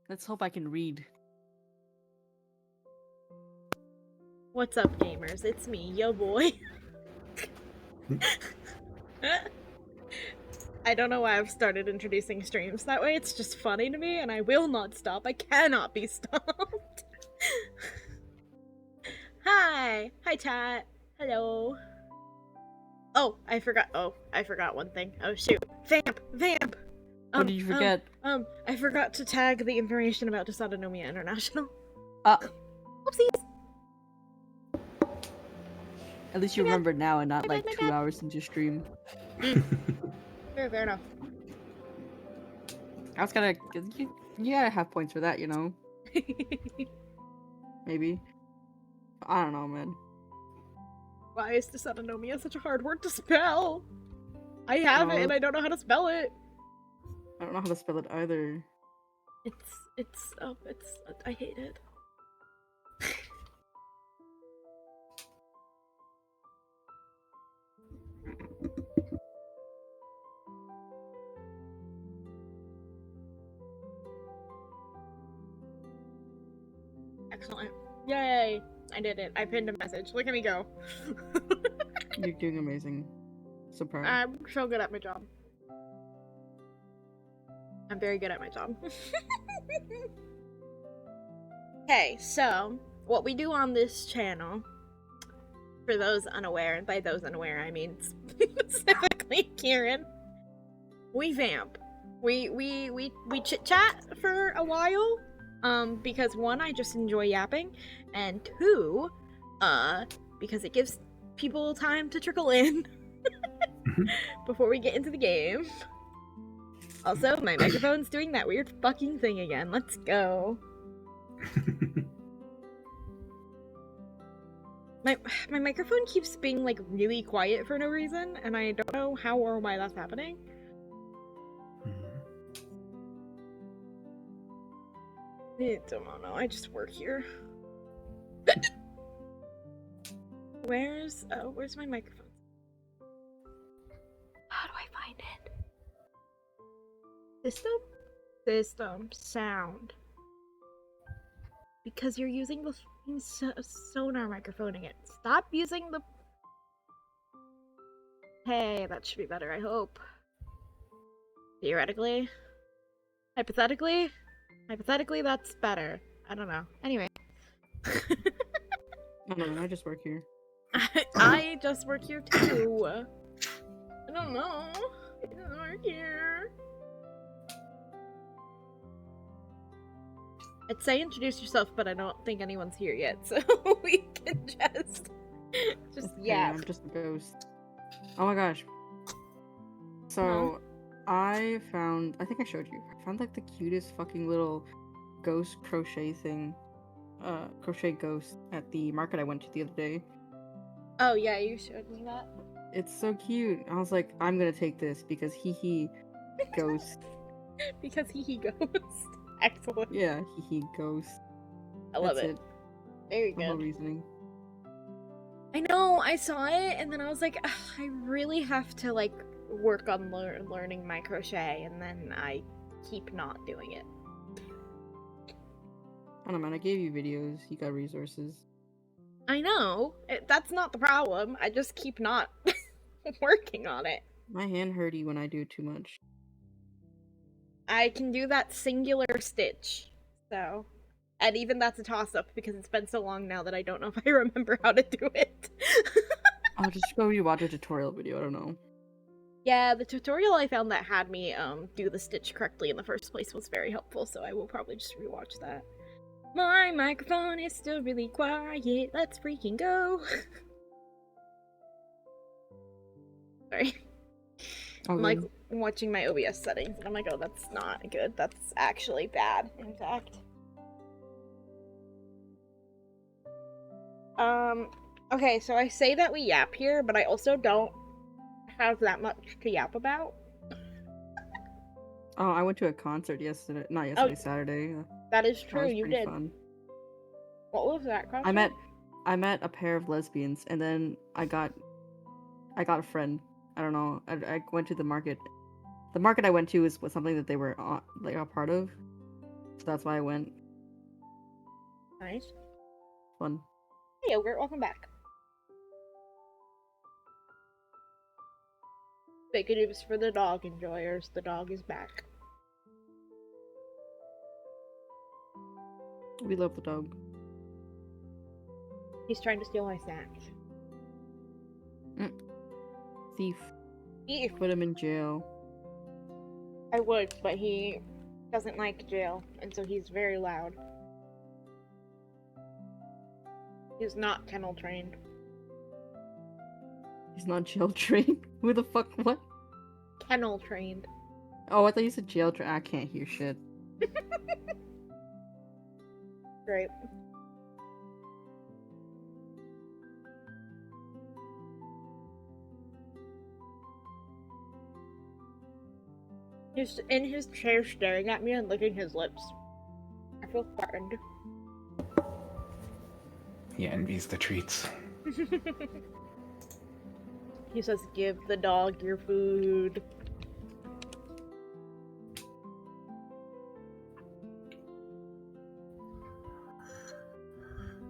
Let's hope I can read. What's up, gamers? It's me, yo boy. I don't know why I've started introducing streams that way. It's just funny to me, and I will not stop. I cannot be stopped. Hi! Hi, chat. Hello. Oh, I forgot one thing. Oh, shoot. Vamp! What did you forget? I forgot to tag the information about Dysautonomia International. Whoopsies! At least you remembered now and not like 2 hours into stream. Fair enough. I was gonna... You gotta have points for that, you know? Maybe. I don't know, man. Why is dysautonomia such a hard word to spell? I have it and I don't know how to spell it. I don't know how to spell it either. I hate it. Excellent. Yay! I did it. I pinned a message. Look at me go. You're doing amazing. So proud. I'm so good at my job. I'm very good at my job. Okay, so what we do on this channel, for those unaware, and by those unaware I mean specifically Kieran, we vamp. We chit chat for a while, because one, I just enjoy yapping, and two, because it gives people time to trickle in before we get into the game. Also, my microphone's doing that weird fucking thing again. Let's go. My microphone keeps being like really quiet for no reason, and I don't know how or why that's happening. I don't know. I just work here. Where's my microphone? How do I find it? System sound. Because you're using the sonar microphone again. Stop using the. Hey, that should be better, I hope. Theoretically. Hypothetically, that's better. I don't know. Anyway. I don't know, I just work here. I just work here too. I don't know. I just work here. I'd say introduce yourself, but I don't think anyone's here yet, so we can just yap. I'm just a ghost. Oh my gosh. So, I think I showed you. I found like the cutest fucking little ghost crochet thing. Crochet ghost at the market I went to the other day. Oh yeah, you showed me that. It's so cute. I was like, I'm gonna take this because hee ghost. Because hee ghost. Excellent. Yeah, hee ghost. I love That's it. Very The whole good. reasoning. I know, I saw it and then I was like, I really have to like work on learning my crochet, and then I keep not doing it. I don't know, man. I gave you videos. You got resources. I know. That's not the problem. I just keep not working on it. My hand hurty when I do too much. I can do that singular stitch, so. And even that's a toss-up because it's been so long now that I don't know if I remember how to do it. I'll just go rewatch a tutorial video. I don't know. Yeah, the tutorial I found that had me do the stitch correctly in the first place was very helpful, so I will probably just rewatch that. My microphone is still really quiet. Let's freaking go. Sorry. Oh, I'm like watching my OBS settings and I'm like, oh, that's not good. That's actually bad, in fact. Okay, so I say that we yap here, but I also don't have that much to yap about. Oh, I went to a concert yesterday. Not yesterday, Saturday. That is That true, was you pretty did. fun. What was that concert? I met a pair of lesbians, and then I got a friend. I don't know. I went to the market. The market I went to was something that they were like a part of, so that's why I went. Nice. Fun. Hey, Yogurt, welcome back. Big news for the dog enjoyers. The dog is back. We love the dog. He's trying to steal my snacks. Thief. Thief. Put him in jail. I would, but he doesn't like jail, and so he's very loud. He's not kennel trained. He's not jail trained. Who the fuck? What? Kennel trained. Oh, I thought you said jail trained. I can't hear shit. Great. He's in his chair staring at me and licking his lips. I feel threatened. He envies the treats. He says, give the dog your food.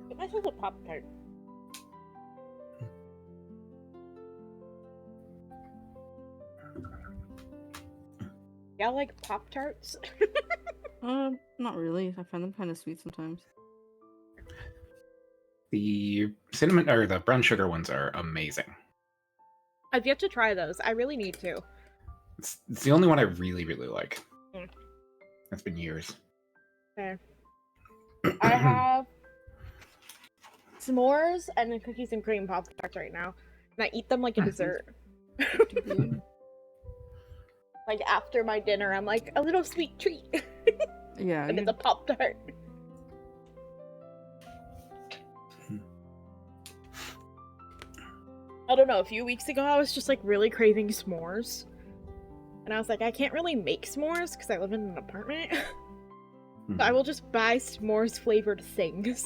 Get myself a Pop-Tart. Y'all like Pop-Tarts? Not really. I find them kind of sweet sometimes. The cinnamon or the brown sugar ones are amazing. I've yet to try those. I really need to. It's the only one I really, really like. Mm. It's been years. Fair. I have s'mores and then cookies and cream Pop-Tarts right now. And I eat them like a dessert. Like after my dinner, I'm like, a little sweet treat. Yeah. And it's a Pop-Tart. I don't know, a few weeks ago I was just like really craving s'mores. And I was like, I can't really make s'mores because I live in an apartment. So I will just buy s'mores flavored things.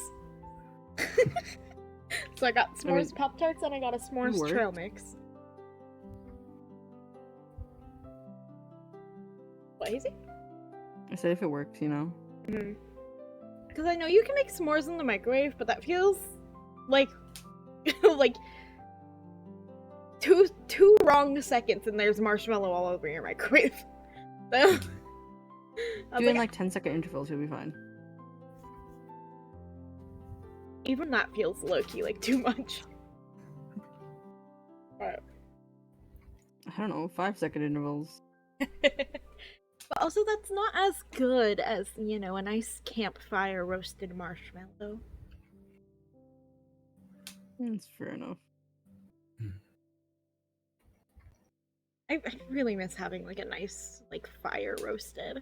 So I got s'mores Pop-Tarts and I got a s'mores trail mix. What, Hazy? I said if it works, you know. Because I know you can make s'mores in the microwave, but that feels like like two wrong seconds and there's marshmallow all over your microwave. So Doing like 10-second intervals, you'll be fine. Even that feels low-key like too much. But I don't know, 5-second intervals. but also that's not as good as, you know, a nice campfire roasted marshmallow. That's fair enough. I really miss having like a nice like fire roasted.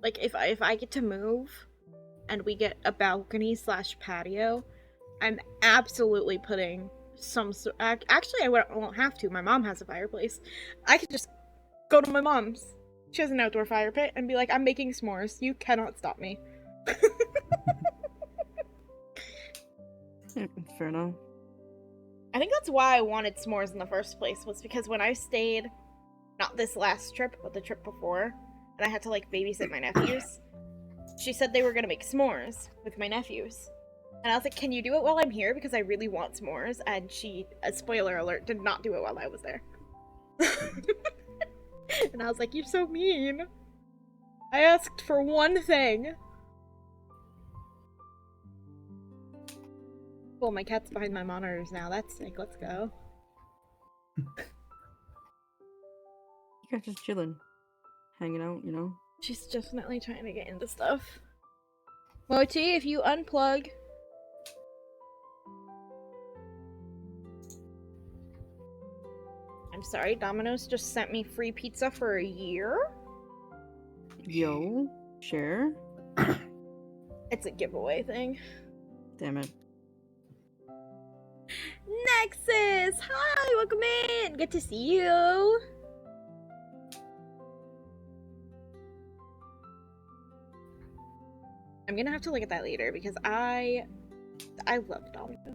Like if I get to move and we get a balcony / patio, I'm absolutely putting some actually I won't have to. My mom has a fireplace. I could just go to my mom's. She has an outdoor fire pit and be like, I'm making s'mores. You cannot stop me. Yeah, fair enough. I think that's why I wanted s'mores in the first place, was because when I stayed, not this last trip, but the trip before, and I had to like babysit my nephews, she said they were gonna make s'mores with my nephews. And I was like, can you do it while I'm here? Because I really want s'mores. And she, a spoiler alert, did not do it while I was there. And I was like, you're so mean. I asked for one thing. Cool, my cat's behind my monitors now. That's sick. Let's go. You guys just chilling. Hanging out, you know? She's definitely trying to get into stuff. Moti, if you unplug... I'm sorry, Domino's just sent me free pizza for a year? Yo, share? It's a giveaway thing. Damn it. Nexus! Hi, welcome in! Good to see you! I'm gonna have to look at that later because I love Domino's.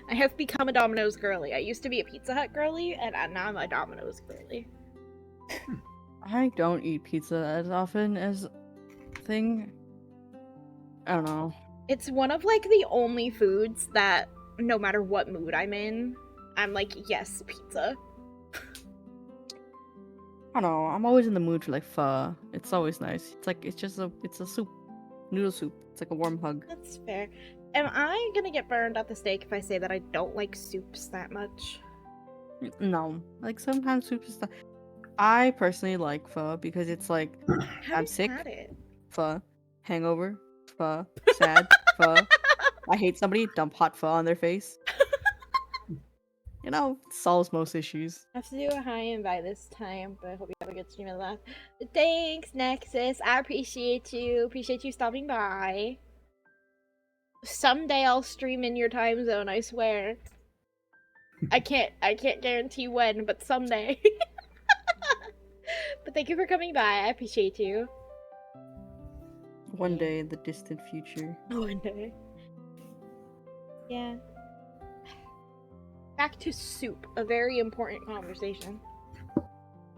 I have become a Domino's girly. I used to be a Pizza Hut girly, and now I'm a Domino's girly. I don't eat pizza as often as thing. I don't know. It's one of, like, the only foods that, no matter what mood I'm in, I'm like, yes, pizza. I don't know. I'm always in the mood for, like, pho. It's always nice. It's like, it's a soup. Noodle soup. It's like a warm hug. That's fair. Am I gonna get burned at the stake if I say that I don't like soups that much? No. Like, sometimes soup is... I personally like pho because it's like, I'm sick. Had it. Pho. Hangover. Pho. Sad. Pho. I hate somebody. Dump hot pho on their face. You know, it solves most issues. I have to do a high end by this time, but I hope you have a good stream of that. Thanks, Nexus. I appreciate you. Appreciate you stopping by. Someday I'll stream in your time zone, I swear. I can't guarantee when, but someday. But thank you for coming by. I appreciate you. One day in the distant future. One day. Yeah. Back to soup, a very important conversation.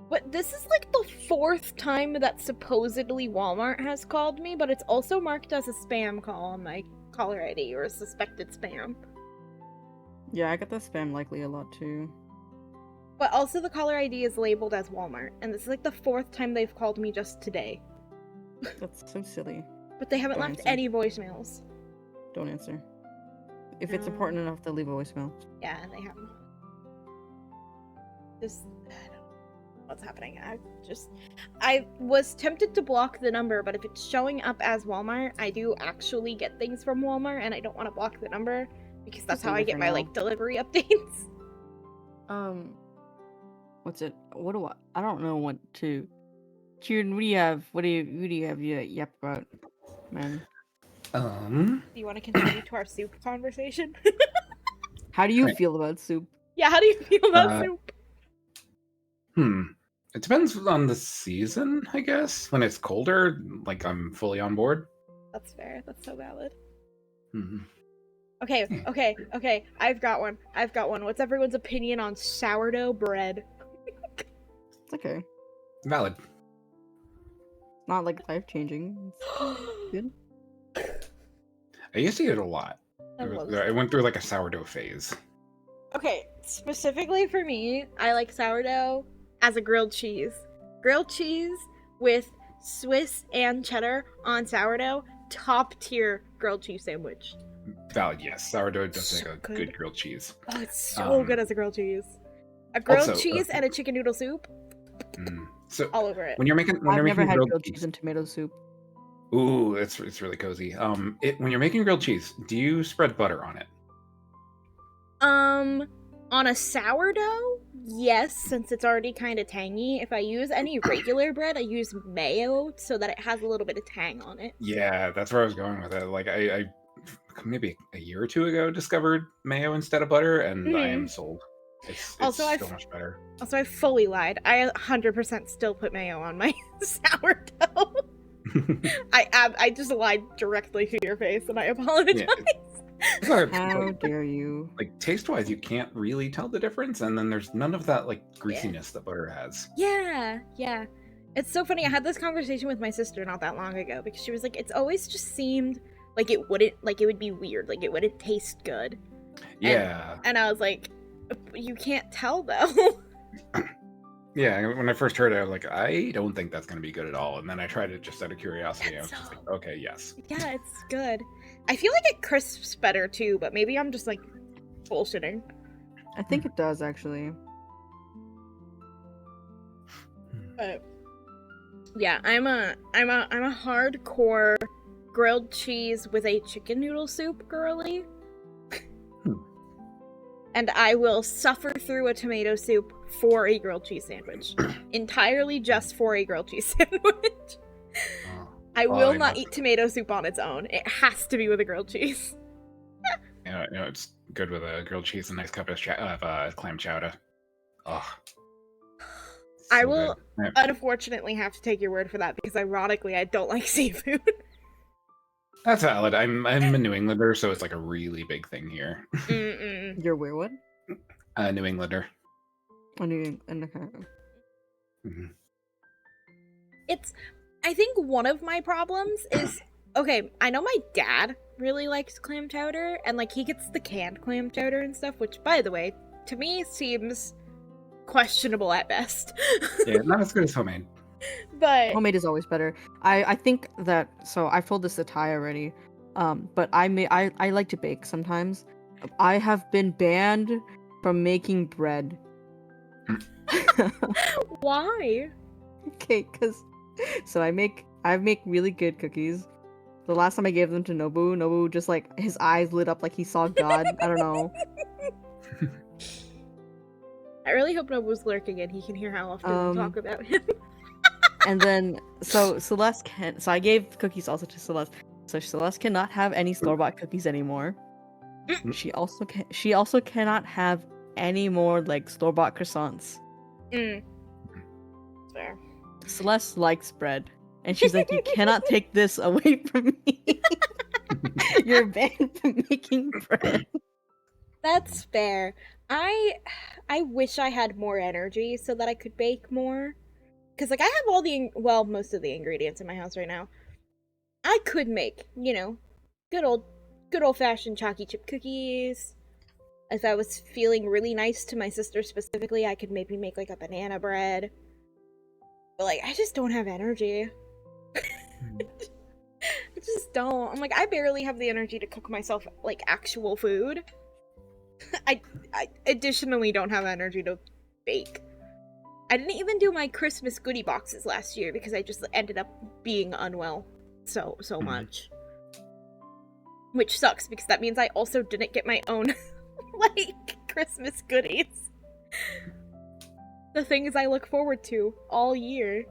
But this is like the 4th time that supposedly Walmart has called me, but it's also marked as a spam call on my caller ID, or a suspected spam. Yeah, I got that spam likely a lot too. But also the caller ID is labeled as Walmart, and this is like the 4th time they've called me just today. That's so silly. But they haven't Don't left answer. any voicemails. Don't answer. If it's important enough, they'll leave a voicemail. Yeah, they haven't. Just, I don't know what's happening. I was tempted to block the number, but if it's showing up as Walmart, I do actually get things from Walmart, and I don't want to block the number because that's Just how leave I it get for my now. like delivery updates. What's it? What do I don't know what to. Kieran, what do you have? What do you have? Yep about, man. Do you want to contribute to our soup conversation? How do you Right. feel about soup? Yeah, how do you feel about soup? It depends on the season, I guess. When it's colder, like I'm fully on board. That's fair. That's so valid. Hmm. Okay. I've got one. What's everyone's opinion on sourdough bread? It's okay. Valid. Not like life changing. Good. I used to eat it a lot. I went through like a sourdough phase. Okay, specifically for me, I like sourdough as a grilled cheese. Grilled cheese with Swiss and cheddar on sourdough, top tier grilled cheese sandwich. Valid, yes. Sourdough does So make a good. good grilled cheese. Oh, it's so good as a grilled cheese. A grilled cheese and a chicken noodle soup, So all over it. when you're making I've never had grilled grilled cheese and tomato soup. ooh, it's really cozy. When you're making grilled cheese, do you spread butter on it? On a sourdough, yes, since it's already kind of tangy. If I use any regular bread, I use mayo so that it has a little bit of tang on it. Yeah, that's where I was going with it. Like I maybe a year or two ago discovered mayo instead of butter, and I am sold. It's Also, so much better. Also, I fully lied. I 100% still put mayo on my sourdough. I just lied directly to your face, and I apologize. How dare you? Like taste-wise, you can't really tell the difference, and then there's none of that like greasiness that butter has. Yeah. It's so funny. I had this conversation with my sister not that long ago because she was like, "It's always just seemed like it would be weird, like it wouldn't taste good." Yeah. And I was like, "You can't tell though." Yeah, when I first heard it, I was like, I don't think that's going to be good at all. And then I tried it just out of curiosity. I was just like, okay, yes. Yeah, it's good. I feel like it crisps better too, but maybe I'm just like bullshitting. I think it does actually. But yeah, I'm a hardcore grilled cheese with a chicken noodle soup girly. And I will suffer through a tomato soup for a grilled cheese sandwich. Entirely just for a grilled cheese sandwich. I will not eat tomato soup on its own. It has to be with a grilled cheese. Yeah, it's good with a grilled cheese and a nice cup of clam chowder. Oh. I will unfortunately have to take your word for that because ironically I don't like seafood. That's valid. I'm a New Englander, so it's like a really big thing here. You're where what? New Englander. Okay. I think one of my problems is, okay, I know my dad really likes clam chowder, and like he gets the canned clam chowder and stuff, which by the way, to me seems questionable at best. Yeah, not as good as homemade. But homemade is always better. I think that, so I've told this to Ty already, but I like to bake sometimes. I have been banned from making bread. Why? Okay, so I make really good cookies. The last time I gave them to Nobu just like his eyes lit up like he saw God. I don't know. I really hope Nobu's lurking and he can hear how often we talk about him. And then so I gave cookies also to Celeste. So Celeste cannot have any store-bought cookies anymore. She also cannot have any more like store-bought croissants. Fair. Celeste likes bread, and she's like, "You cannot take this away from me. You're banned from making bread." That's fair. I wish I had more energy so that I could bake more. Because, like, I have most of the ingredients in my house right now. I could make, good old-fashioned chalky chip cookies. If I was feeling really nice to my sister specifically, I could maybe make, like, a banana bread. But, like, I just don't have energy. just don't. I'm like, I barely have the energy to cook myself, like, actual food. I additionally don't have energy to bake. I didn't even do my Christmas goodie boxes last year because I just ended up being unwell so much. Which sucks because that means I also didn't get my own, like, Christmas goodies. The things I look forward to all year.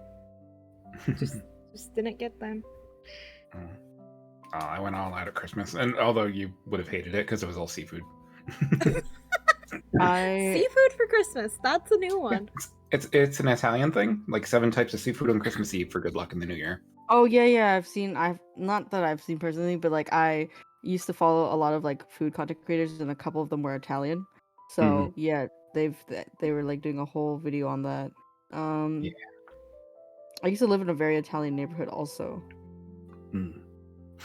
Just didn't get them. I went all out at Christmas, and although you would have hated it because it was all seafood. Seafood for Christmas. That's a new one. It's an Italian thing, like 7 types of seafood on Christmas Eve for good luck in the new year. Oh yeah, I've not that I've seen personally, but like I used to follow a lot of like food content creators, and a couple of them were Italian. So yeah, they were like doing a whole video on that. Yeah. I used to live in a very Italian neighborhood also. Mm.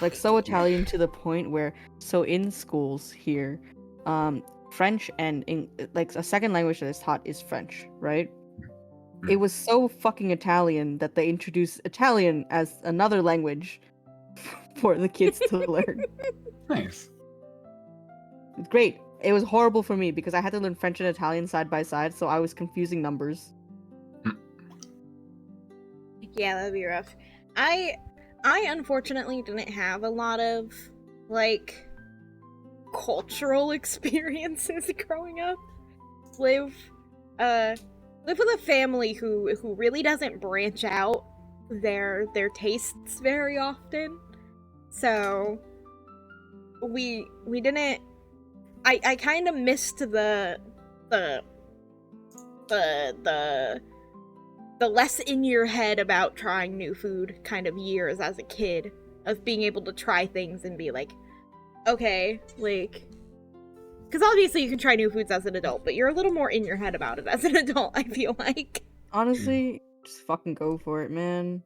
Like so Italian to the point where in schools here, French and like a second language that is taught is French, right? It was so fucking Italian that they introduced Italian as another language for the kids to learn. Nice. It's great. It was horrible for me because I had to learn French and Italian side by side, so I was confusing numbers. Yeah, that'd be rough. I unfortunately didn't have a lot of, like, cultural experiences growing up. Live with a family who really doesn't branch out their tastes very often. So we didn't. I kind of missed the less in your head about trying new food kind of years as a kid, of being able to try things and be like, okay, like, because obviously you can try new foods as an adult, but you're a little more in your head about it as an adult, I feel like. Honestly, just fucking go for it, man.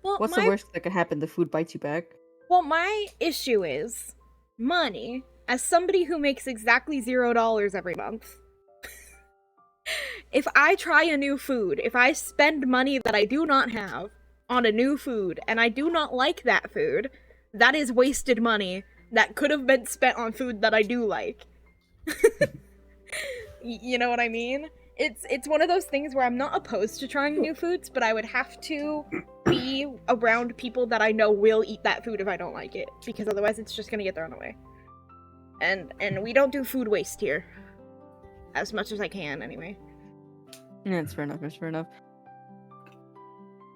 Well, what's the worst that could happen? The food bites you back. Well, my issue is money. As somebody who makes exactly $0 every month, if I try a new food, if I spend money that I do not have on a new food, and I do not like that food, that is wasted money that could have been spent on food that I do like. You know what I mean? It's one of those things where I'm not opposed to trying new foods, but I would have to be around people that I know will eat that food if I don't like it, because otherwise it's just gonna get thrown away. And we don't do food waste here. As much as I can, anyway. Yeah, it's fair enough, it's fair enough.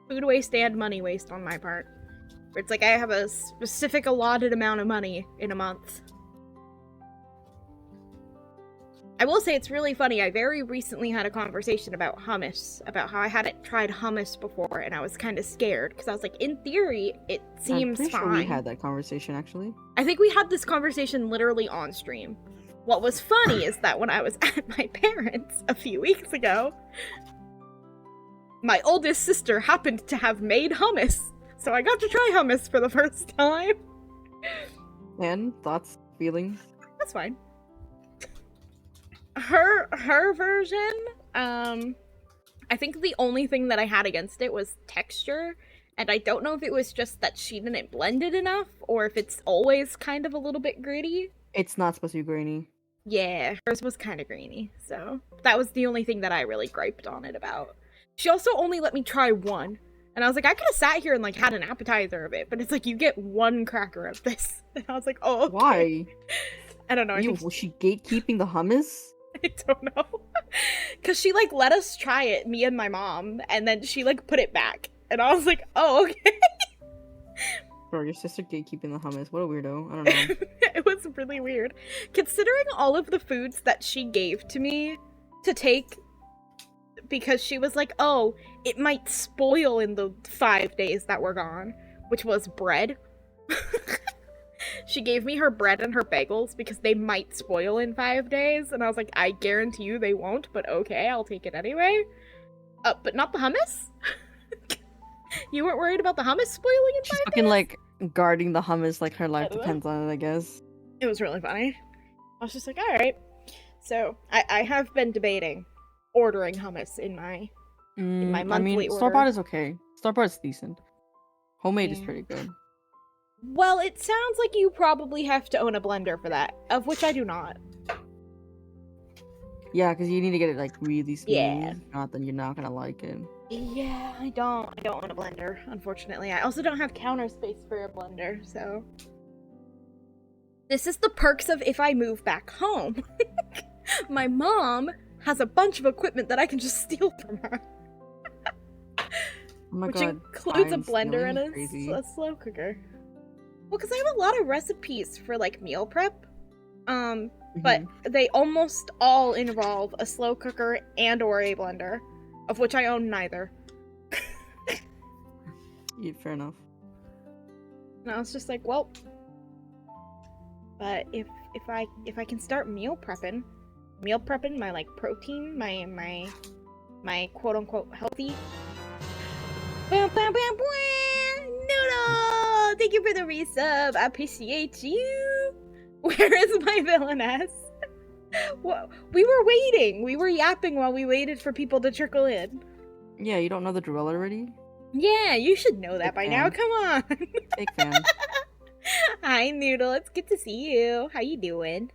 Food waste and money waste on my part. Where it's like I have a specific allotted amount of money in a month. I will say it's really funny, I very recently had a conversation about hummus, about how I hadn't tried hummus before, and I was kind of scared, because I was like, in theory, it seems I'm pretty fine. sure we had that conversation, actually. I think we had this conversation literally on stream. What was funny is that when I was at my parents' a few weeks ago, my oldest sister happened to have made hummus, so I got to try hummus for the first time. And thoughts, feelings? That's fine. Her version, I think the only thing that I had against it was texture, and I don't know if it was just that she didn't blend it enough, or if it's always kind of a little bit gritty. It's not supposed to be grainy. Yeah, hers was kind of grainy, so that was the only thing that I really griped on it about. She also only let me try one, and I was like, I could have sat here and, like, had an appetizer of it, but it's like, you get one cracker of this. And I was like, oh, okay. Why? I don't know. Was she gatekeeping the hummus? I don't know. Because she, like, let us try it, me and my mom, and then she, like, put it back. And I was like, oh, okay. Bro, your sister gatekeeping the hummus. What a weirdo. I don't know. It was really weird. Considering all of the foods that she gave to me to take, because she was like, oh, it might spoil in the 5 days that we're gone, which was bread. She gave me her bread and her bagels because they might spoil in 5 days, and I was like, I guarantee you they won't, but okay, I'll take it anyway. But not the hummus? You weren't worried about the hummus spoiling in 5 days? She's fucking, like, guarding the hummus like her life depends on it, I guess. It was really funny. I was just like, alright. So, I have been debating ordering hummus in my monthly order. Store-bought is okay. Store-bought is decent. Homemade is pretty good. Well, it sounds like you probably have to own a blender for that, of which I do not. Yeah, because you need to get it like really smooth. Yeah. If not, then you're not gonna like it. Yeah, I don't own a blender, unfortunately. I also don't have counter space for a blender, so... This is the perks of if I move back home. My mom has a bunch of equipment that I can just steal from her. Oh my Which god. includes a time blender and stealing is crazy. a slow cooker. Well, because I have a lot of recipes for, like, meal prep. But they almost all involve a slow cooker and or a blender, of which I own neither. Yeah, fair enough. And I was just like, well, but if I can start meal prepping my like protein, my quote unquote healthy. Bam bam bam bam! Noodle! Thank you for the resub. I appreciate you. Where is my villainess? Well, we were waiting. We were yapping while we waited for people to trickle in. Yeah, you don't know the drill already? Yeah, you should know that Big by now. fan. Come on. Big fan. Hi, Noodle. It's good to see you. How you doing?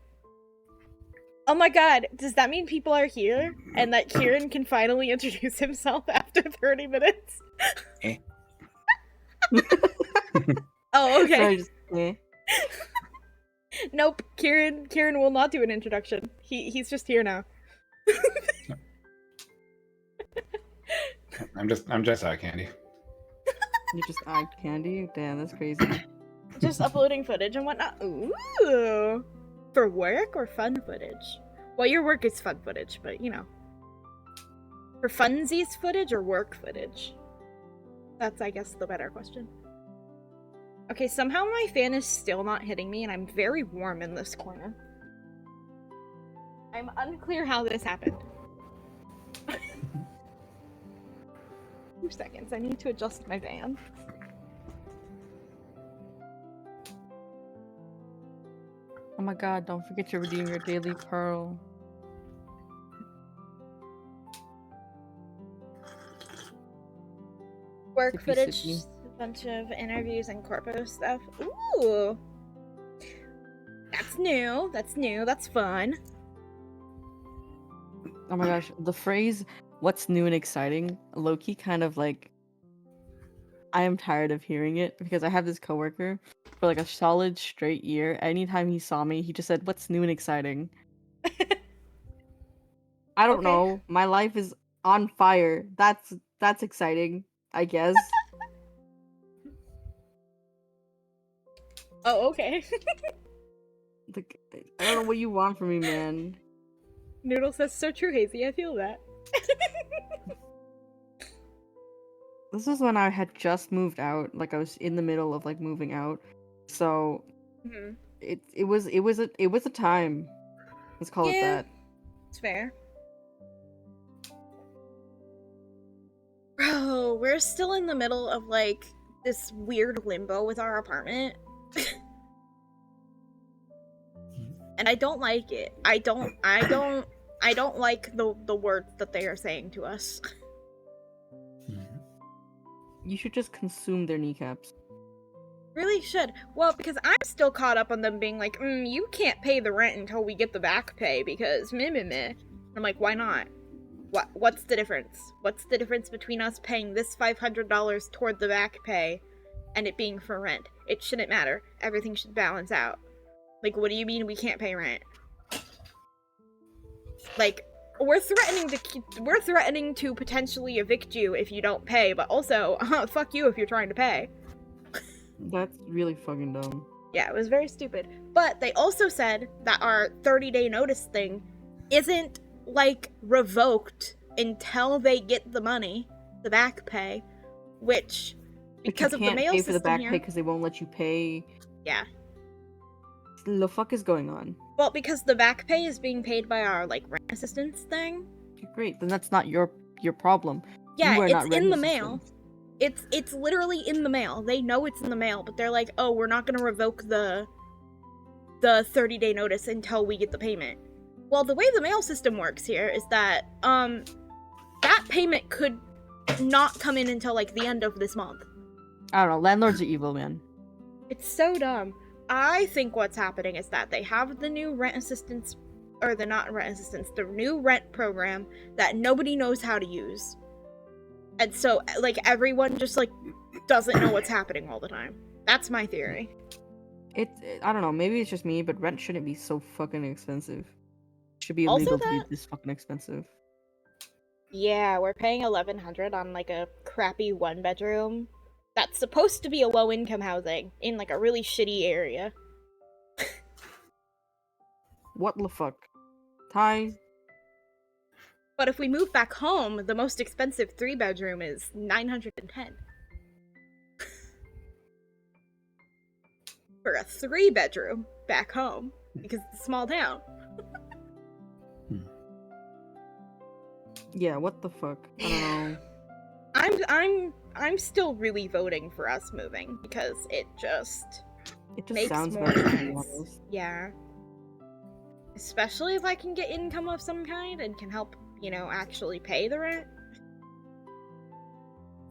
Oh my god, does that mean people are here? And that Kieran can finally introduce himself after 30 minutes? Eh. Oh, okay. Sorry, just, eh. Nope, Kieran will not do an introduction. He's just here now. I'm just eye candy. You just eye candy? Damn, that's crazy. Just uploading footage and whatnot. Ooh. For work or fun footage? Well, your work is fun footage, but you know. For funsies footage or work footage? That's, I guess, the better question. Okay, somehow my fan is still not hitting me, and I'm very warm in this corner. I'm unclear how this happened. 2 seconds, I need to adjust my fan. Oh my god, don't forget to redeem your daily pearl. Work Sippy, footage, sippy. a bunch of interviews and corpo stuff. Ooh! That's new, that's fun. Oh my gosh, the phrase, what's new and exciting, low-key kind of like, I am tired of hearing it, because I have this coworker, for like a solid straight year, anytime he saw me, he just said, what's new and exciting? I don't Okay. know, my life is on fire, that's exciting, I guess. Oh, okay. Like, I don't know what you want from me, man. Noodle says, so true, Hazy, I feel that. This is when I had just moved out, like I was in the middle of like moving out, so Mhm. it was a time. Let's call it Yeah. that. It's fair. Bro, we're still in the middle of like this weird limbo with our apartment. And I don't like it. I don't like the words that they are saying to us. You should just consume their kneecaps. Really should. Well, because I'm still caught up on them being like, you can't pay the rent until we get the back pay because meh meh meh. I'm like, why not? What's the difference? What's the difference between us paying this $500 toward the back pay and it being for rent? It shouldn't matter. Everything should balance out. Like, what do you mean we can't pay rent? Like, we're threatening to potentially evict you if you don't pay, but also, fuck you if you're trying to pay. That's really fucking dumb. Yeah, it was very stupid. But they also said that our 30-day notice thing isn't, like, revoked until they get the money, the back pay, which, because of the mail pay system for the back here... pay because they won't let you pay. Yeah. The fuck is going on? Well, because the back pay is being paid by our, like, rent assistance thing. Great, then that's not your problem. Yeah, You are not it's in rent the mail. assistance. It's literally in the mail. They know it's in the mail, but they're like, oh, we're not gonna revoke the 30-day notice until we get the payment. Well, the way the mail system works here is that, that payment could not come in until, like, the end of this month. I don't know, landlords are evil, man. It's so dumb. I think what's happening is that they have the new rent assistance, or the not rent assistance, the new rent program that nobody knows how to use. And so, like, everyone just, like, doesn't know what's happening all the time. That's my theory. I don't know, maybe it's just me, but rent shouldn't be so fucking expensive. It should be Also illegal to be that- this fucking expensive. Yeah, we're paying $1,100 on, like, a crappy one-bedroom that's supposed to be a low-income housing in, like, a really shitty area. What the fuck? Ty? But if we move back home, the most expensive 3-bedroom is $910. For a 3-bedroom back home, because it's a small town. Yeah, what the fuck? I don't know. I'm still really voting for us moving because it just makes sounds more better, to be sense. honest. Yeah. Especially if I can get income of some kind and can help, you know, actually pay the rent.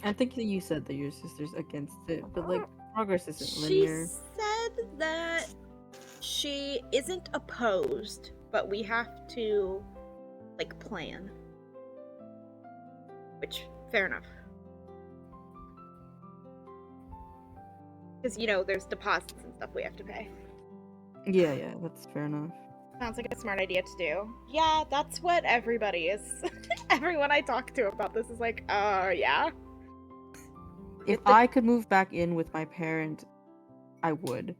I think that you said that your sister's against it, but like progress isn't She linear. said that she isn't opposed, but we have to, like, plan. Which, fair enough. Because, you know, there's deposits and stuff we have to pay. Yeah, that's fair enough. Sounds like a smart idea to do. Yeah, that's what everybody is. Everyone I talk to about this is like, yeah. If I could move back in with my parent, I would.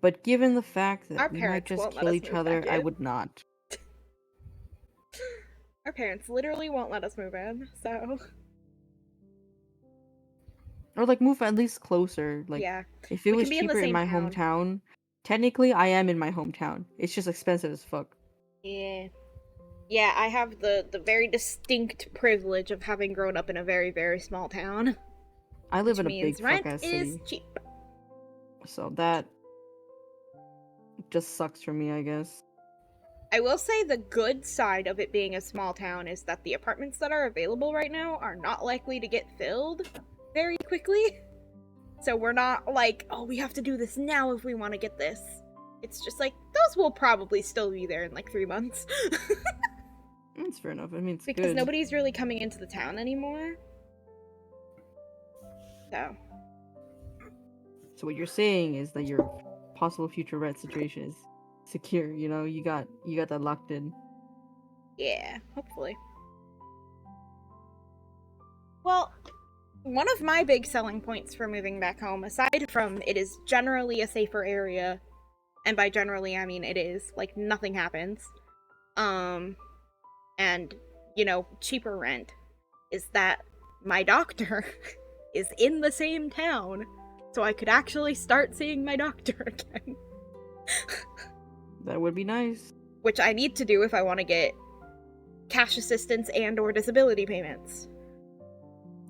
But given the fact that Our we might parents just won't let kill us each move other, back I in. would not. Our parents literally won't let us move in, so... Or like move at least closer. Like yeah. if it We was can be in the cheaper in same my town. hometown, technically I am in my hometown. It's just expensive as fuck. Yeah. Yeah, I have the very distinct privilege of having grown up in a very, very small town. I live Which in a means big rent fuck ass is city. cheap. So that just sucks for me, I guess. I will say the good side of it being a small town is that the apartments that are available right now are not likely to get filled very quickly. So we're not like, oh, we have to do this now if we want to get this. It's just like, those will probably still be there in like 3 months. That's fair enough. I mean, it's Because good. nobody's really coming into the town anymore. So what you're saying is that your possible future rent situation is secure. You know, you got that locked in. Yeah, hopefully. Well, one of my big selling points for moving back home, aside from it is generally a safer area, and by generally I mean it is, like, nothing happens, and, you know, cheaper rent, is that my doctor is in the same town, so I could actually start seeing my doctor again. That would be nice. Which I need to do if I want to get cash assistance and or disability payments.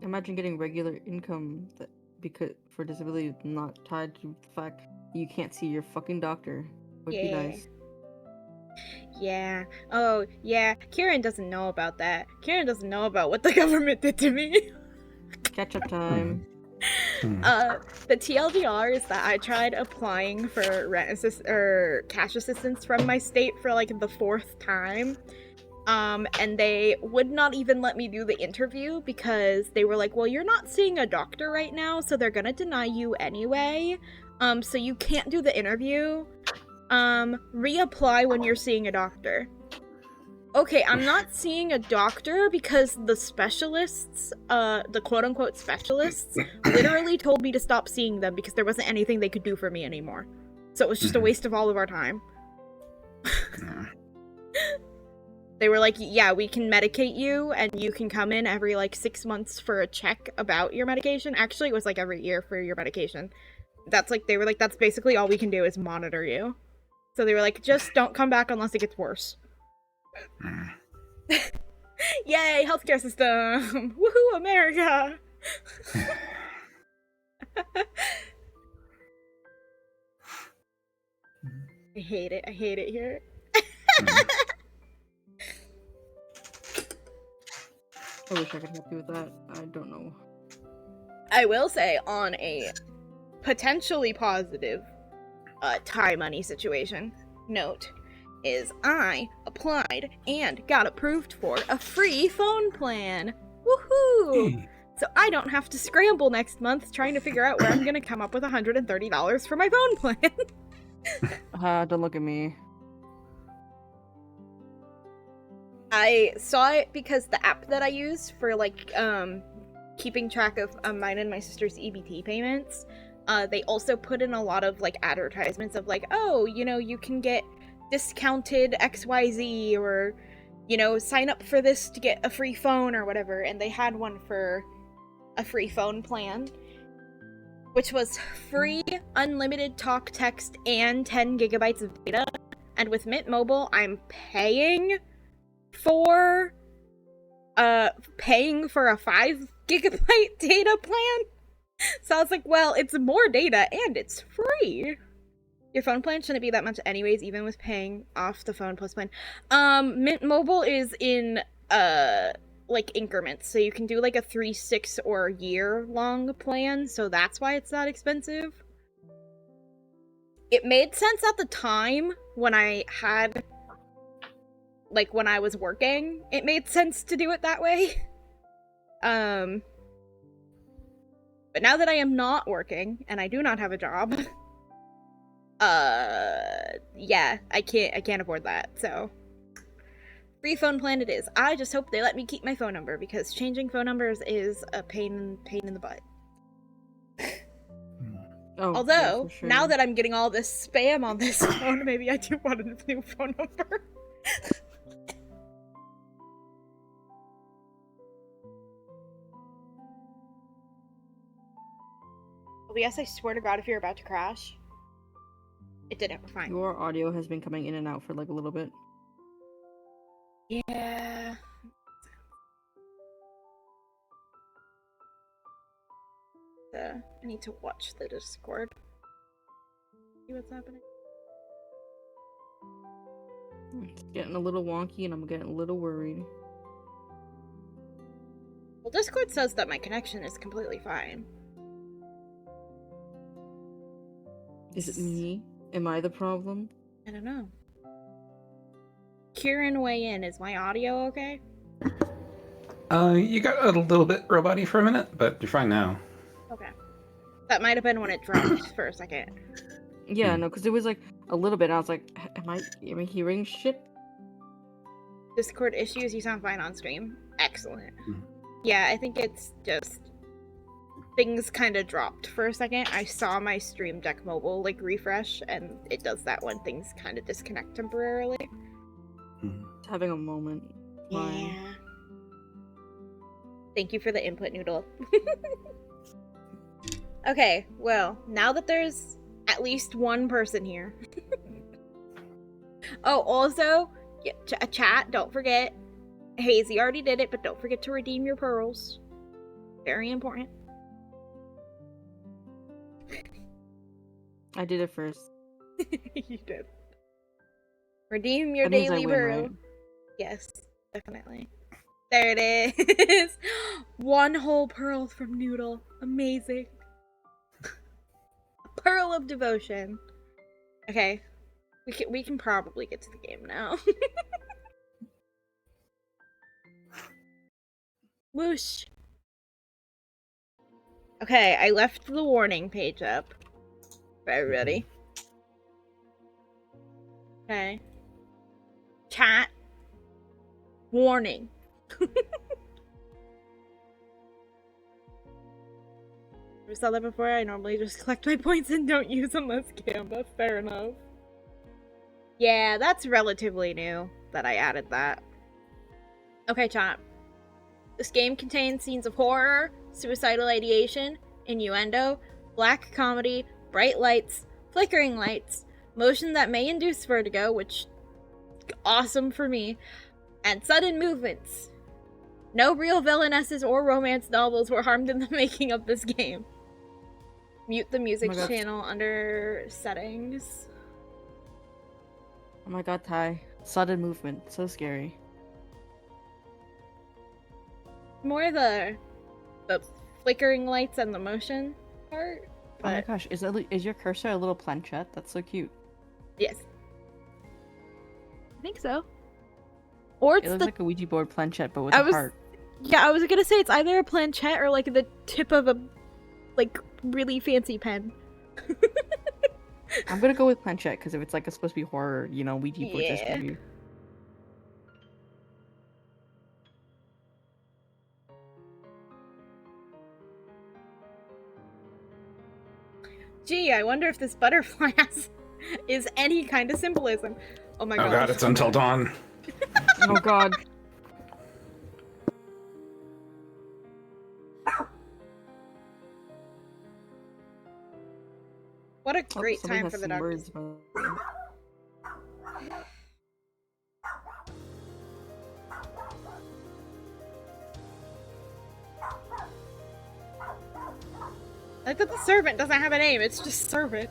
Imagine getting regular income that because for disability not tied to the fact that you can't see your fucking doctor. Would be nice. Yeah. Oh, yeah. Kieran doesn't know about that. Kieran doesn't know about what the government did to me. Catch up time. The TLDR is that I tried applying for cash assistance from my state for like the 4th time. And they would not even let me do the interview because they were like, well, you're not seeing a doctor right now, so they're gonna deny you anyway. So you can't do the interview. Reapply when you're seeing a doctor. Okay, I'm not seeing a doctor because the specialists, the quote-unquote specialists, literally told me to stop seeing them because there wasn't anything they could do for me anymore. So it was just a waste of all of our time. They were like, yeah, we can medicate you, and you can come in every, like, 6 months for a check about your medication. Actually, it was, like, every year for your medication. That's, like, they were like, that's basically all we can do is monitor you. So they were like, just don't come back unless it gets worse. Yay, healthcare system! Woohoo, America! I hate it here. I wish I could help you with that. I don't know. I will say, on a potentially positive Thai money situation note is I applied and got approved for a free phone plan. Woohoo! So I don't have to scramble next month trying to figure out where I'm gonna come up with $130 for my phone plan. Don't look at me. I saw it because the app that I use for like keeping track of mine and my sister's EBT payments, they also put in a lot of like advertisements of like, oh, you know, you can get discounted XYZ, or, you know, sign up for this to get a free phone or whatever, and they had one for a free phone plan, which was free unlimited talk, text, and 10 gigabytes of data. And with Mint Mobile, I'm paying for a 5 gigabyte data plan. So I was like, well, it's more data and it's free. Your phone plan shouldn't be that much anyways, even with paying off the phone plus plan. Mint Mobile is in like increments, so you can do like a 3, 6, or year long plan, so that's why it's that expensive. It made sense at the time when I had, like, when I was working, it made sense to do it that way. But now that I am not working and I do not have a job, yeah, I can't afford that. So free phone plan it is. I just hope they let me keep my phone number, because changing phone numbers is a pain in the butt. Oh, Although, yeah, for sure. now that I'm getting all this spam on this phone, maybe I do want a new phone number. OBS, I swear to God, if you're about to crash. It didn't, we're fine. Your audio has been coming in and out for like a little bit. Yeah. I need to watch the Discord. See what's happening. It's getting a little wonky and I'm getting a little worried. Well, Discord says that my connection is completely fine. Is it me? Am I the problem? I don't know. Kieran, weigh in. Is my audio okay? You got a little bit robot-y for a minute, but you're fine now. Okay. That might have been when it dropped for a second. Yeah, no, because it was like a little bit. I was like, am I hearing shit? Discord issues, you sound fine on stream. Excellent. Yeah, I think it's just things kind of dropped for a second. I saw my Stream Deck mobile like refresh, and it does that when things kind of disconnect temporarily. It's having a moment. Yeah. Thank you for the input, Noodle. Okay, well, now that there's at least one person here. Oh, also, chat, don't forget. Hazy already did it, but don't forget to redeem your pearls. Very important. I did it first. You did. Redeem your That means I daily win, pearl. right? Yes, definitely. There it is. 1 whole pearl from Noodle. Amazing. A pearl of devotion. Okay, we can probably get to the game now. Whoosh. Okay, I left the warning page up for everybody. Okay. Chat. Warning. Never saw that before. I normally just collect my points and don't use them as Canva. Fair enough. Yeah, that's relatively new that I added that. Okay, chat. This game contains scenes of horror, suicidal ideation, innuendo, black comedy, bright lights, flickering lights, motion that may induce vertigo, which is awesome for me, and sudden movements. No real villainesses or romance novels were harmed in the making of this game. Mute the music channel under settings. Oh my god, Ty. Sudden movement. So scary. More the flickering lights and the motion part. Oh my But gosh, is your cursor a little planchette? That's so cute. yes, I think so. Or It it's looks the like a Ouija board planchette, but with I a was heart. yeah, I was gonna say it's either a planchette or like the tip of a like really fancy pen. I'm gonna go with planchette because if it's like supposed to be horror, you know, Ouija board's just Yeah. be. Gee, I wonder if this butterfly is any kind of symbolism. Oh my Oh god. god, it's Until Dawn. Oh god. What a Oh, great somebody time has for the some dog. words, by the way. I thought the servant doesn't have a name, it's just servant.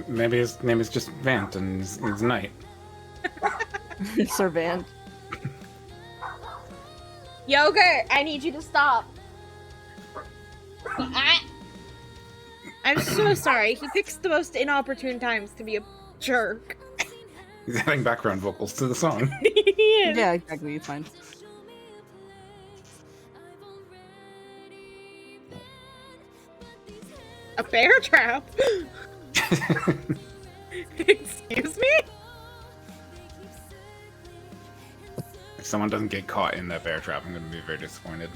Maybe his name is just Vant and he's Knight. Servant. Yogurt, I need you to stop. I'm so sorry. He picks the most inopportune times to be a jerk. He's adding background vocals to the song. He is. Yeah, exactly. It's fine. A bear trap? Excuse me? If someone doesn't get caught in that bear trap, I'm going to be very disappointed.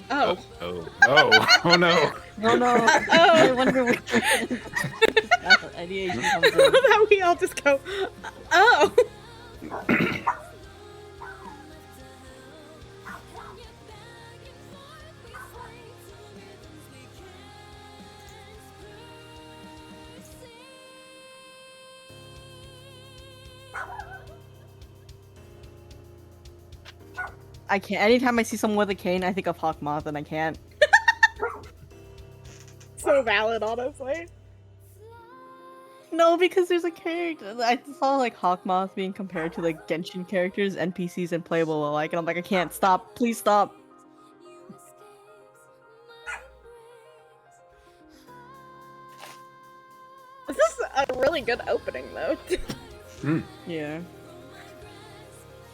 Oh. Oh no. Oh no. I wonder where ideation comes in. That we all just go, oh. I can't. Anytime I see someone with a cane, I think of Hawkmoth, and I can't. So valid, honestly. No, because there's a character. I saw like Hawkmoth being compared to like Genshin characters, NPCs, and playable alike, and I'm like, I can't stop. Please stop. This is a really good opening, though. Yeah.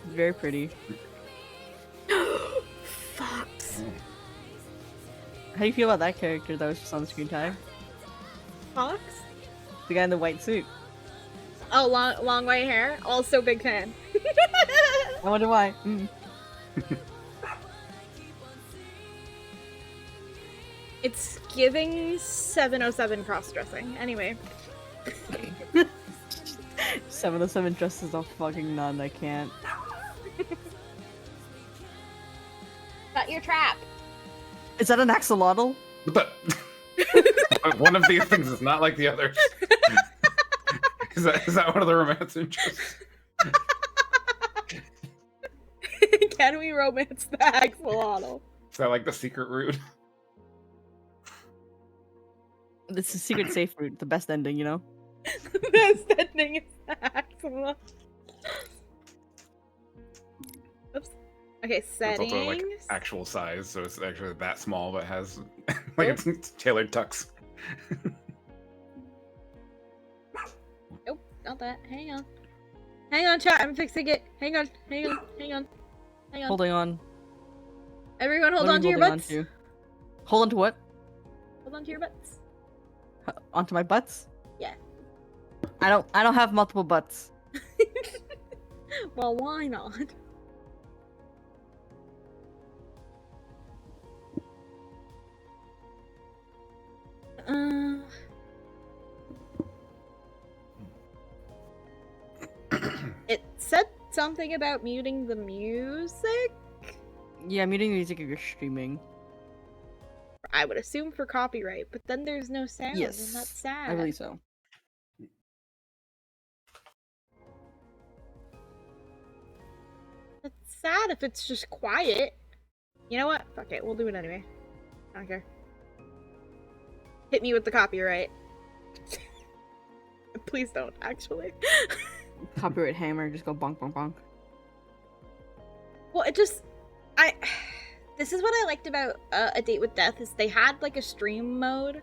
Very pretty. Fuck. How do you feel about that character that was just on screen time? Fox? The guy in the white suit. Oh, long white hair? Also big fan. I wonder why. It's giving 707 cross-dressing. Anyway. 707 dresses a fucking nun, I can't. Got your trap. Is that an axolotl? What the? One of these things is not like the others. Is that one of the romance interests? Can we romance the axolotl? Is that like the secret route? It's a secret safe route, the best ending, you know? The best ending is the axolotl. Oops. Okay, It's settings. also like actual size, so it's actually that small, but has like it's tailored tucks. Nope, not that. Hang on. Hang on, chat. I'm fixing it. Hang on. Hang on. Hang on. Hang on. Holding on. Everyone, hold What are on you to your holding butts. onto? Hold on to what? Hold on to your butts. Onto my butts? Yeah. I don't have multiple butts. Well, why not? It said something about muting the music? Yeah, muting music if you're streaming. I would assume for copyright, but then there's no sound, Yes, and that's sad. I believe so. sad if it's just quiet. You know what? Fuck it, we'll do it anyway. I don't care. Hit me with the copyright. Please don't, actually. Copyright hammer, just go bonk, bonk, bonk. Well, this is what I liked about A Date with Death, is they had, like, a stream mode,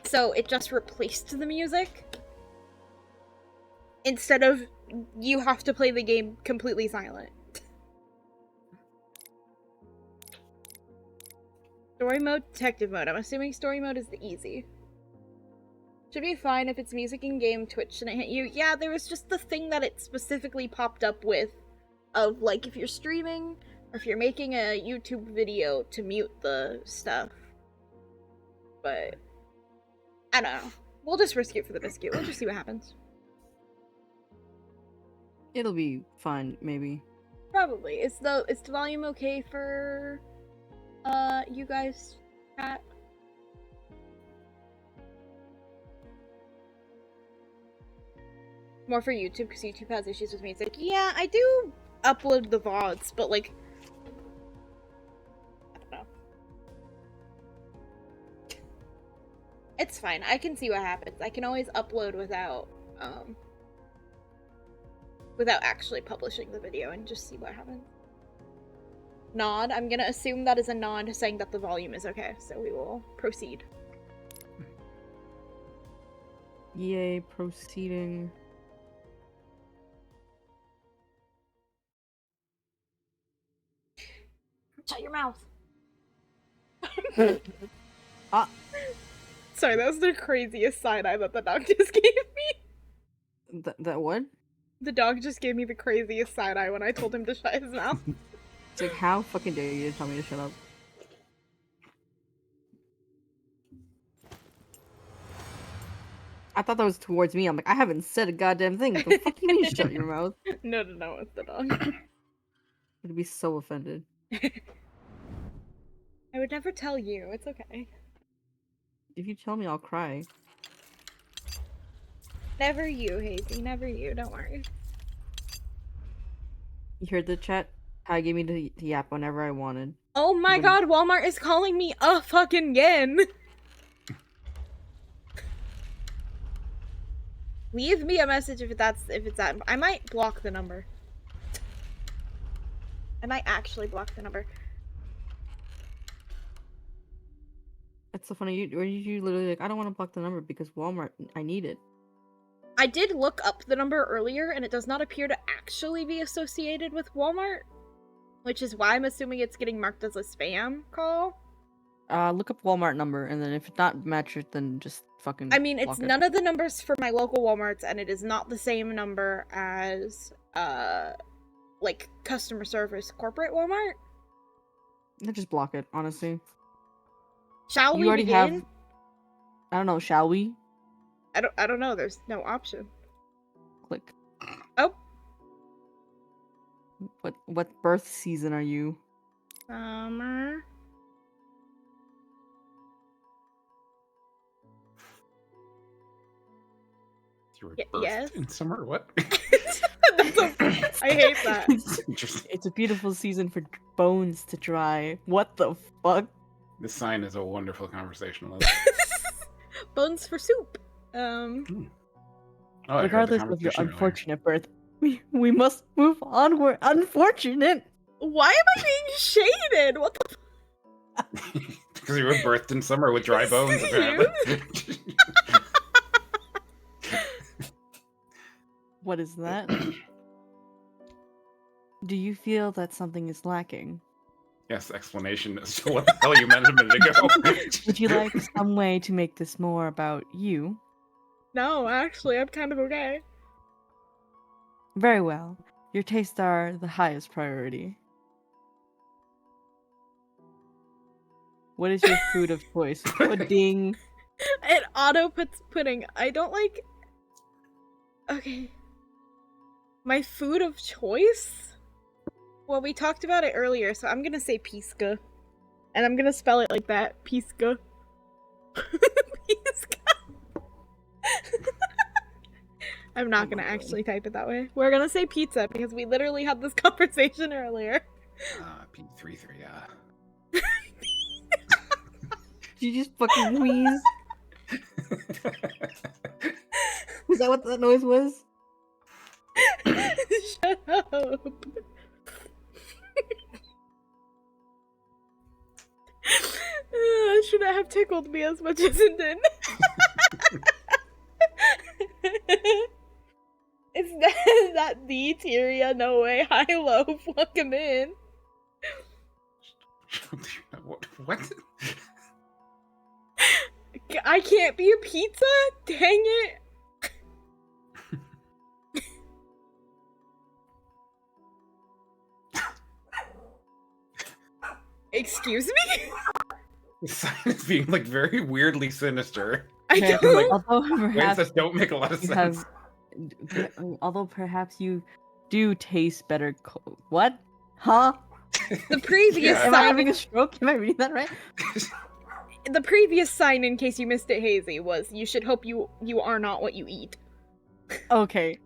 so it just replaced the music. Instead of, you have to play the game completely silent. Story mode, detective mode. I'm assuming story mode is the easy. Should be fine if it's music in game. Twitch shouldn't hit you. Yeah, there was just the thing that it specifically popped up with, of like if you're streaming or if you're making a YouTube video to mute the stuff. But I don't know. We'll just risk it for the biscuit. We'll just see what happens. It'll be fine, maybe. Probably. Is the volume okay for you guys, chat? More for YouTube, because YouTube has issues with music. Yeah, I do upload the VODs, but like, I don't know. It's fine. I can see what happens. I can always upload without actually publishing the video and just see what happens. Nod. I'm gonna assume that is a nod saying that the volume is okay, so we will proceed. Yay, proceeding. Shut your mouth. Ah. Sorry, that was the craziest side eye that the dog just gave me. That what? The dog just gave me the craziest side eye when I told him to shut his mouth. It's like, how fucking dare you tell me to shut up? I thought that was towards me. I'm like, I haven't said a goddamn thing. What the fuck you mean shut your mouth? No, it's the dog. I'd be so offended. I would never tell you. It's okay. If you tell me, I'll cry. Never you, Hazy. Never you. Don't worry. You heard the chat? Kai gave me the yap whenever I wanted. Oh my god, Walmart is calling me a fucking again. Leave me a message if it's that. I might block the number. I might actually block the number. It's so funny. You literally like, I don't want to block the number because Walmart, I need it. I did look up the number earlier, and it does not appear to actually be associated with Walmart, which is why I'm assuming it's getting marked as a spam call. Look up Walmart number, and then if it's not matched, then just fucking. I mean, it's block it. none of the numbers for my local Walmarts, and it is not the same number as like customer service corporate Walmart. Then just block it, honestly. Shall You we already begin? have. I don't know. Shall we? I don't know. There's no option. Click. Oh. What birth season are you? Summer. You were Y- birthed yes. in summer? What? I hate that. It's interesting. It's a beautiful season for bones to dry. What the fuck? This sign is a wonderful conversational. Bones for soup. Oh, I heard the Regardless of your conversation earlier. unfortunate birth, we must move onward. Unfortunate. Why am I being shaded? What the? Because you were birthed in summer with dry bones, apparently. What is that? Do you feel that something is lacking? Yes, explanation as to what the hell you meant a minute ago. Would you like some way to make this more about you? No, actually, I'm kind of okay. Very well. Your tastes are the highest priority. What is your food of choice? Pudding. It auto puts pudding. I don't like. Okay. My food of choice? Well, we talked about it earlier, so I'm gonna say pisca. And I'm gonna spell it like that. Pisca. Pisca. I'm not gonna actually type it that way. We're gonna say pizza because we literally had this conversation earlier. P33, yeah. Did you just fucking wheeze? Was that what that noise was? Shut up. Should not have tickled me as much as it did. Is that the Tyria? No way. High low. Welcome in. What? I can't be a pizza? Dang it. Excuse me? The sign is being like very weirdly sinister. I Okay, don't like, although Ways perhaps that don't make a lot of you sense. although perhaps you do taste better. What? Huh? The previous Yeah. Am I sign. having a stroke? Am I reading that right? The previous sign, in case you missed it, Hazy, was you should hope you are not what you eat. Okay.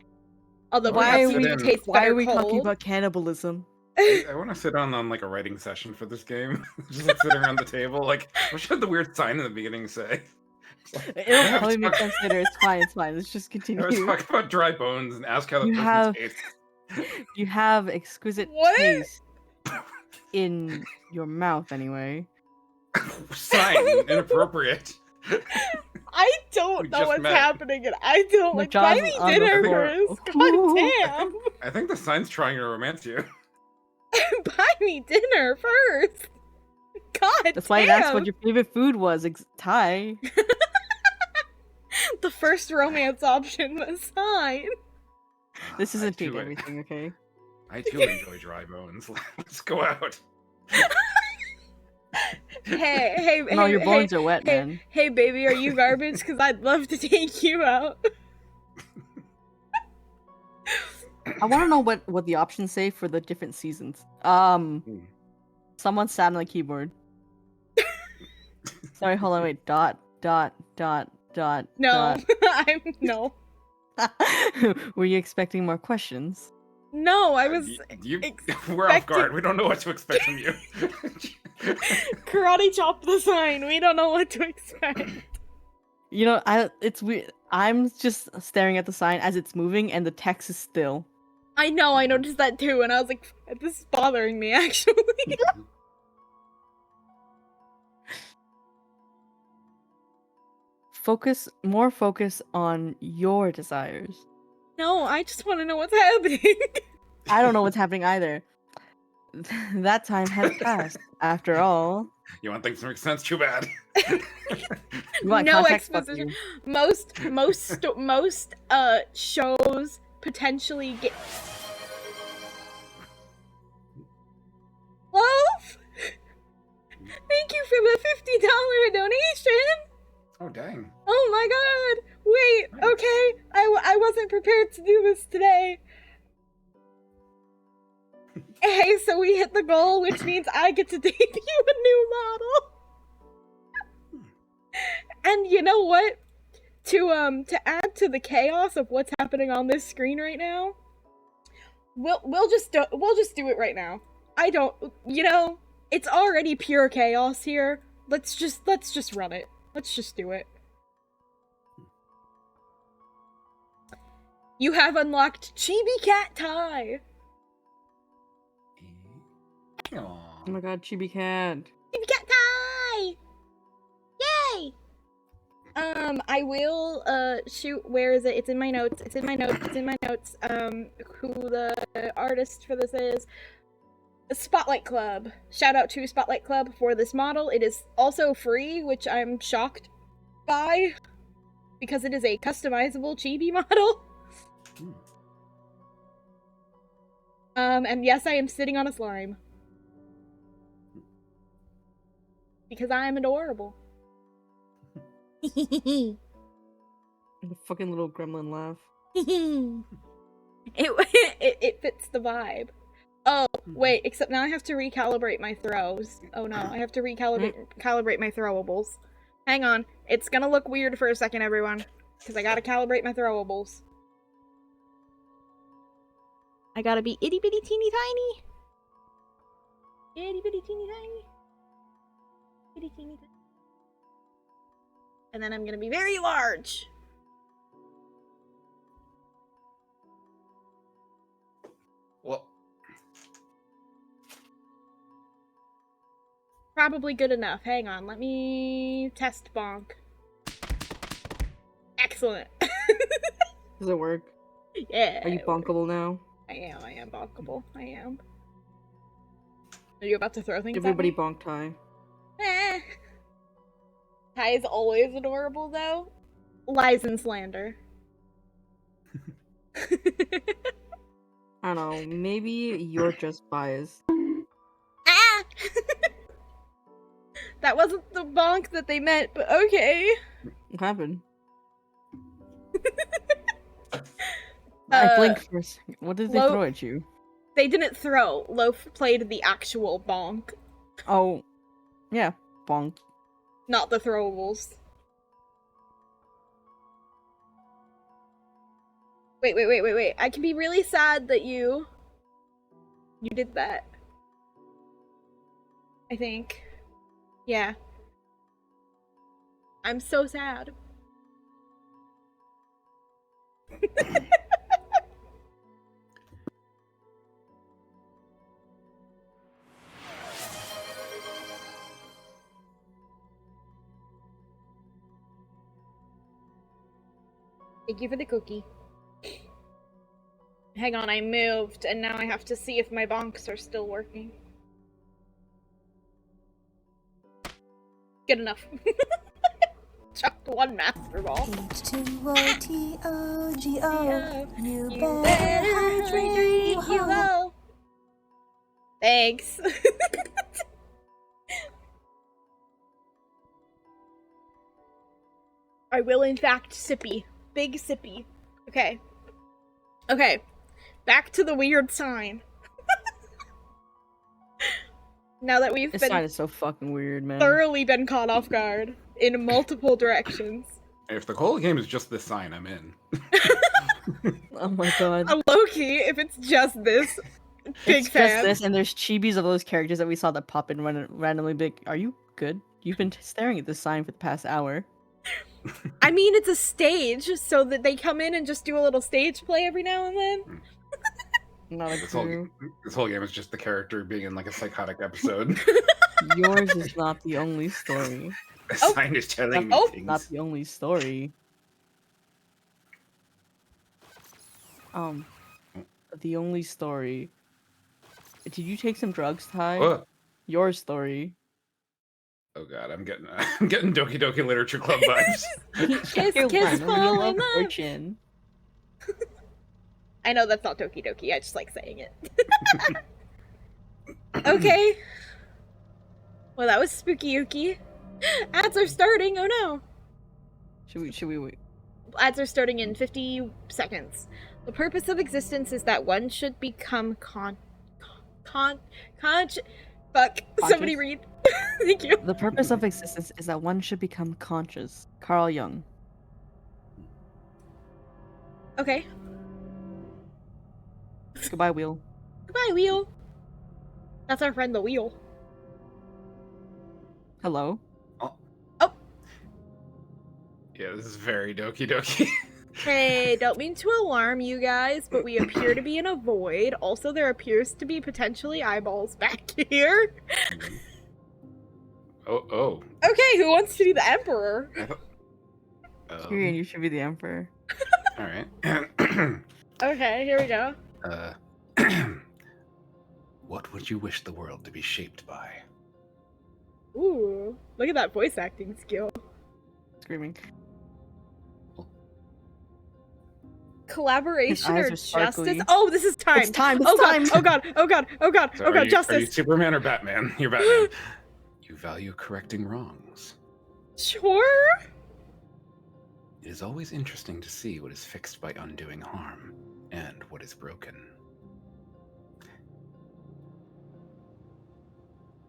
Although Why perhaps are you we- do taste Why better are we cold. talking about cannibalism? I want to sit on like a writing session for this game. Just like sitting around the table. Like, what should the weird sign in the beginning say? It'll probably make sense later. It's fine. It's fine. Let's just I continue. was talking about dry bones and ask how the You person have- tastes. You have exquisite What? taste in your mouth, anyway. Sign inappropriate. I don't We know just what's met. happening, and I don't My like buy jaw's me on the dinner floor. first. God Ooh. damn. I think the sign's trying to romance you. Buy me dinner first. God That's why I damn. asked what your favorite food was. Thai. The first romance option was sign. This I isn't too- date everything, okay? I too enjoy dry bones. Let's go out. Hey, No, your hey, bones are wet, hey, man. hey, baby, are you garbage? Because I'd love to take you out. I want to know what the options say for the different seasons. Someone sat on the keyboard. Sorry, hold on, wait. Dot. No, no. Were you expecting more questions? No, I was We're off guard. We don't know what to expect from you. karate chop the sign. We don't know what to expect. You know, it's weird. I'm just staring at the sign as it's moving, and the text is still. I know, I noticed that too, and I was like, this is bothering me, actually. Focus on your desires. No, I just want to know what's happening. I don't know what's happening either. That time has passed. After all, You want things to make sense? Too bad. you want No context, fuck exposition. you. Most shows potentially get. Love? Thank you for the $50 donation. Oh dang. Oh my god! Wait, okay, I wasn't prepared to do this today. Hey, so we hit the goal, which means I get to debut a new model. And you know what? To add to the chaos of what's happening on this screen right now, we'll just do it right now. It's already pure chaos here. Let's just run it. Let's just do it. You have unlocked Chibi Cat Tie. Oh my god, Chibi Cat. Chibi Cat Tie! Yay! I will, shoot, where is it? It's in my notes. Who the artist for this is. Spotlight Club. Shout out to Spotlight Club for this model. It is also free, which I'm shocked by, because it is a customizable chibi model. And yes, I am sitting on a slime. Because I am adorable. The fucking little gremlin laugh. It fits the vibe. Oh, wait, except now I have to recalibrate my throws. Oh no, I have to calibrate my throwables. Hang on, it's gonna look weird for a second, everyone. Because I gotta calibrate my throwables. I gotta be itty bitty teeny tiny. Itty bitty teeny tiny. Itty teeny tiny. And then I'm gonna be very large. Well, Probably good enough. Hang on, let me test bonk. Excellent. Does it work? Yeah. Are you bonkable now? I am bonkable. I am. Are you about to throw things Everybody at me? bonk Ty. Ty is always adorable, though. Lies and slander. I don't know, maybe you're just biased. Ah! That wasn't the bonk that they meant, but okay. What happened? I blinked for a second. What did they throw at you? They didn't throw. Loaf played the actual bonk. Oh, yeah, bonk. Not the throwables. Wait. I can be really sad that you did that. I think. Yeah. I'm so sad. Thank you for the cookie. Hang on, I moved, and now I have to see if my bonks are still working. Good enough. Chucked one master ball. H2OTOGO. You better hydrate you well. Thanks. I will in fact sippy. Big sippy. Okay. Okay. Back to the weird sign. Now that we've This been sign is so fucking weird, man. thoroughly been caught off guard in multiple directions. if the whole game is just this sign, I'm in. Oh my god. Low-key, if it's just this, big It's fan. just this, and there's chibis of those characters that we saw that pop in randomly big. Are you good? You've been staring at this sign for the past hour. I mean, it's a stage, so that they come in and just do a little stage play every now and then. Not a This clue. whole game is just the character being in like a psychotic episode. Yours is not the only story. The Oh. sign is telling me Oh. things. Not the only story. The only story. Did you take some drugs, Ty? Oh. Your story. Oh god, I'm getting Doki Doki Literature Club vibes. Kiss, Your kiss, one, fall we in love love. fortune. I know that's not Doki Doki, I just like saying it. Okay. Well, that was spooky ooky. Ads are starting, oh no. Should we wait? Ads are starting in 50 seconds. The purpose of existence is that one should become fuck. Somebody Conscious? read. Thank you. The purpose of existence is that one should become conscious. Carl Jung. Okay. Goodbye, Wheel. Goodbye, Wheel. That's our friend the Wheel. Hello. Yeah, this is very Doki Doki. Hey, don't mean to alarm you guys, but we appear to be in a void. Also, there appears to be potentially eyeballs back here. Oh. Okay, who wants to be the Emperor? Kieran, you should be the emperor. All right. Okay, here we go. What would you wish the world to be shaped by? Ooh, look at that voice acting skill. Screaming. Collaboration His or eyes are sparkly. justice? Oh, this is time. It's time. It's Oh god, time. oh god, oh god, oh god, So oh god, Are justice. you Superman or Batman? You're Batman. You value correcting wrongs. Sure. It is always interesting to see what is fixed by undoing harm, and what is broken.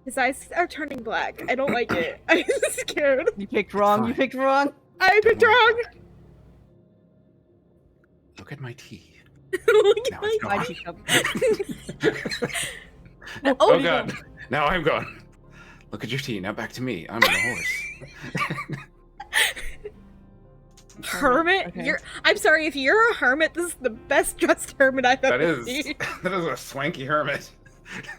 His eyes are turning black. I don't like it. I'm scared. You picked wrong. You Fine. picked wrong. I picked wrong. Look at my teeth. Look Now at it's my gone. teacup. Oh no. god. Now I'm gone. Look at your tea. Now back to me. I'm the horse. Hermit? Okay. I'm sorry, if you're a hermit, this is the best dressed hermit I've That ever is seen. that is a swanky hermit.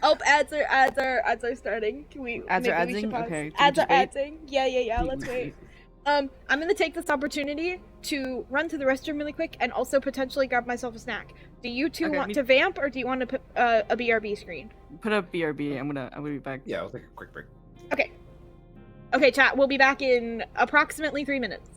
Oh, ads are starting. Can we Ads are maybe we should adsing? pause? Okay, do we Ads are just wait? adsing. Yeah, let's wait. I'm gonna take this opportunity to run to the restroom really quick and also potentially grab myself a snack. Do you two Okay, want me- to vamp or do you want to put a BRB screen? Put up BRB. I'm gonna be back. Yeah, I'll take a quick break. Okay. Okay, chat, we'll be back in approximately 3 minutes.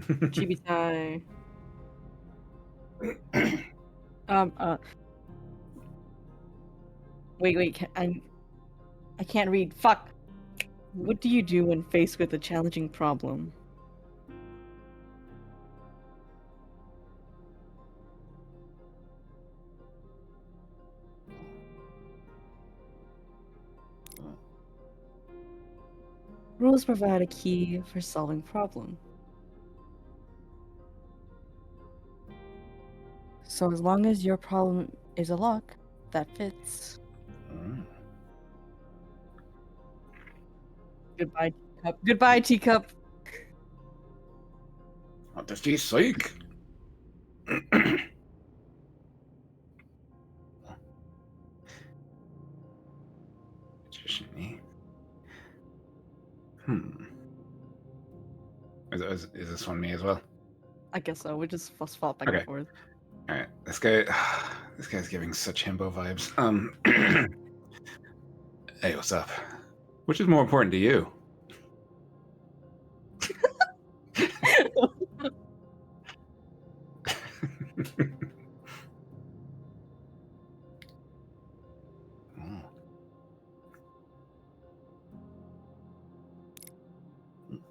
Chibitai. Wait, I can't read. Fuck. What do you do when faced with a challenging problem? Rules provide a key for solving problem. So as long as your problem is a lock, that fits. Goodbye, teacup. Goodbye, teacup. What does he seek? Magician me. Is this one me as well? I guess so. We just swap back Okay. and forth. All right, this guy's giving such himbo vibes. Hey, what's up? Which is more important to you?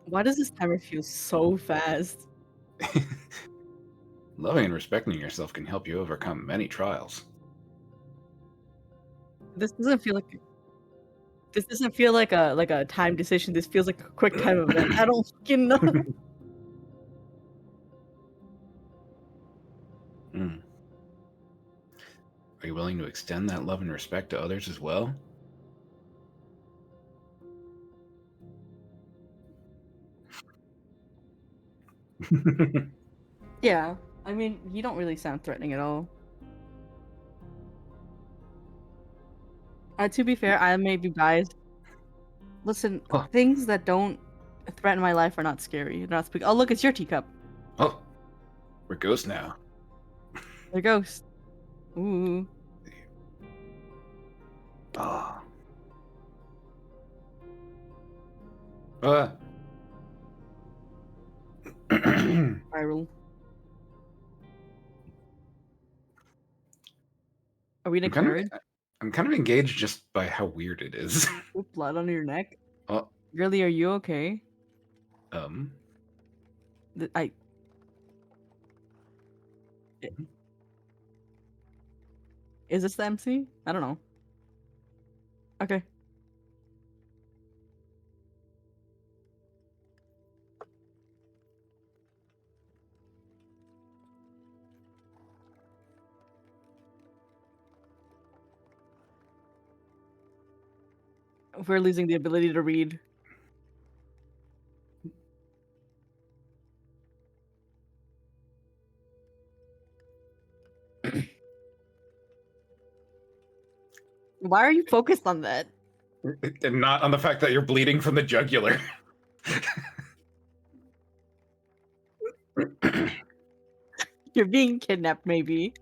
Why does this timer feel so fast? Loving and respecting yourself can help you overcome many trials. This doesn't feel like a time decision. This feels like a quick time event. I don't fucking know. Are you willing to extend that love and respect to others as well? Yeah, I mean, you don't really sound threatening at all. To be fair, I may be biased. Listen, things that don't threaten my life are not scary. They're not oh, look, it's your teacup. Oh, we're ghosts now. They're ghosts. Ooh. Oh. Viral. Are we in a carriage? I'm kind of engaged just by how weird it is. With blood under your neck? Oh. Girlie, are you okay? Is this the MC? I don't know. Okay. We're losing the ability to read. Why are you focused on that? And not on the fact that you're bleeding from the jugular. You're being kidnapped, maybe.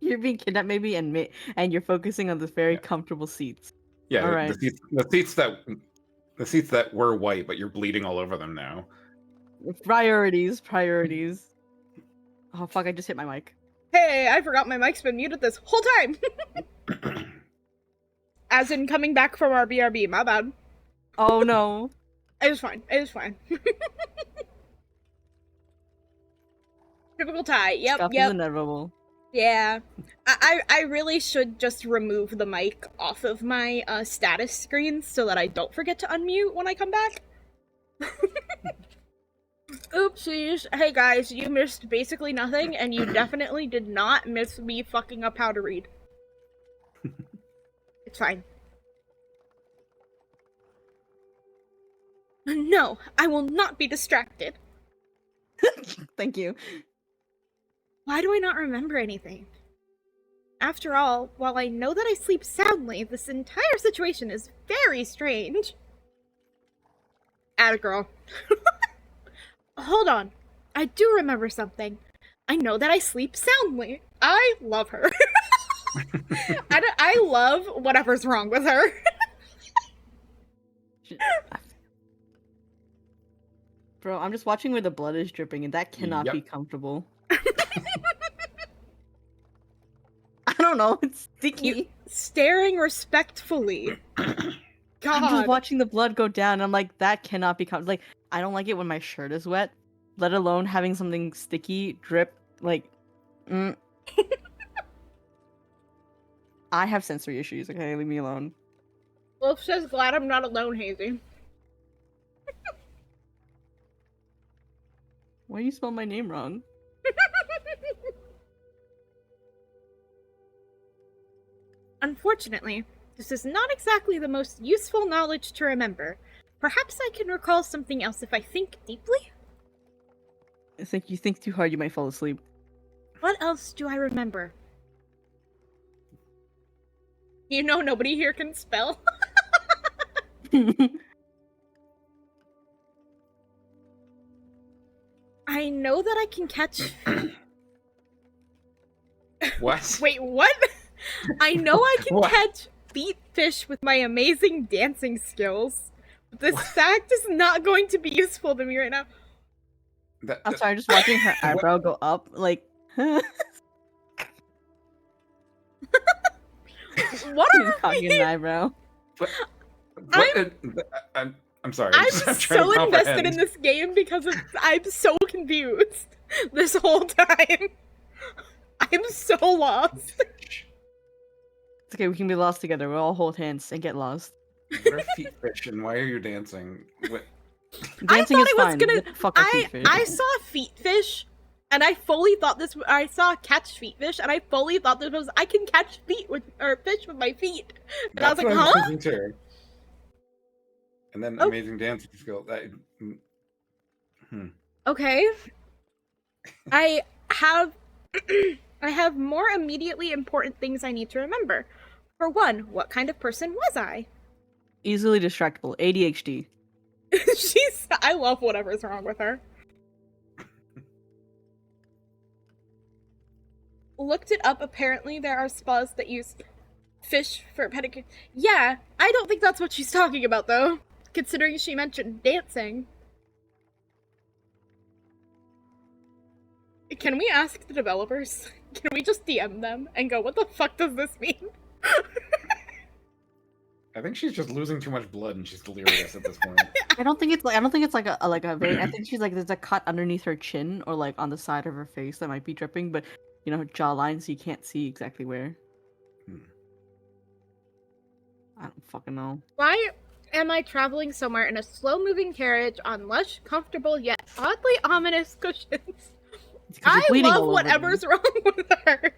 You're being kidnapped, maybe, and you're focusing on the very comfortable seats. Yeah, all right. The seats that were white, but you're bleeding all over them now. Priorities. Oh fuck! I just hit my mic. Hey, I forgot my mic's been muted this whole time. As in coming back from our BRB. My bad. Oh no. It was fine. Typical Ty. Yep. Stuff is inevitable. Yeah. I really should just remove the mic off of my status screen so that I don't forget to unmute when I come back. Oopsies. Hey guys, you missed basically nothing, and you definitely did not miss me fucking up how to read. It's fine. No, I will not be distracted. Thank you. Why do I not remember anything? After all, while I know that I sleep soundly, this entire situation is very strange. Atta girl. Hold on. I do remember something. I know that I sleep soundly. I love her. I love whatever's wrong with her. Bro, I'm just watching where the blood is dripping, and that cannot be Yep. comfortable. I don't know, it's sticky. You staring respectfully. God. I'm just watching the blood go down, and I'm like, that cannot be comfortable. Like, I don't like it when my shirt is wet, let alone having something sticky drip. Like, I have sensory issues, okay? Leave me alone. Wolf says, glad I'm not alone, Hazy. Why do you spell my name wrong? Unfortunately, this is not exactly the most useful knowledge to remember. Perhaps I can recall something else if I think deeply? I think you think too hard, you might fall asleep. What else do I remember? You know nobody here can spell? I know that I can catch... What? Wait, what? I know I can What? catch feet fish with my amazing dancing skills. But this fact is not going to be useful to me right now. I'm sorry, just watching her eyebrow go up, like, What are cocking an eyebrow. I'm sorry. I'm trying so to invested in comprehend. this game because I'm so confused this whole time. I'm so lost. It's okay, we can be lost together. We'll all hold hands and get lost. What are feet fish and why are you dancing? What? Dancing I is thought it was fine. gonna. What the fuck are feet fish? I saw feet fish, and I fully thought this. I saw catch feet fish, and I fully thought this was I can catch feet with or fish with my feet. And I was like, what huh? thinking too. And then Oh. amazing dancing skill. Okay. I have I have more immediately important things I need to remember. For one, what kind of person was I? Easily distractible. ADHD. I love whatever's wrong with her. Looked it up, apparently there are spas that use fish for pedicure. Yeah, I don't think that's what she's talking about though, considering she mentioned dancing. Can we ask the developers? Can we just DM them and go, what the fuck does this mean? I think she's just losing too much blood and she's delirious at this point. I don't think it's like a vein. I think she's like there's a cut underneath her chin or like on the side of her face that might be dripping, but you know, her jawline, so you can't see exactly where. I don't fucking know. Why am I traveling somewhere in a slow-moving carriage on lush, comfortable, yet oddly ominous cushions? It's 'cause you're I bleeding all love over whatever's them. wrong with her.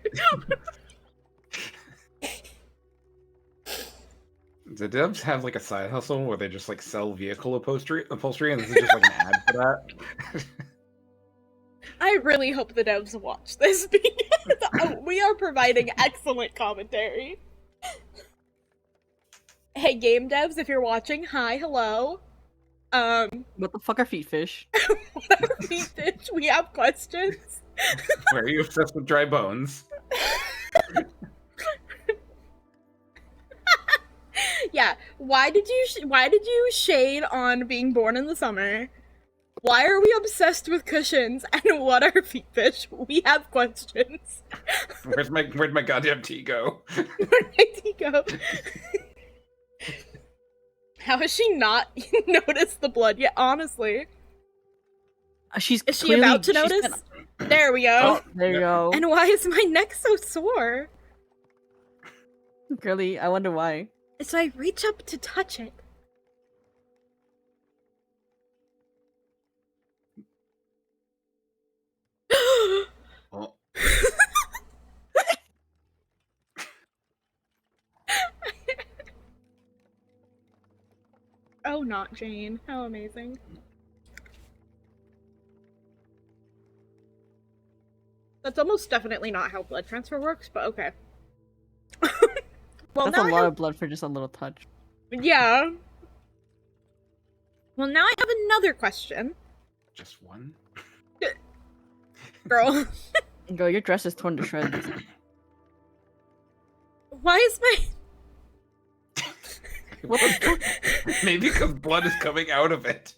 Do devs have like a side hustle where they just like sell vehicle upholstery and this is just like an ad for that? I really hope the devs watch this because we are providing excellent commentary. Hey, game devs, if you're watching, hi, hello. What the fuck are feet fish? Whatever we did, we have questions. Why are you obsessed with dry bones? Yeah, why did you shade on being born in the summer? Why are we obsessed with cushions? And what are feet fish? We have questions. Where'd my goddamn tea go? Where'd my tea go? How has she not noticed the blood yet? Honestly, Is she about to notice? There we go. Oh, there you go. And why is my neck so sore? Girly, I wonder why. So I reach up to touch it. Oh. Oh, not Jane. How amazing. That's almost definitely not how blood transfer works, but okay. Well, That's now a lot of blood for just a little touch. Yeah. Well, now I have another question. Just one? Girl. Girl, your dress is torn to shreds. Why is my... Maybe because blood is coming out of it.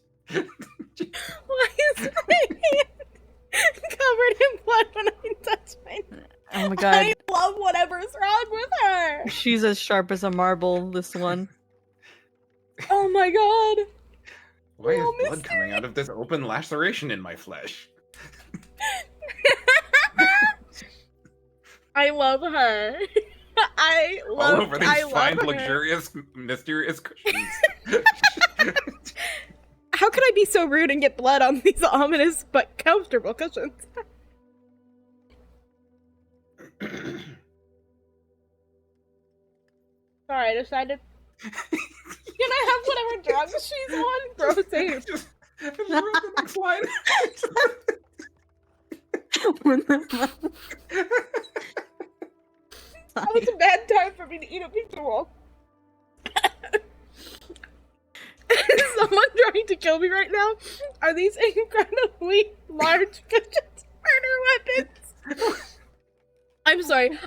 Why my hand covered in blood when I touch my neck. Oh my god. I love whatever's wrong with her. She's as sharp as a marble, this one. Oh my god. Why is Oh, blood coming out of this open laceration in my flesh? I love her. I love All over these I love fine, her. luxurious, mysterious cushions. How could I be so rude and get blood on these ominous but comfortable cushions? Sorry, I decided. Can I have whatever drug she's on? Bro, same. Just wrote the next line. That was a bad time for me to eat a pizza roll. Is someone trying to kill me right now? Are these incredibly large cushions murder weapons? I'm sorry.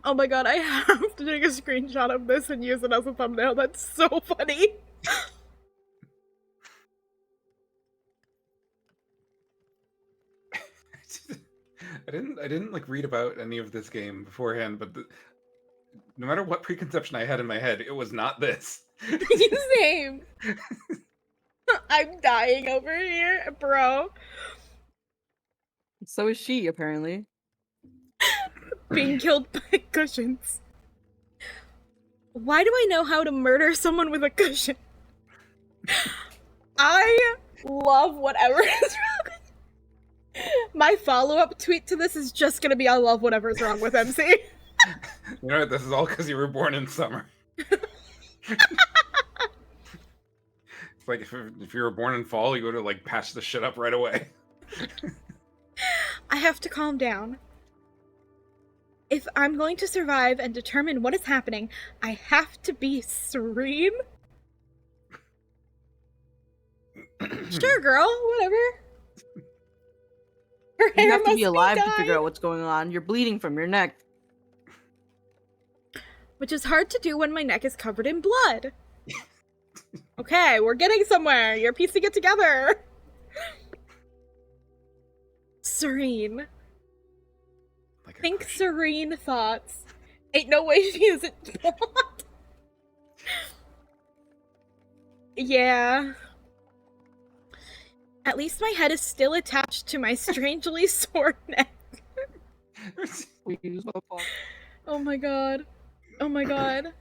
Oh my god, I have to take a screenshot of this and use it as a thumbnail. That's so funny. I didn't like read about any of this game beforehand, but no matter what preconception I had in my head, it was not this. Same. I'm dying over here, bro. So is she, apparently. Being killed by cushions. Why do I know how to murder someone with a cushion? I love whatever is wrong with... My follow-up tweet to this is just gonna be I love whatever's wrong with MC. You know what? This is all because you were born in summer. It's like if you were born in fall, you would have like patched the shit up right away. I have to calm down. If I'm going to survive and determine what is happening, I have to be serene. Sure, girl, whatever. Her You hair have to must be alive to dyed. figure out what's going on. You're bleeding from your neck. Which is hard to do when my neck is covered in blood. Okay, we're getting somewhere. You're piecing it together. Serene. Like a Think cushion. serene thoughts. Ain't no way she isn't blonde. Yeah. At least my head is still attached to my strangely sore neck. Please, what the fuck? Oh my god. Oh my god.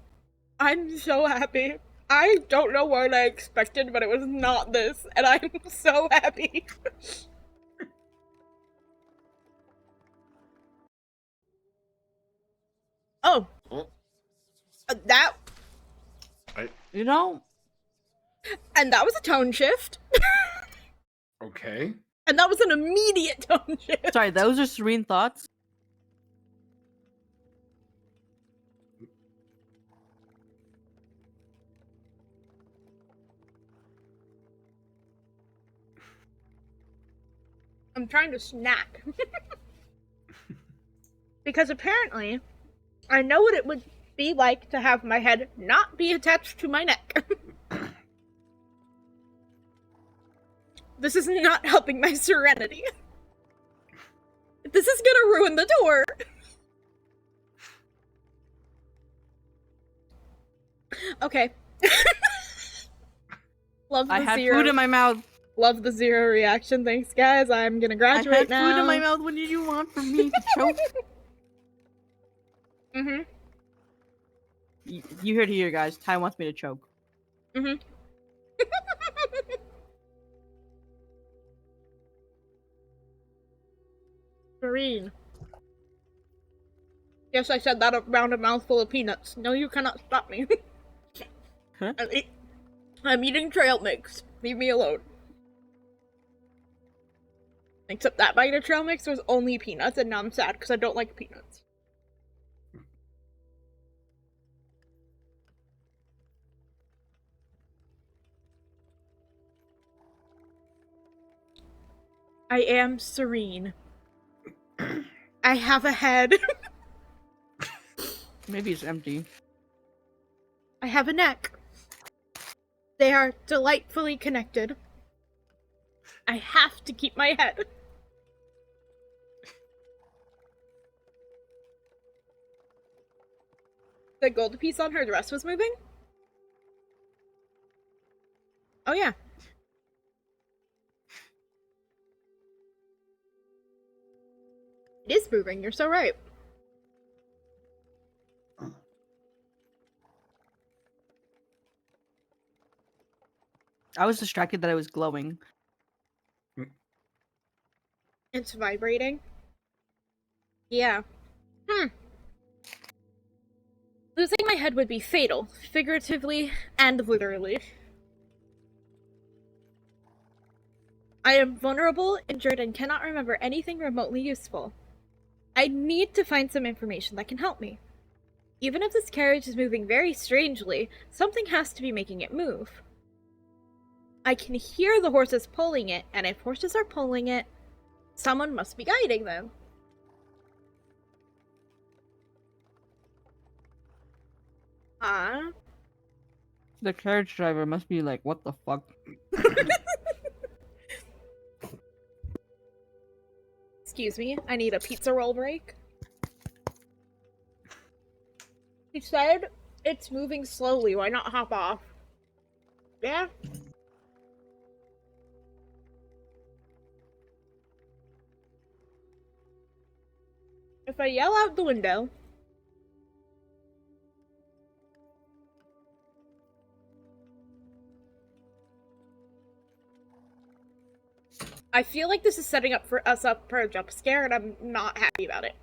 I'm so happy. I don't know what I expected, but it was not this, and I'm so happy. Oh. That... You know, And that was a tone shift. Okay. And that was an immediate tone shift. sorry, those are serene thoughts. I'm trying to snack. Because apparently, I know what it would be like to have my head not be attached to my neck. This is not helping my serenity. This is gonna ruin the door. Okay. Love the I had zero. food in my mouth. Love the zero reaction. Thanks, guys. I'm gonna I graduate had now. food in my mouth. What did you want from me to choke? Mm-hmm. You heard it here, guys. Ty wants me to choke. Mm-hmm. Serene. Yes, I said that around a mouthful of peanuts. No, you cannot stop me. Huh? I'm eating trail mix. Leave me alone. Except that bite of trail mix was only peanuts, and now I'm sad because I don't like peanuts. I am serene. I have a head. Maybe it's empty. I have a neck. They are delightfully connected. I have to keep my head. The gold piece on her dress was moving? Oh yeah. It is moving, you're so right. I was distracted that I was glowing. It's vibrating. Yeah. Losing my head would be fatal, figuratively and literally. I am vulnerable, injured, and cannot remember anything remotely useful. I need to find some information that can help me. Even if this carriage is moving very strangely, something has to be making it move. I can hear the horses pulling it, and if horses are pulling it, someone must be guiding them. The carriage driver must be like, what the fuck? Excuse me, I need a pizza roll break. He said it's moving slowly, why not hop off? Yeah? If I yell out the window... I feel like this is setting up for us up for a jump scare, and I'm not happy about it.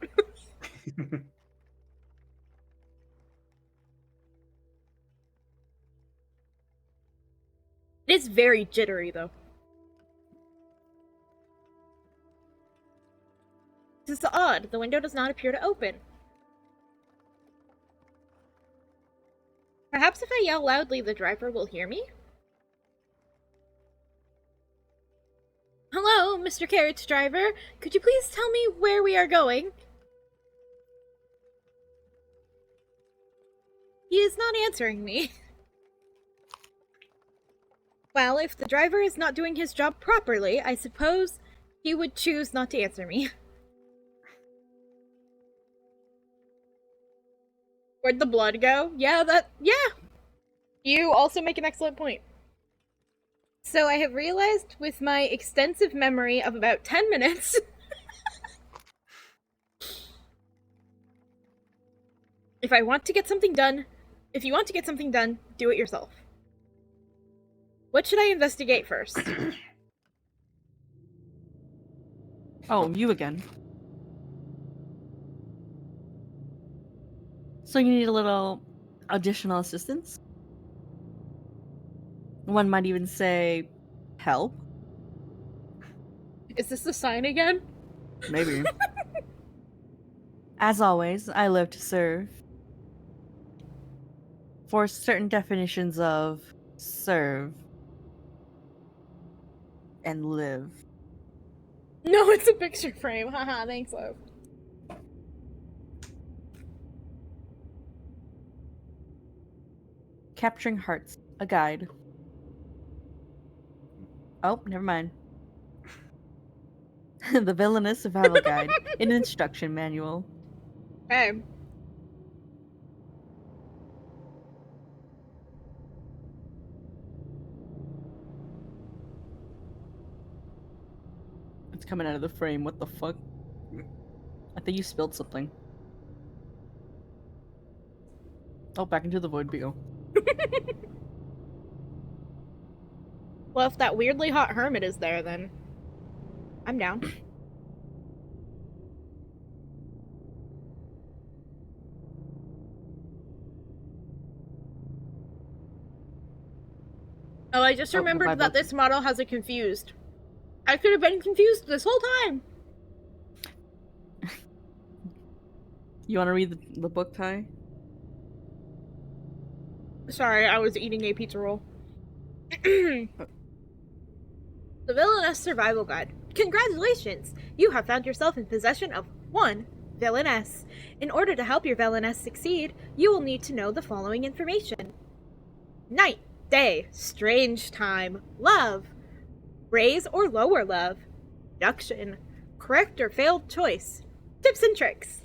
It is very jittery, though. This is odd. The window does not appear to open. Perhaps if I yell loudly, the driver will hear me? Hello, Mr. Carriage Driver. Could you please tell me where we are going? He is not answering me. Well, if the driver is not doing his job properly, I suppose he would choose not to answer me. Where'd the blood go? Yeah. You also make an excellent point. So I have realized with my extensive memory of about 10 minutes... if you want to get something done, do it yourself. What should I investigate first? Oh, you again. So you need a little additional assistance? One might even say, help? Is this the sign again? Maybe. As always, I live to serve. For certain definitions of serve and live. No, it's a picture frame. Haha, thanks, love. Capturing Hearts, a guide. Oh, never mind. The Villainess Survival Guide, an instruction manual. Hey. It's coming out of the frame, what the fuck? I think you spilled something. Oh, back into the void we go. Well, if that weirdly hot hermit is there, then I'm down. Oh, I just remembered that this model has a confused. I could have been confused this whole time. You want to read the book, Ty? Sorry, I was eating a pizza roll. The Villainess Survival Guide. Congratulations! You have found yourself in possession of 1 Villainess. In order to help your Villainess succeed, you will need to know the following information. Night. day, strange time, love, raise or lower love, deduction, correct or failed choice, tips and tricks.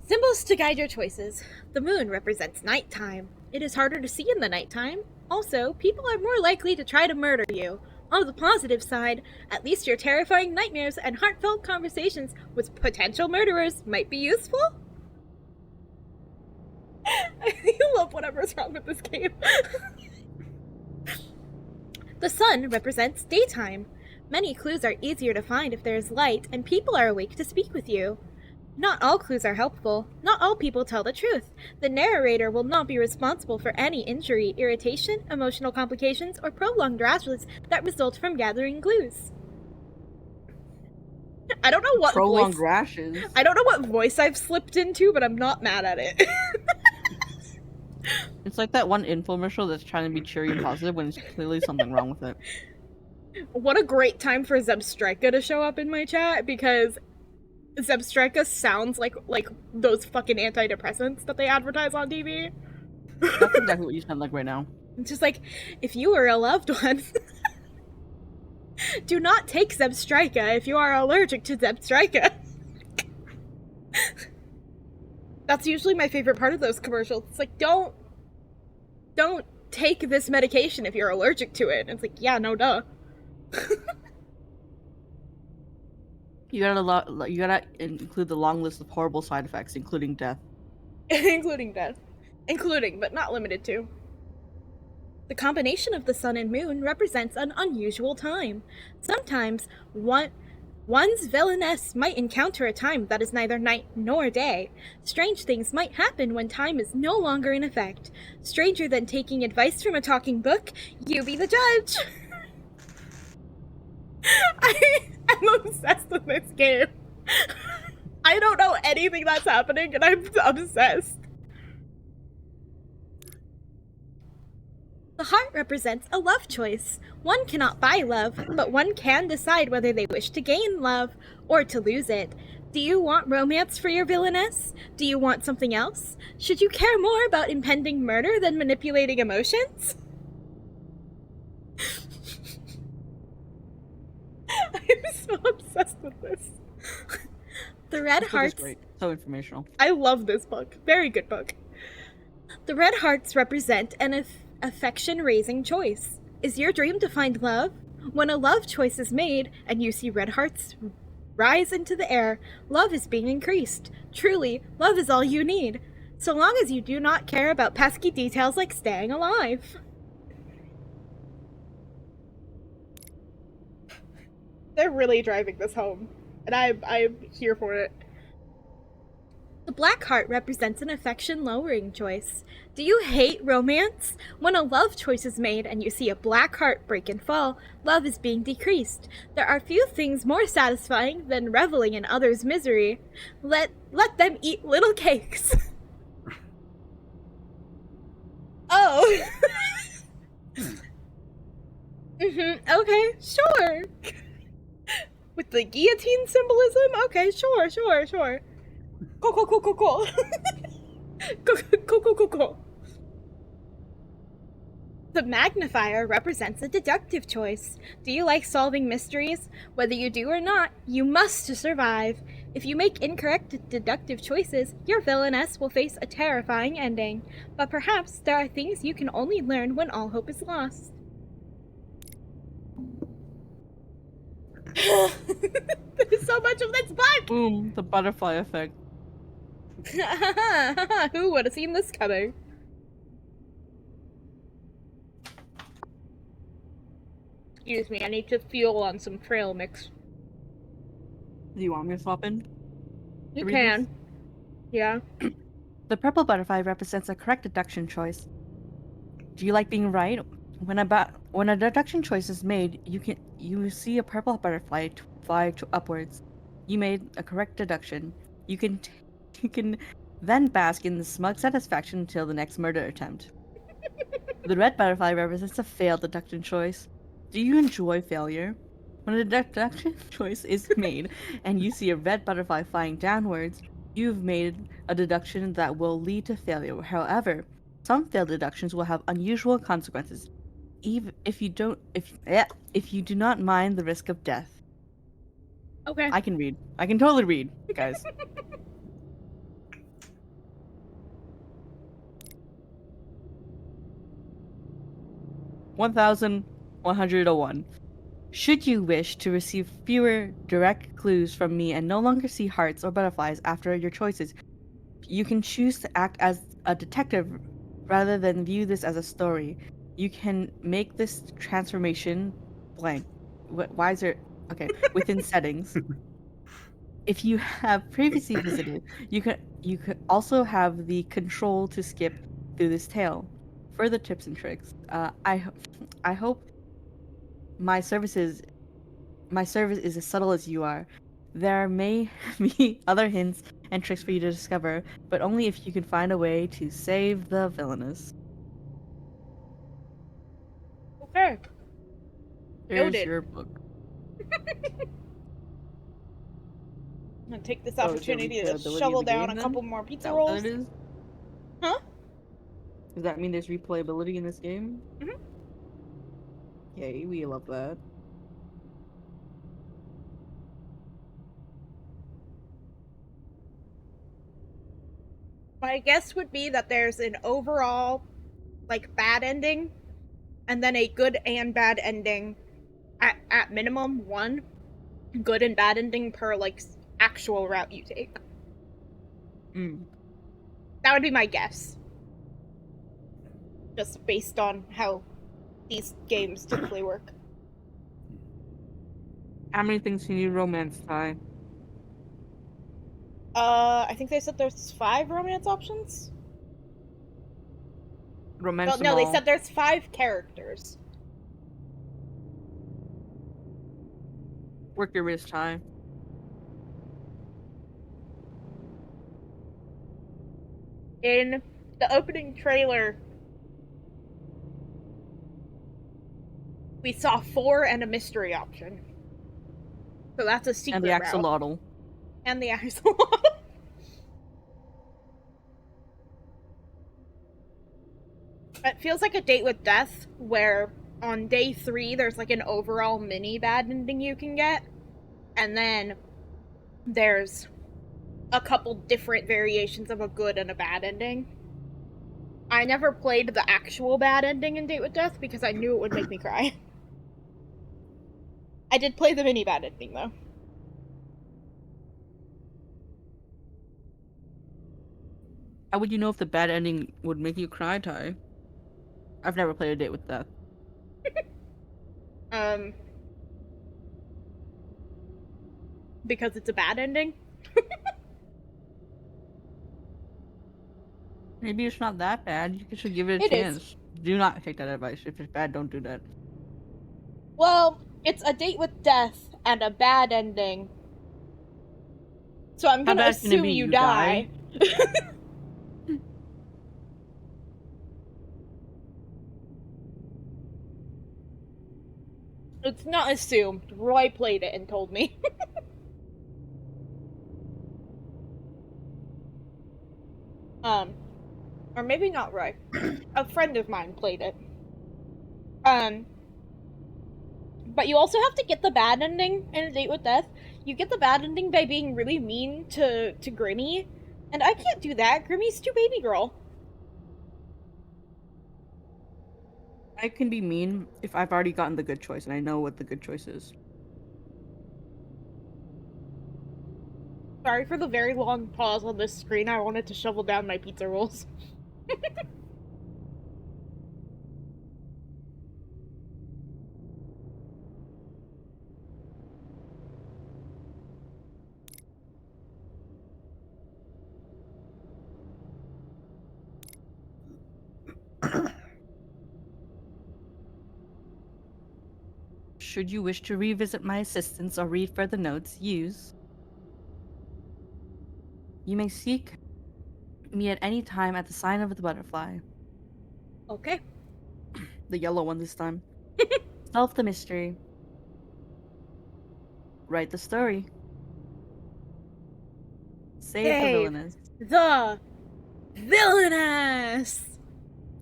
Symbols to guide your choices. The moon represents nighttime. It is harder to see in the nighttime. Also, people are more likely to try to murder you. On the positive side, at least your terrifying nightmares and heartfelt conversations with potential murderers might be useful. I love whatever's wrong with this game. The sun represents daytime. Many clues are easier to find if there is light and people are awake to speak with you. Not all clues are helpful. Not all people tell the truth. The narrator will not be responsible for any injury, irritation, emotional complications, or prolonged rashes that result from gathering clues. I don't know what Prolonged voice... rashes. I don't know what voice I've slipped into, but I'm not mad at it. It's like that one infomercial that's trying to be cheery and positive when there's clearly something wrong with it. What a great time for Zebstrika to show up in my chat, because Zebstrika sounds like those fucking antidepressants that they advertise on TV. That's exactly what you sound like right now. It's just like, if you were a loved one, do not take Zebstrika if you are allergic to Zebstrika. That's usually my favorite part of those commercials. It's like, don't take this medication if you're allergic to it. And it's like, yeah, no duh. You gotta include the long list of horrible side effects, including death. Including death. Including, but not limited to. The combination of the sun and moon represents an unusual time. Sometimes, one's villainess might encounter a time that is neither night nor day. Strange things might happen when time is no longer in effect. Stranger than taking advice from a talking book, you be the judge. I'm obsessed with this game. I don't know anything that's happening, and I'm obsessed. The heart represents a love choice. One cannot buy love, but one can decide whether they wish to gain love or to lose it. Do you want romance for your villainess? Do you want something else? Should you care more about impending murder than manipulating emotions? I'm so obsessed with this. The red hearts... Great. So informational. I love this book. Very good book. The red hearts represent an affection-raising choice. Is your dream to find love? When a love choice is made, and you see red hearts rise into the air, love is being increased. Truly, love is all you need. So long as you do not care about pesky details like staying alive. They're really driving this home, and I'm here for it. The black heart represents an affection-lowering choice. Do you hate romance? When a love choice is made and you see a black heart break and fall, love is being decreased. There are few things more satisfying than reveling in others' misery. Let them eat little cakes. Oh. Okay, sure. With the guillotine symbolism? Okay, sure. Cool. Cool. The magnifier represents a deductive choice. Do you like solving mysteries? Whether you do or not, you must to survive. If you make incorrect deductive choices, your villainess will face a terrifying ending. But perhaps there are things you can only learn when all hope is lost. There's so much of this book! Boom, the butterfly effect. Who would have seen this coming? Excuse me, I need to fuel on some trail mix. Do you want me to swap in? You can. Yeah. The purple butterfly represents a correct deduction choice. Do you like being right? When a deduction choice is made, you see a purple butterfly fly upwards. You made a correct deduction. You can then bask in the smug satisfaction until the next murder attempt. The red butterfly represents a failed deduction choice. Do you enjoy failure? When a deduction choice is made and you see a red butterfly flying downwards, You've made a deduction that will lead to failure. However, some failed deductions will have unusual consequences, even if you do not mind the risk of death. Okay. I can read. I can totally read, guys. $1,101. Should you wish to receive fewer direct clues from me and no longer see hearts or butterflies after your choices, you can choose to act as a detective rather than view this as a story. You can make this transformation blank. Why is there? Okay, within settings. If you have previously visited, you could also have the control to skip through this tale. Further tips and tricks. I hope my services my service is as subtle as you are. There may be other hints and tricks for you to discover, but only if you can find a way to save the villainess. Okay. Here's Noted. your book. I'm gonna take this Oh, is there opportunity to replayability of shovel the down game a then? couple more Is pizza that what rolls. that is? Huh? Does that mean there's replayability in this game? Mhm. Yay, we love that. My guess would be that there's an overall, like, bad ending, and then a good and bad ending. At minimum, one good and bad ending per, like, actual route you take. Mm. That would be my guess. Just based on how these games typically work. How many things can you romance tie? I think they said there's 5 romance options. Romance Well, them no, they all. said there's 5 characters. Work your wrist tie. In the opening trailer, we saw 4 and a mystery option. So that's a secret And the route. axolotl. And the axolotl. It feels like a date with death, where on day 3 there's like an overall mini bad ending you can get, and then there's a couple different variations of a good and a bad ending. I never played the actual bad ending in Date with Death because I knew it would make me cry. I did play the mini bad ending though. How would you know if the bad ending would make you cry, Ty? I've never played a date with death. Because it's a bad ending. Maybe it's not that bad. You should give it a It is. chance. Do not take that advice. If it's bad, don't do that. Well, it's a date with death and a bad ending. So I'm gonna bad can it assume be? you You die. It's not assumed. Roy played it and told me. Or maybe not Roy. A friend of mine played it. But you also have to get the bad ending in A Date with Death. You get the bad ending by being really mean to Grimmy, and I can't do that. Grimmy's too baby girl. I can be mean if I've already gotten the good choice and I know what the good choice is. Sorry for the very long pause on this screen. I wanted to shovel down my pizza rolls. Should you wish to revisit my assistance or read further notes, use. You may seek me at any time at the sign of the butterfly. Okay. The yellow one this time. Solve the mystery. Write the story. Save the Save. Villainess. The Villainess!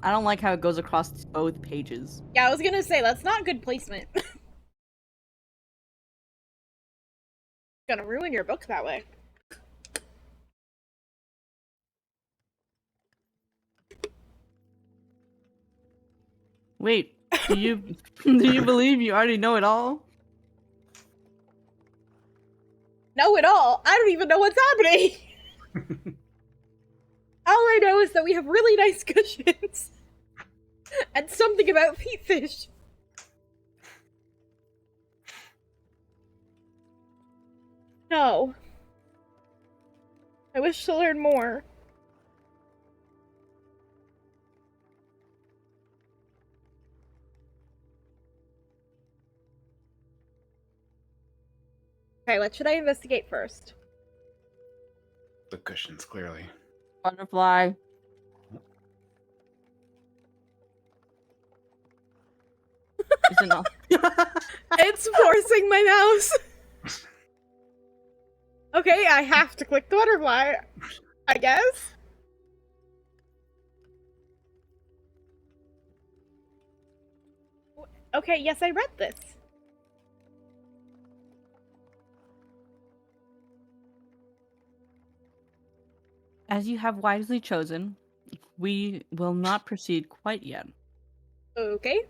I don't like how it goes across both pages. Yeah, I was gonna say, that's not good placement. Gonna ruin your book that way. Wait, do you do you believe you already know it all? Know it all? I don't even know what's happening! All I know is that we have really nice cushions. And something about feet fish. No. I wish to learn more. Okay, what should I investigate first? The cushions, clearly. Butterfly. Is it not? It's forcing my mouse! Okay, I have to click the butterfly, I guess. Okay, yes, I read this. As you have wisely chosen, we will not proceed quite yet. Okay.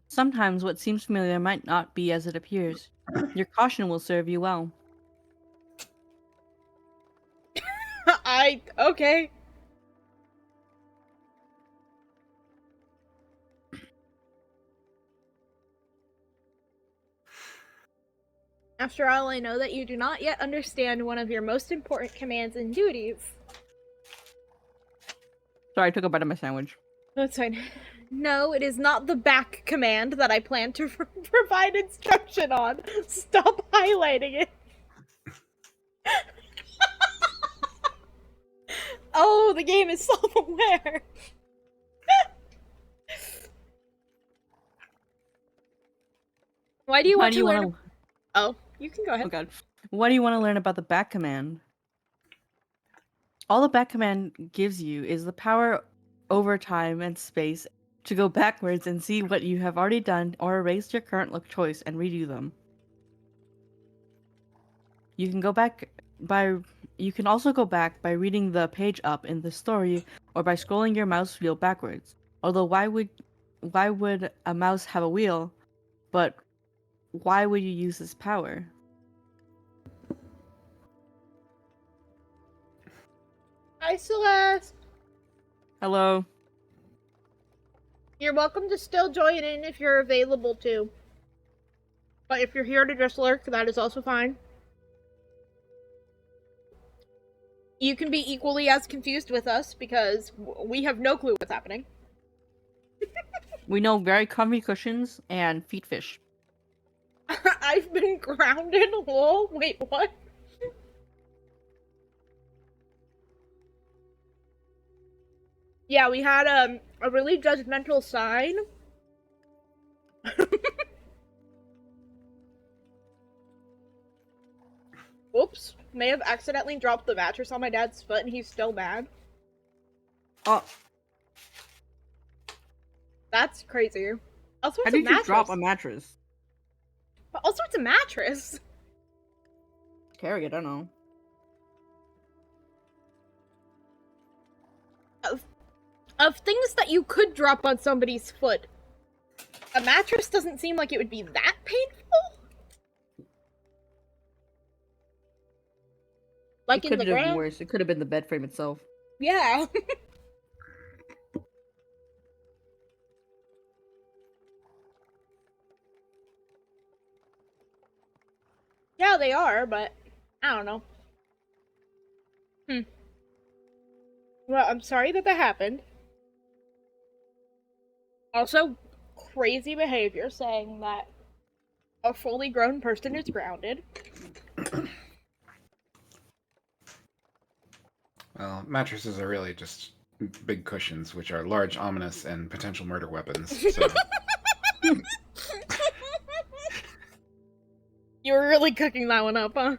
Sometimes what seems familiar might not be as it appears. Your caution will serve you well. Okay. After all, I know that you do not yet understand one of your most important commands and duties. Sorry, I took a bite of my sandwich. That's fine. No, it is not the back command that I plan to provide instruction on. Stop highlighting it. Oh, the game is self-aware. Why do you want to learn? Oh, you can go ahead. Oh god. What do you want to learn about the back command? All the back command gives you is the power over time and space to go backwards and see what you have already done or erase your current look choice and redo them. You can also go back by reading the page up in the story or by scrolling your mouse wheel backwards. Although why would a mouse have a wheel? But why would you use this power? Hi, Celeste. Hello. You're welcome to still join in if you're available to. But if you're here to just lurk, that is also fine. You can be equally as confused with us because we have no clue what's happening. We know very comfy cushions and feet fish. I've been grounded. Lol. Wait, what? Yeah, we had a really judgmental sign. Oops. May have accidentally dropped the mattress on my dad's foot and he's still mad. Oh, That's crazy. Also, how it's a did mattress. you drop a mattress? But also, it's a mattress. Carry it, I don't know. Of things that you could drop on somebody's foot, a mattress doesn't seem like it would be that painful. Like It in could the have been ground. worse. It could have been the bed frame itself. Yeah. Yeah, they are, but I don't know. Well, I'm sorry that happened. Also, crazy behavior saying that a fully grown person is grounded. Well, mattresses are really just big cushions, which are large, ominous, and potential murder weapons. So. You were really cooking that one up, huh?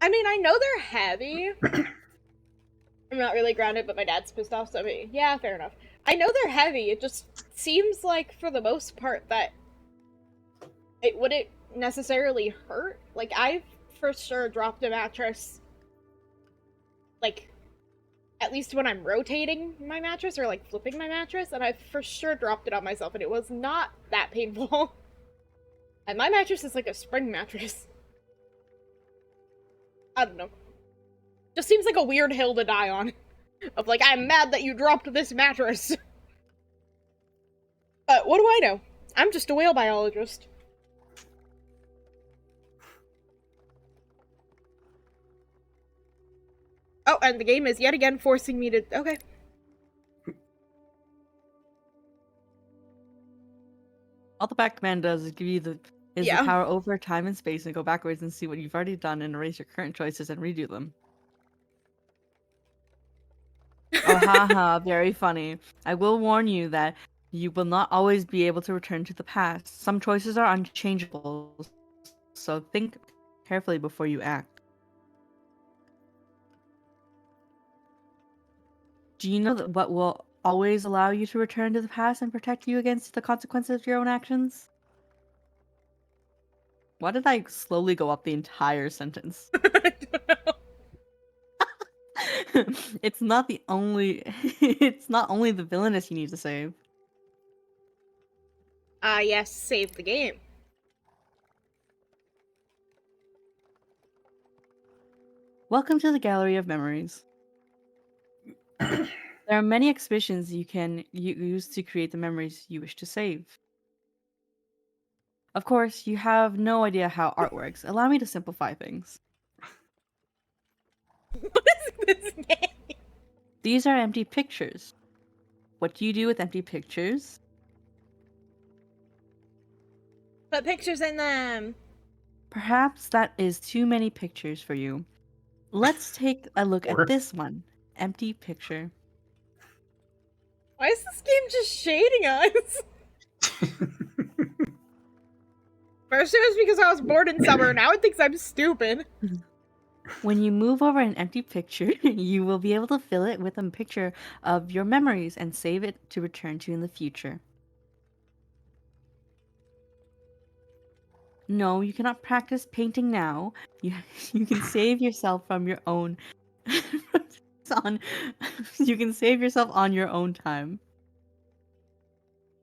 I mean, I know they're heavy. I'm not really grounded, but my dad's pissed off, so I mean, yeah, fair enough. I know they're heavy, it just seems like, for the most part, that it wouldn't necessarily hurt. Like, I've for sure dropped a mattress, like, at least when I'm rotating my mattress or, like, flipping my mattress, and I've for sure dropped it on myself, and it was not that painful. And my mattress is like a spring mattress. I don't know. Just seems like a weird hill to die on. Of like, I'm mad that you dropped this mattress. But what do I know? I'm just a whale biologist. Oh, and the game is yet again forcing me to... Okay. All the back command does is give you the power over time and space and go backwards and see what you've already done and erase your current choices and redo them. Oh, haha, very funny. I will warn you that you will not always be able to return to the past. Some choices are unchangeable, so think carefully before you act. Do you know that what will always allow you to return to the past and protect you against the consequences of your own actions? Why did I slowly go up the entire sentence? I don't know. It's not the only it's not only the villainess you need to save. Yes, save the game. Welcome to the Gallery of Memories. There are many exhibitions you can use to create the memories you wish to save. Of course, you have no idea how art works. Allow me to simplify things. What is this game? These are empty pictures. What do you do with empty pictures? Put pictures in them. Perhaps that is too many pictures for you. Let's take a look at this one. Empty picture. Why is this game just shading us? First it was because I was bored in summer, now it thinks I'm stupid. When you move over an empty picture, you will be able to fill it with a picture of your memories and save it to return to in the future. No, you cannot practice painting now. You can save yourself from your own you can save yourself on your own time.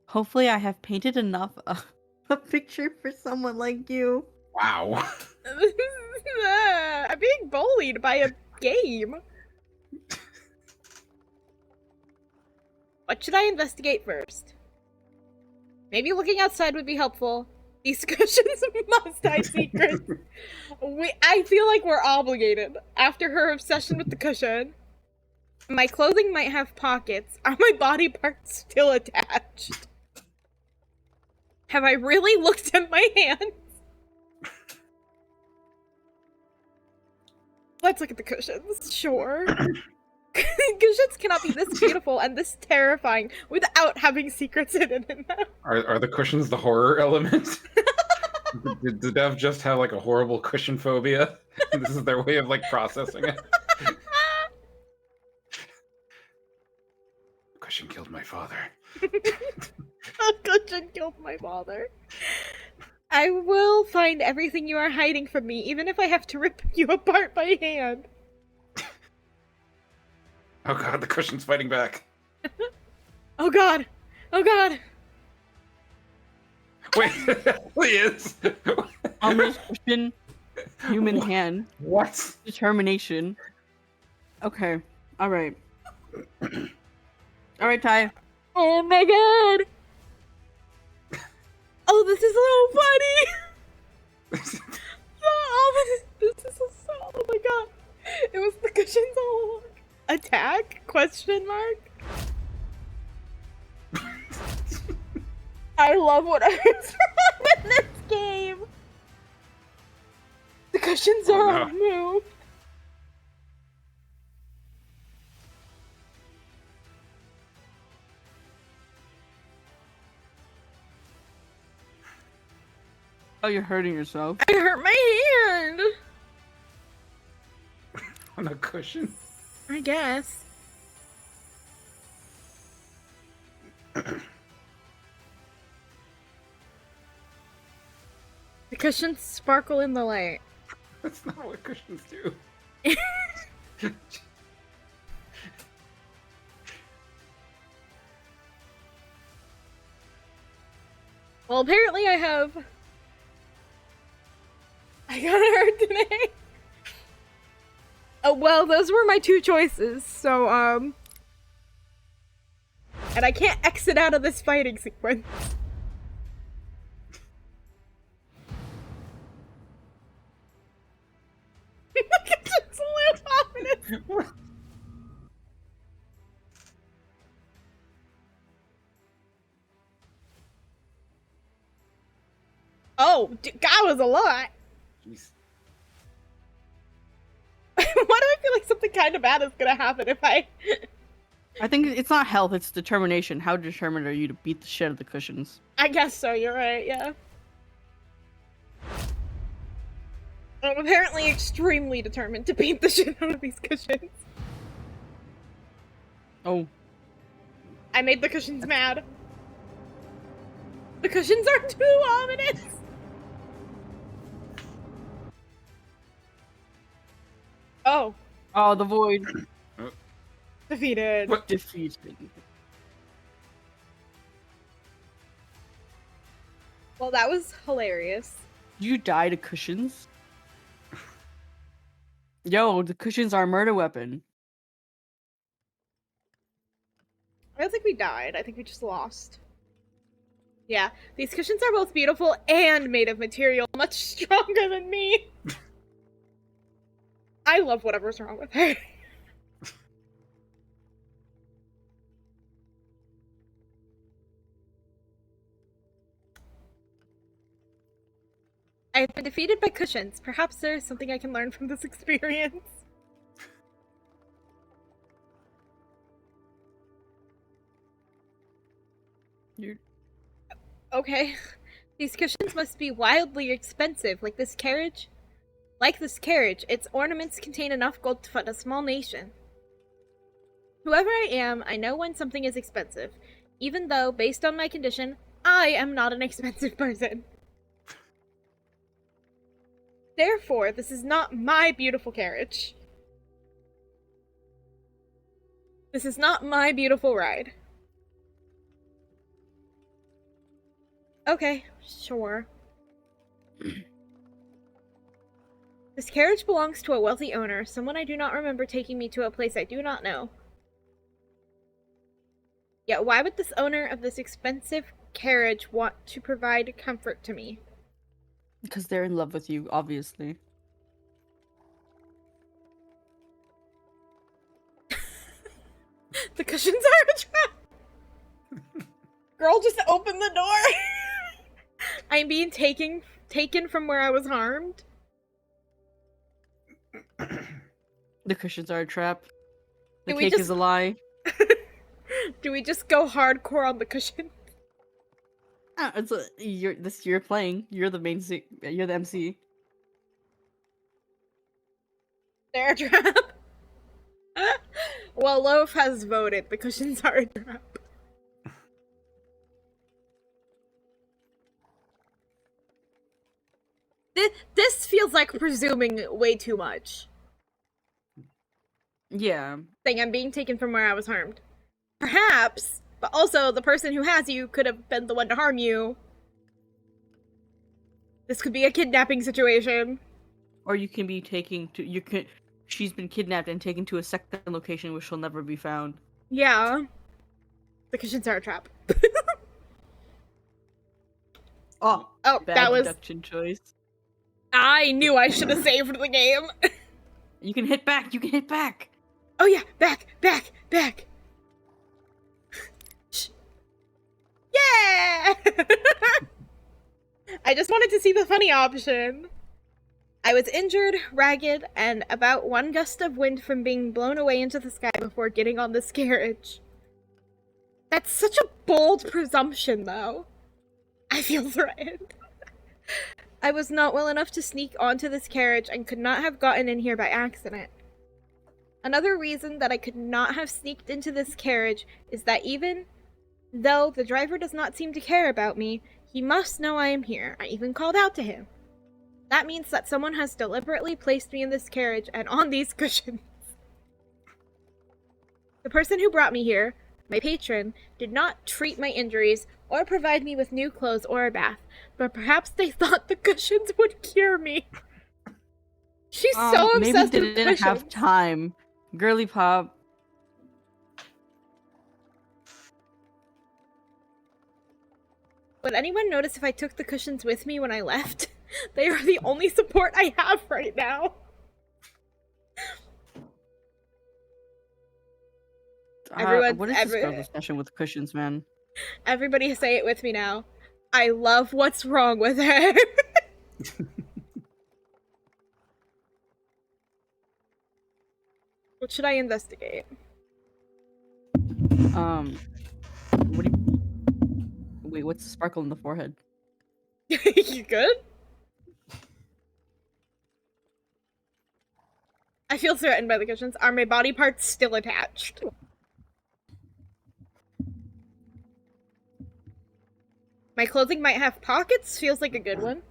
Hopefully I have painted enough of a picture for someone like you. Wow. I'm being bullied by a game. What should I investigate first? Maybe looking outside would be helpful. These cushions must hide secrets. I feel like we're obligated after her obsession with the cushion. My clothing might have pockets. Are my body parts still attached? Have I really looked at my hands? Let's look at the cushions. Sure. Cushions cannot be this beautiful and this terrifying without having secrets hidden in them. Are the cushions the horror element? Did Dev just have like a horrible cushion phobia? This is their way of like processing it. Cushion killed my father. A cushion killed my father. I will find everything you are hiding from me, even if I have to rip you apart by hand. Oh god, the cushion's fighting back. Oh god! Oh god! Wait, he is. Almost cushion, human hand, What? determination. Okay, alright. Alright, Ty. Oh my god! Oh, this is so funny! This is so oh my god. It was the cushions all along. Attack? Question mark? I love what I from in this game. The cushions are on move. Oh, you're hurting yourself. I hurt my hand. on a cushion? I guess. The cushions sparkle in the light. That's not what cushions do. Well, apparently I got hurt today. Oh, well, those were my two choices, so, and I can't exit out of this fighting sequence. Just live ominous. Oh, that was a lot. Jeez. Why do I feel like something kind of bad is gonna happen if I... I think it's not health, it's determination. How determined are you to beat the shit out of the cushions? I guess so, you're right, yeah. I'm apparently extremely determined to beat the shit out of these cushions. Oh. I made the cushions mad. The cushions are too ominous! Oh. Oh, the void. Defeated. What? Defeated. Well, that was hilarious. You die to cushions? Yo, the cushions are a murder weapon. I don't think we died. I think we just lost. Yeah, these cushions are both beautiful and made of material much stronger than me. I love whatever's wrong with her. I've been defeated by cushions. Perhaps there is something I can learn from this experience. You're... Okay. These cushions must be wildly expensive, like this carriage. Like this carriage, its ornaments contain enough gold to fund a small nation. Whoever I am, I know when something is expensive, even though, based on my condition, I am not an expensive person. Therefore, this is not my beautiful carriage. This is not my beautiful ride. Okay, sure. This carriage belongs to a wealthy owner, someone I do not remember taking me to a place I do not know. Yet why would this owner of this expensive carriage want to provide comfort to me? Because they're in love with you, obviously. The cushions are a trap! Girl, just open the door! I'm being taken from where I was harmed. The cushions are a trap. The Do we cake just- is a lie. Do we just go hardcore on the cushion? It's you're playing. You're the you're the MC. They're a trap. Well, Loaf has voted. The cushions are a trap. This feels like presuming way too much. Yeah. Saying I'm being taken from where I was harmed. Perhaps, but also the person who has you could have been the one to harm you. This could be a kidnapping situation. Or you can be taken to she's been kidnapped and taken to a second location where she'll never be found. Yeah. The cushions are a trap. Oh, Oh, bad that was... deduction choice. I knew I should have saved the game. You can hit back. You can hit back. Oh yeah, back. Shh. Yeah! I just wanted to see the funny option. I was injured, ragged, and about one gust of wind from being blown away into the sky before getting on this carriage. That's such a bold presumption, though. I feel threatened. I was not well enough to sneak onto this carriage and could not have gotten in here by accident. Another reason that I could not have sneaked into this carriage is that even though the driver does not seem to care about me, he must know I am here. I even called out to him. That means that someone has deliberately placed me in this carriage and on these cushions. The person who brought me here, my patron, did not treat my injuries or provide me with new clothes or a bath, but perhaps they thought the cushions would cure me. She's so obsessed maybe with they didn't cushions. have time. Girly pop. Would anyone notice if I took the cushions with me when I left? They are the only support I have right now. What is this girl's obsession with cushions, man? Everybody say it with me now. I love what's wrong with her. What should I investigate? What do you... Wait, what's the sparkle in the forehead? You good? I feel threatened by the cushions. Are my body parts still attached? My clothing might have pockets. Feels like a good one.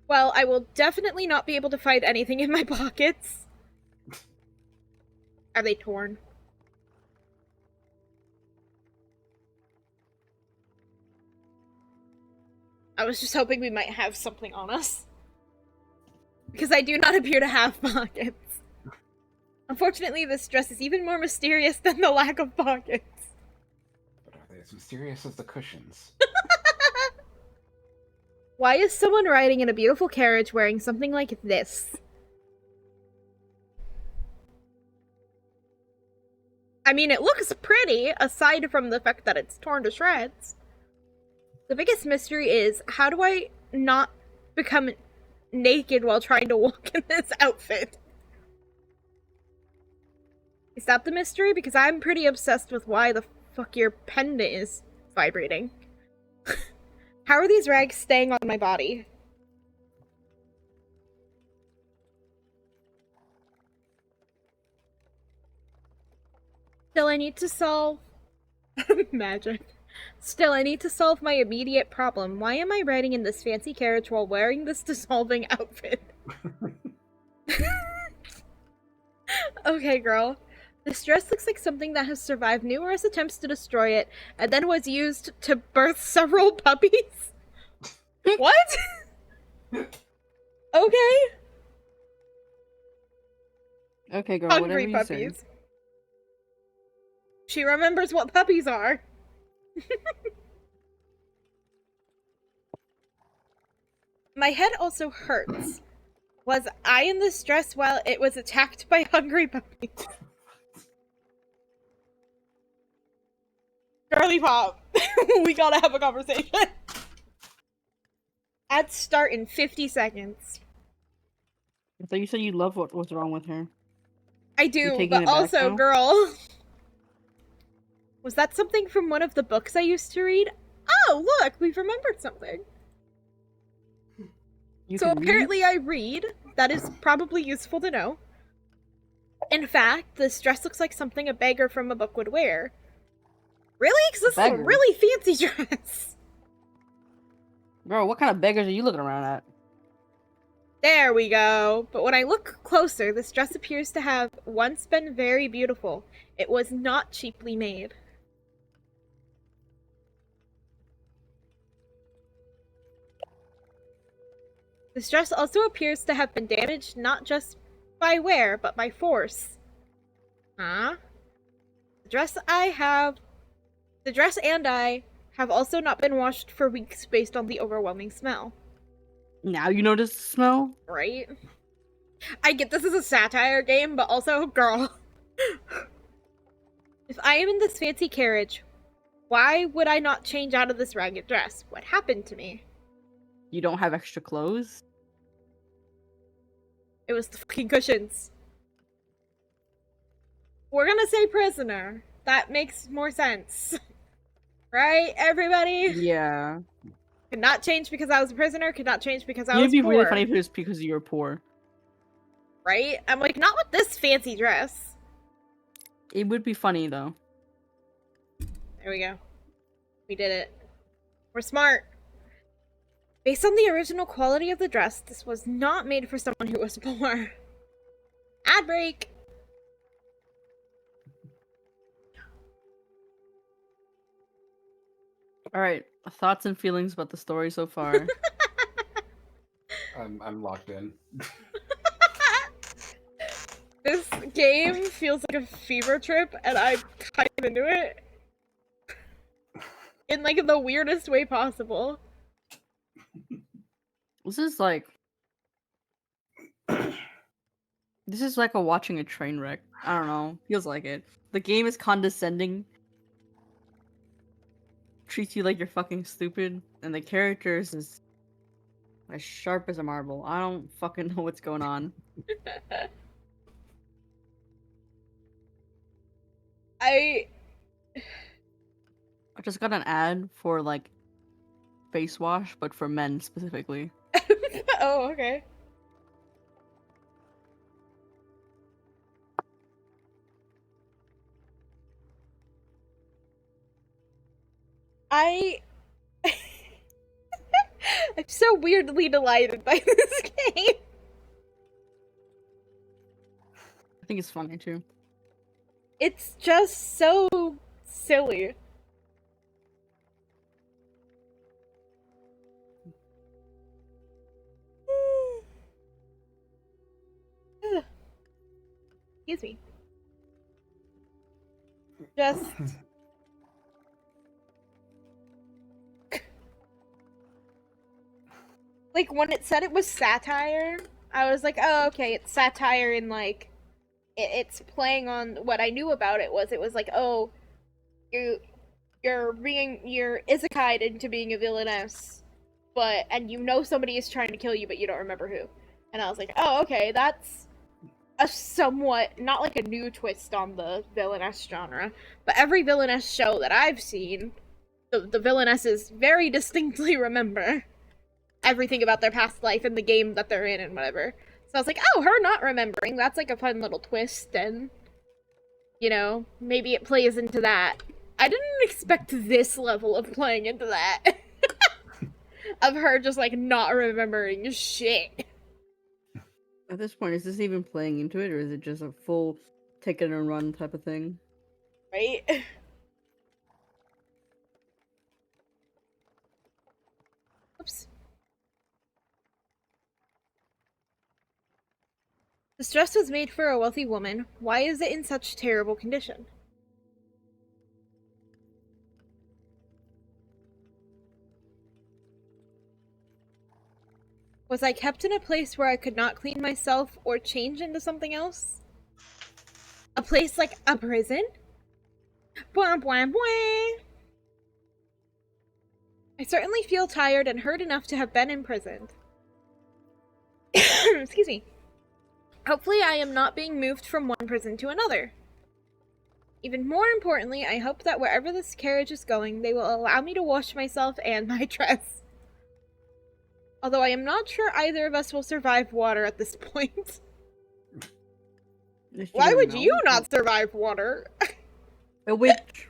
Well, I will definitely not be able to find anything in my pockets. Are they torn? I was just hoping we might have something on us. Because I do not appear to have pockets. Unfortunately, this dress is even more mysterious than the lack of pockets. But are they as mysterious as the cushions? Why is someone riding in a beautiful carriage wearing something like this? I mean, it looks pretty, aside from the fact that it's torn to shreds. The biggest mystery is, how do I not become naked while trying to walk in this outfit? Is that the mystery? Because I'm pretty obsessed with why the fuck your pendant is vibrating. How are these rags staying on my body? Still, I need to solve... Magic. Still, I need to solve my immediate problem. Why am I riding in this fancy carriage while wearing this dissolving outfit? Okay, girl. This dress looks like something that has survived numerous attempts to destroy it, and then was used to birth several puppies? What? Okay. Okay, girl, whatever Hungry you puppies. say. She remembers what puppies are. My head also hurts. Was I in this dress while it was attacked by hungry puppies? Girly pop. We gotta have a conversation. Ads start in 50 seconds. I thought you said you love what was wrong with her. I do, taking but it back also, now? girl. Was that something from one of the books I used to read? Oh, look, we've remembered something. You So can read? apparently I read. That is probably useful to know. In fact, this dress looks like something a beggar from a book would wear. Really? Because this is a Beggar? really fancy dress. Girl, what kind of beggars are you looking around at? There we go. But when I look closer, this dress appears to have once been very beautiful. It was not cheaply made. This dress also appears to have been damaged not just by wear, but by force. Huh? The dress and I have also not been washed for weeks based on the overwhelming smell. Now you notice the smell? Right? I get this is a satire game, but also, girl. If I am in this fancy carriage, why would I not change out of this ragged dress? What happened to me? You don't have extra clothes? It was the fucking cushions. We're gonna say prisoner. That makes more sense. Right, everybody? Yeah. Could not change because I was a prisoner. Could not change because I It'd was be poor. really funny if it was because you were poor. Right? I'm like, not with this fancy dress. It would be funny though. There we go. We did it. We're smart. Based on the original quality of the dress, this was not made for someone who was poor. Ad break! Alright, thoughts and feelings about the story so far. I'm locked in. This game feels like a fever trip, and I'm kind of into it. In, like, the weirdest way possible. This is like... This is like watching a train wreck. I don't know. Feels like it. The game is condescending. Treats you like you're fucking stupid. And the characters is... as sharp as a marble. I don't fucking know what's going on. I just got an ad for, like, face wash, but for men specifically. oh, okay. I'm so weirdly delighted by this game. I think it's funny, too. It's just so silly. Excuse me. Just... like, when it said it was satire, I was like, oh, okay, it's satire in, like... It's playing on what I knew about it was like, oh, you're isekai'd into being a villainess, and you know somebody is trying to kill you, but you don't remember who. And I was like, oh, okay, that's a somewhat, not like a new twist on the villainess genre, but every villainess show that I've seen, the villainesses very distinctly remember everything about their past life and the game that they're in and whatever. So I was like, oh, her not remembering, that's like a fun little twist, and, you know, maybe it plays into that. I didn't expect this level of playing into that. Of her just, like, not remembering shit. At this point, is this even playing into it, or is it just a full take it and run type of thing? Right? Oops. This dress was made for a wealthy woman. Why is it in such terrible condition? Was I kept in a place where I could not clean myself or change into something else? A place like a prison? Bwah, bwah, bwah. I certainly feel tired and hurt enough to have been imprisoned. Excuse me. Hopefully I am not being moved from one prison to another. Even more importantly, I hope that wherever this carriage is going, they will allow me to wash myself and my dress. Although I am not sure either of us will survive water at this point. Why would you not survive water? A witch.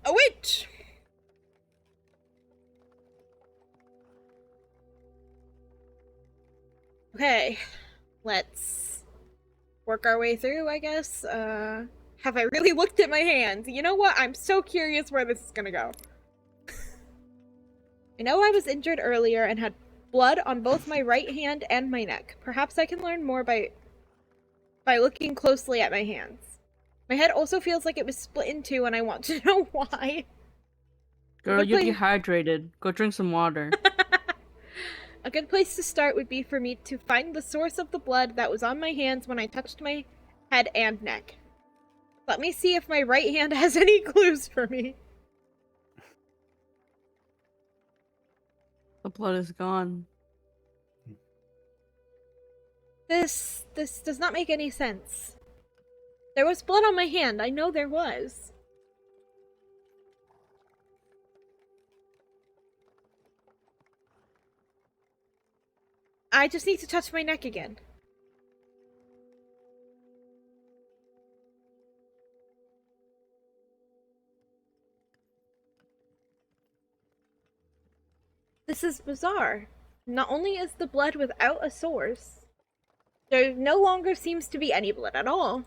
A witch! Okay, let's work our way through, I guess. Have I really looked at my hands? You know what? I'm so curious where this is gonna go. I know I was injured earlier and had blood on both my right hand and my neck. Perhaps I can learn more by looking closely at my hands. My head also feels like it was split in two, and I want to know why. Girl, you're dehydrated. Go drink some water. A good place to start would be for me to find the source of the blood that was on my hands when I touched my head and neck. Let me see if my right hand has any clues for me. The blood is gone. This does not make any sense. There was blood on my hand. I know there was. I just need to touch my neck again. This is bizarre. Not only is the blood without a source, there no longer seems to be any blood at all.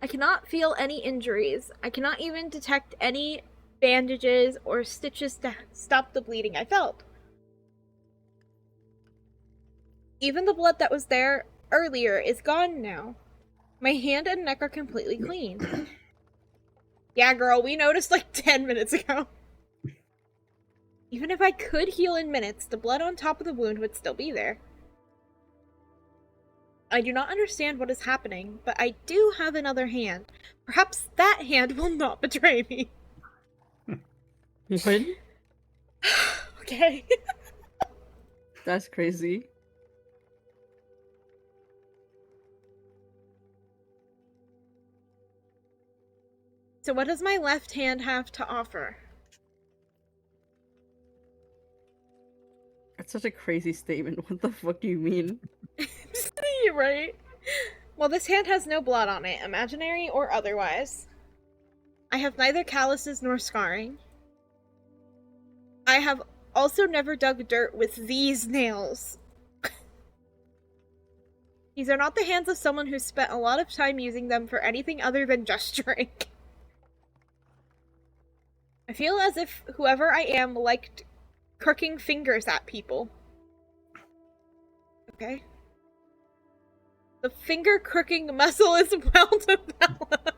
I cannot feel any injuries. I cannot even detect any bandages or stitches to stop the bleeding I felt. Even the blood that was there earlier is gone now. My hand and neck are completely clean. Yeah, girl, we noticed like 10 minutes ago. Even if I could heal in minutes, the blood on top of the wound would still be there. I do not understand what is happening, but I do have another hand. Perhaps that hand will not betray me. What? Okay. That's crazy. So what does my left hand have to offer? That's such a crazy statement. What the fuck do you mean? You're right. Well, this hand has no blood on it, imaginary or otherwise. I have neither calluses nor scarring. I have also never dug dirt with these nails. These are not the hands of someone who spent a lot of time using them for anything other than gesturing. I feel as if whoever I am liked crooking fingers at people. Okay. The finger crooking muscle is well developed.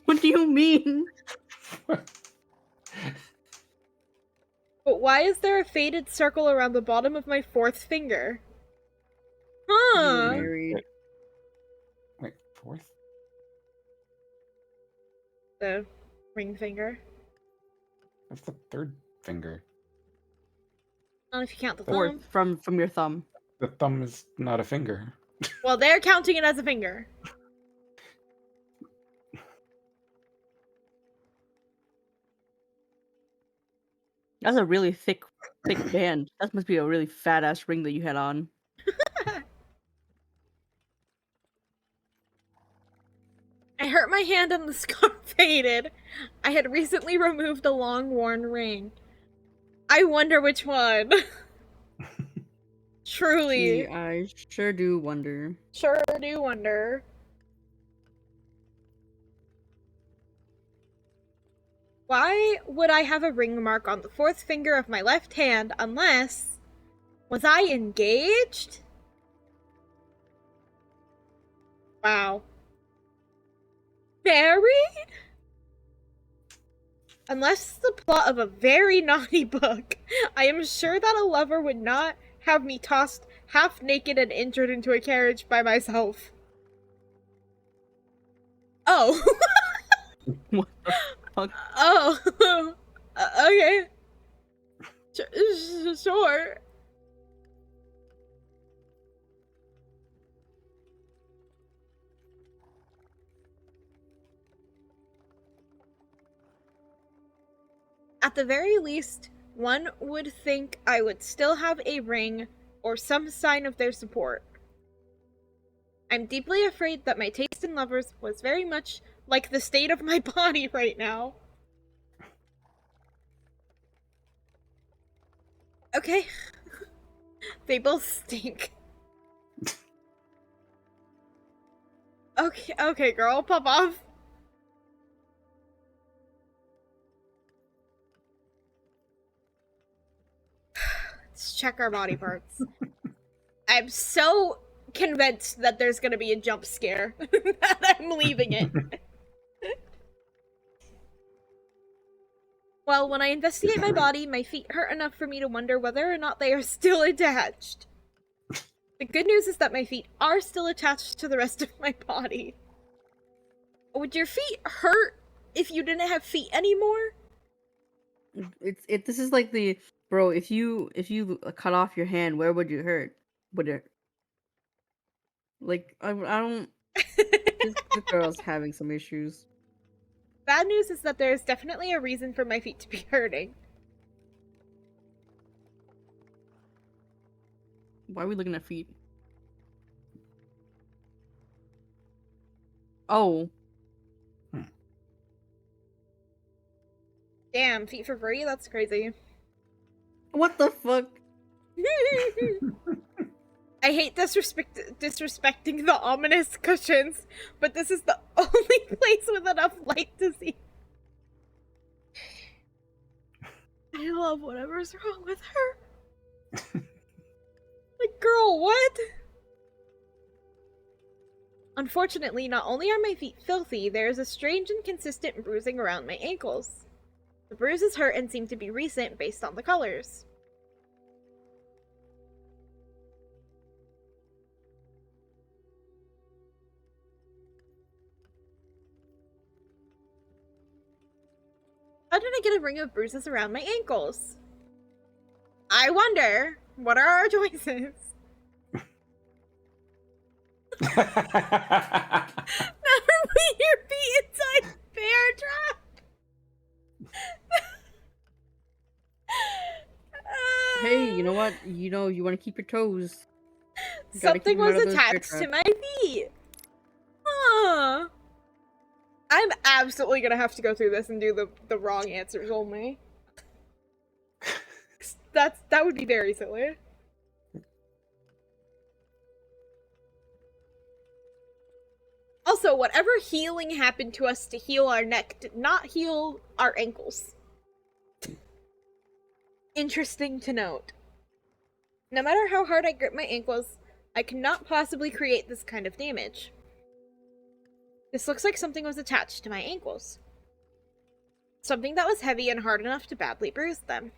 What do you mean? But why is there a faded circle around the bottom of my fourth finger? You Huh? were married. Wait, fourth? The ring finger. That's the third finger. Not if you count the Fourth thumb. from your thumb. The thumb is not a finger. Well, they're counting it as a finger. That's a really thick band. That must be a really fat ass ring that you had on. I hurt my hand and the scar faded. I had recently removed a long-worn ring. I wonder which one. Truly. Gee, I sure do wonder. Sure do wonder. Why would I have a ring mark on the fourth finger of my left hand unless... Was I engaged? Wow. Married? Unless the plot of a very naughty book, I am sure that a lover would not have me tossed half naked and injured into a carriage by myself. Oh. What the fuck? Oh. Okay. Sure. At the very least, one would think I would still have a ring or some sign of their support. I'm deeply afraid that my taste in lovers was very much like the state of my body right now. Okay. They both stink. Okay, girl, pop off. Let's check our body parts. I'm so convinced that there's gonna be a jump scare that I'm leaving it. Well, when I investigate my body, my feet hurt enough for me to wonder whether or not they are still attached. The good news is that my feet are still attached to the rest of my body. Would your feet hurt if you didn't have feet anymore? This is like the bro. If you cut off your hand, where would you hurt? Would it? Like I don't. This girl's having some issues. Bad news is that there's definitely a reason for my feet to be hurting. Why are we looking at feet? Oh. Damn, feet for free? That's crazy. What the fuck? I hate disrespecting the ominous cushions, but this is the only place with enough light to see. I love whatever's wrong with her. Like, girl, what? Unfortunately, not only are my feet filthy, there is a strange and consistent bruising around my ankles. The bruises hurt and seem to be recent based on the colors. How did I get a ring of bruises around my ankles? I wonder, what are our choices? Never put your feet inside bear trap. Hey, you know what? You want to keep your toes. You gotta keep Something 'em out was of those bear attached to traps. my feet. Huh. I'm absolutely gonna have to go through this and do the wrong answers only. That would be very silly. Also, whatever healing happened to us to heal our neck did not heal our ankles. Interesting to note. No matter how hard I grip my ankles, I cannot possibly create this kind of damage. This looks like something was attached to my ankles. Something that was heavy and hard enough to badly bruise them.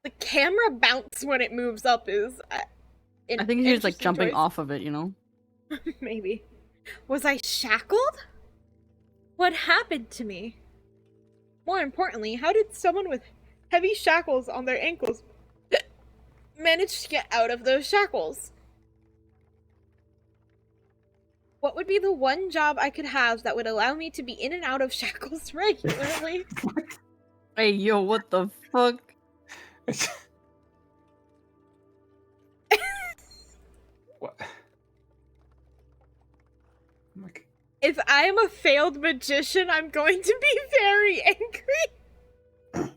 The camera bounce when it moves up is I think he was like interesting jumping choice. off of it, you know? Maybe. Was I shackled? What happened to me? More importantly, how did someone with heavy shackles on their ankles manage to get out of those shackles? What would be the one job I could have that would allow me to be in and out of shackles regularly? Hey, yo, what the fuck? What? I'm like, If I am a failed magician, I'm going to be very angry.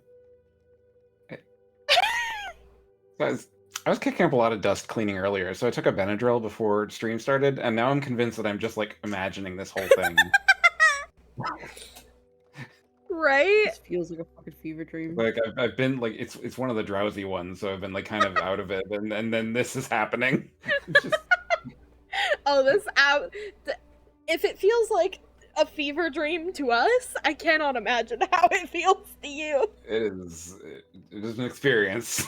so I was kicking up a lot of dust cleaning earlier, so I took a Benadryl before stream started, and now I'm convinced that I'm just like imagining this whole thing. Right? This feels like a fucking fever dream. Like I've been like it's one of the drowsy ones, so I've been like kind of out of it, and then this is happening. It's just, Oh, this out. If it feels like a fever dream to us, I cannot imagine how it feels to you. it is an experience.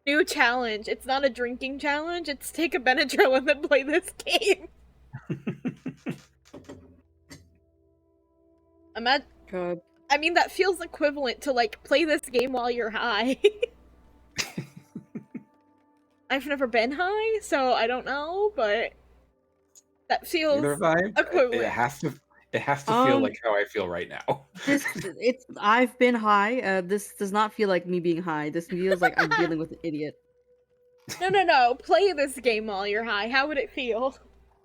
New challenge. It's not a drinking challenge. It's take a Benadryl and then play this game. God. I mean, that feels equivalent to, like, play this game while you're high. I've never been high, so I don't know, but that feels Either vibe, equivalent. it has to feel like how I feel right now. I've been high. This does not feel like me being high. This feels like I'm dealing with an idiot. No. Play this game while you're high. How would it feel?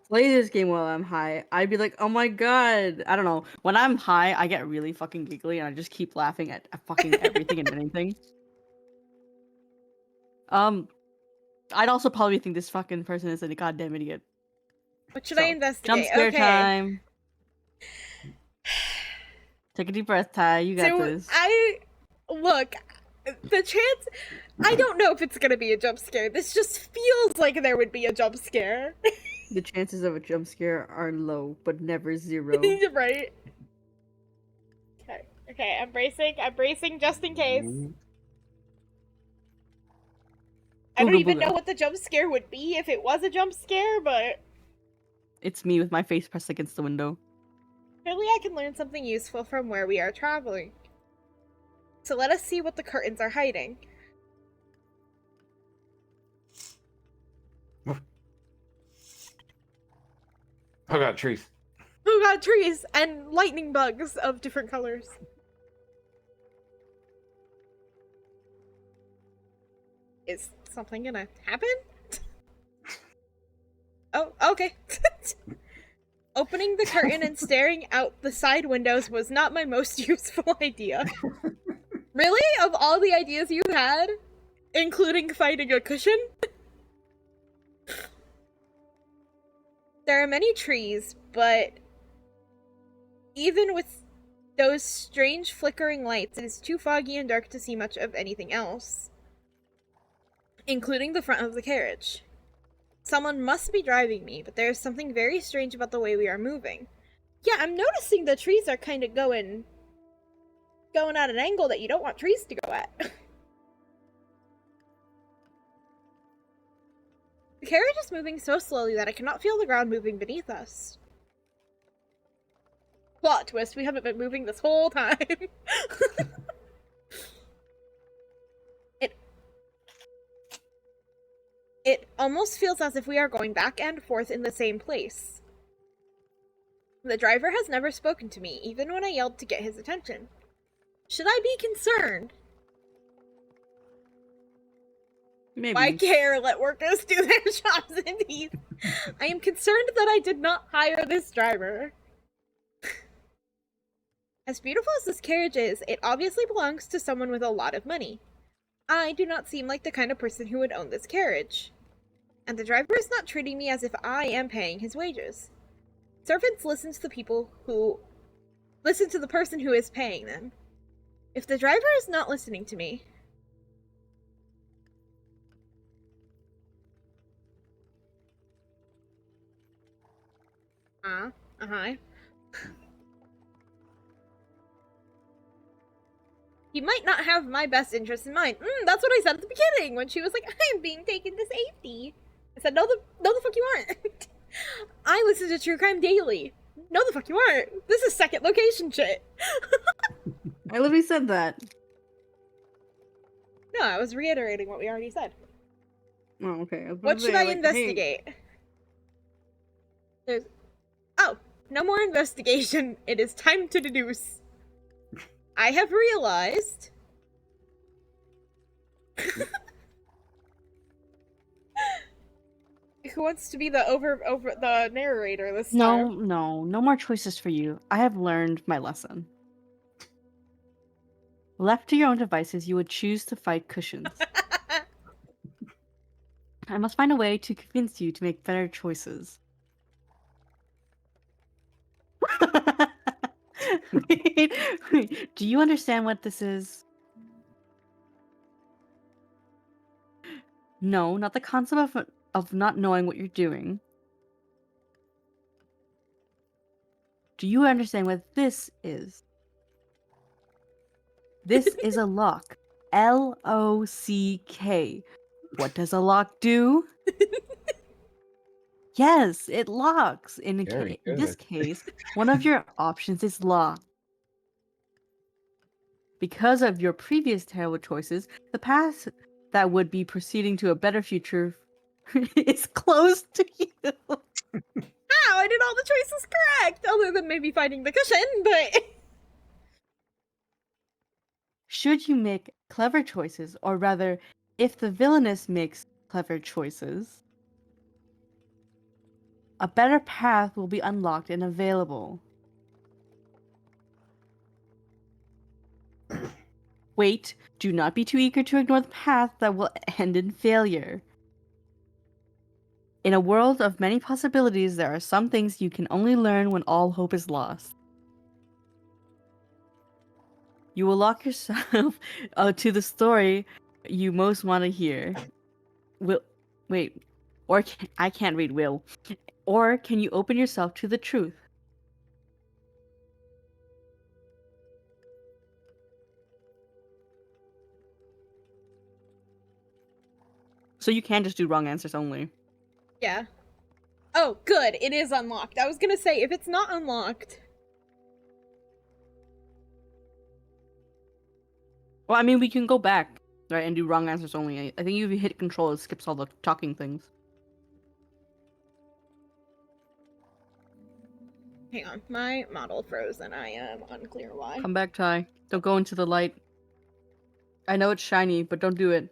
Play this game while I'm high. I'd be like, oh my god. I don't know. When I'm high, I get really fucking giggly and I just keep laughing at fucking everything and anything. I'd also probably think this fucking person is a goddamn idiot. What should So, I investigate? Jump scare Okay. time. Take a deep breath, Ty. You got So this. look, the chance. I don't know if it's gonna be a jump scare. This just feels like there would be a jump scare. The chances of a jump scare are low, but never zero. Right? Okay, I'm bracing just in case. I don't even know what the jump scare would be if it was a jump scare, but It's me with my face pressed against the window. surely I can learn something useful from where we are traveling. So let us see what the curtains are hiding. Oh god, trees. also got trees and lightning bugs of different colors. Is something gonna happen? Oh, okay. Opening the curtain and staring out the side windows was not my most useful idea. Really? Of all the ideas you had? Including finding a cushion? There are many trees, but even with those strange flickering lights, it is too foggy and dark to see much of anything else. Including the front of the carriage. Someone must be driving me, but there is something very strange about the way we are moving. Yeah, I'm noticing the trees are kind of going at an angle that you don't want trees to go at. The carriage is moving so slowly that I cannot feel the ground moving beneath us. Plot twist, we haven't been moving this whole time. It almost feels as if we are going back and forth in the same place. The driver has never spoken to me, even when I yelled to get his attention. Should I be concerned? Maybe. Why care? Let workers do their jobs in peace. I am concerned that I did not hire this driver. As beautiful as this carriage is, it obviously belongs to someone with a lot of money. I do not seem like the kind of person who would own this carriage. And the driver is not treating me as if I am paying his wages. Servants listen to the person who is paying them. If the driver is not listening to me... He might not have my best interest in mind. That's what I said at the beginning when she was like, I am being taken to safety. I said, no the fuck you aren't. I listen to true crime daily. No the fuck you aren't. This is second location shit. I literally said that. No, I was reiterating what we already said. Oh, okay. What should I investigate? There's... Oh, no more investigation. It is time to deduce. I have realized... Who wants to be the the narrator this time? No more choices for you. I have learned my lesson. Left to your own devices, you would choose to fight cushions. I must find a way to convince you to make better choices. Wait, do you understand what this is? No, not the concept of not knowing what you're doing. Do you understand what this is? This is a lock. L-O-C-K. What does a lock do? Yes, it locks. In this case, one of your options is locked. Because of your previous terrible choices, the path that would be proceeding to a better future is closed to you. How? I did all the choices correct, other than maybe finding the cushion, but... Should you make clever choices, or rather, if the villainess makes clever choices, a better path will be unlocked and available. Wait, do not be too eager to ignore the path that will end in failure. In a world of many possibilities, there are some things you can only learn when all hope is lost. You will lock yourself to the story you most want to hear. I can't read will. Or can you open yourself to the truth? So you can just do wrong answers only. Yeah. Oh, good. It is unlocked. I was gonna say, if it's not unlocked... Well, I mean, we can go back, right, and do wrong answers only. I think if you hit control, it skips all the talking things. Hang on, my model froze and I am unclear why. Come back, Ty. Don't go into the light. I know it's shiny, but don't do it.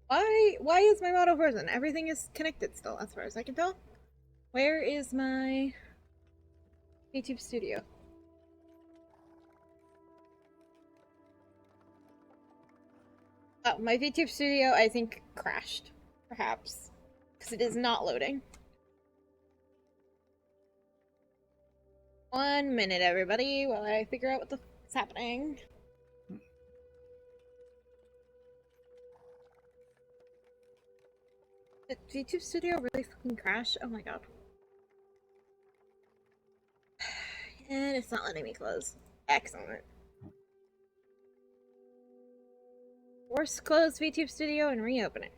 Why is my model frozen? Everything is connected still, as far as I can tell. Where is my YouTube studio? Oh, my VTube studio, I think, crashed. Perhaps. Because it is not loading. 1 minute, everybody, while I figure out what's happening. Did VTube studio really fucking crash? Oh my god. And it's not letting me close. Excellent. Force close VTube studio and reopen it.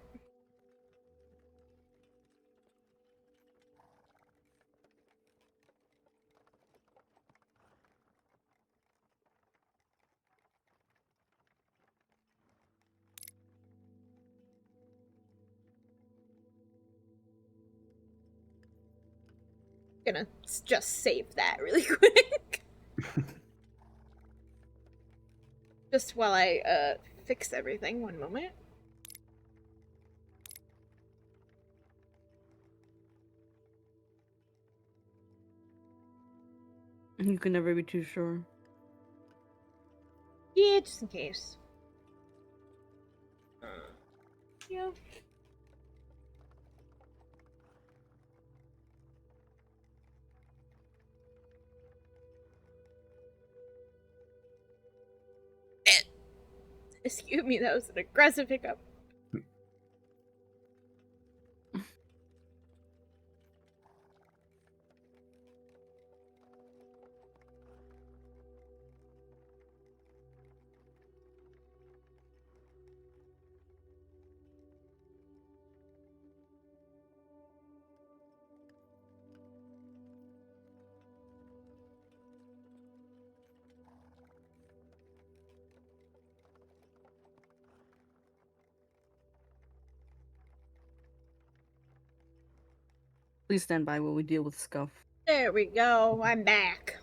Gonna just save that really quick. Just while I fix everything. 1 moment. You can never be too sure. Yeah, just in case. Yeah. Excuse me, that was an aggressive hiccup. Please stand by while we deal with Scuff. There we go. I'm back.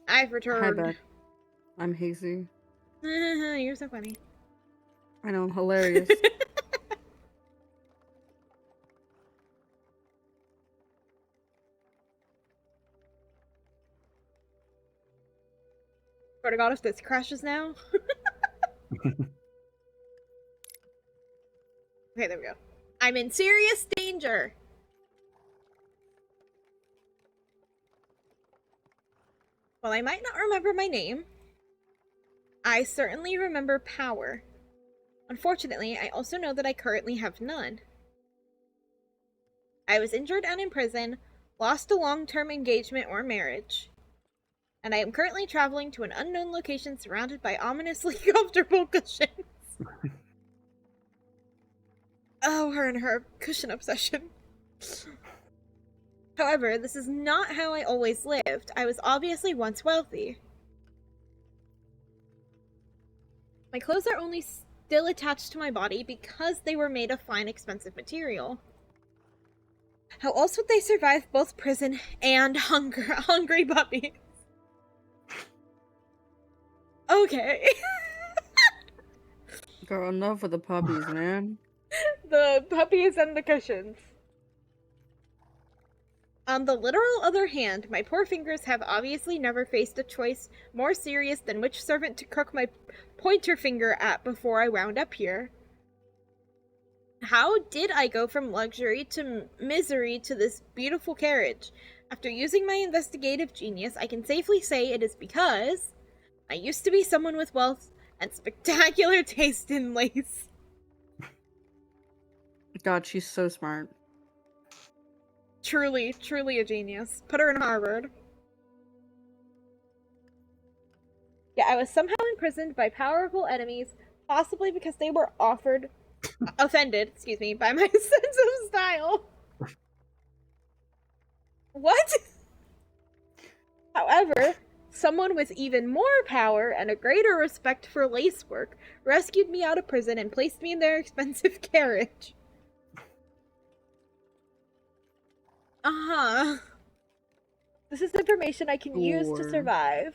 I've Hi, returned. back. I'm Hazy. You're so funny. I know, hilarious. Swear to God, if this crashes now. Okay, there we go. I'm in serious danger. While I might not remember my name, I certainly remember power. Unfortunately, I also know that I currently have none. I was injured and in prison, lost a long-term engagement or marriage, and I am currently traveling to an unknown location surrounded by ominously comfortable cushions. Oh, her and her cushion obsession. However, this is not how I always lived. I was obviously once wealthy. My clothes are only still attached to my body because they were made of fine, expensive material. How else would they survive both prison and hungry puppies? Okay. Girl, enough with the puppies, man. The puppies and the cushions. On the literal other hand, my poor fingers have obviously never faced a choice more serious than which servant to crook my pointer finger at before I wound up here. How did I go from luxury to misery to this beautiful carriage? After using my investigative genius, I can safely say it is because I used to be someone with wealth and spectacular taste in lace. God, she's so smart. Truly, truly a genius. Put her in Harvard. Yeah, I was somehow imprisoned by powerful enemies, possibly because they were offended, by my sense of style. What? However, someone with even more power and a greater respect for lace work rescued me out of prison and placed me in their expensive carriage. Uh-huh. This is information I can use to Sure. survive.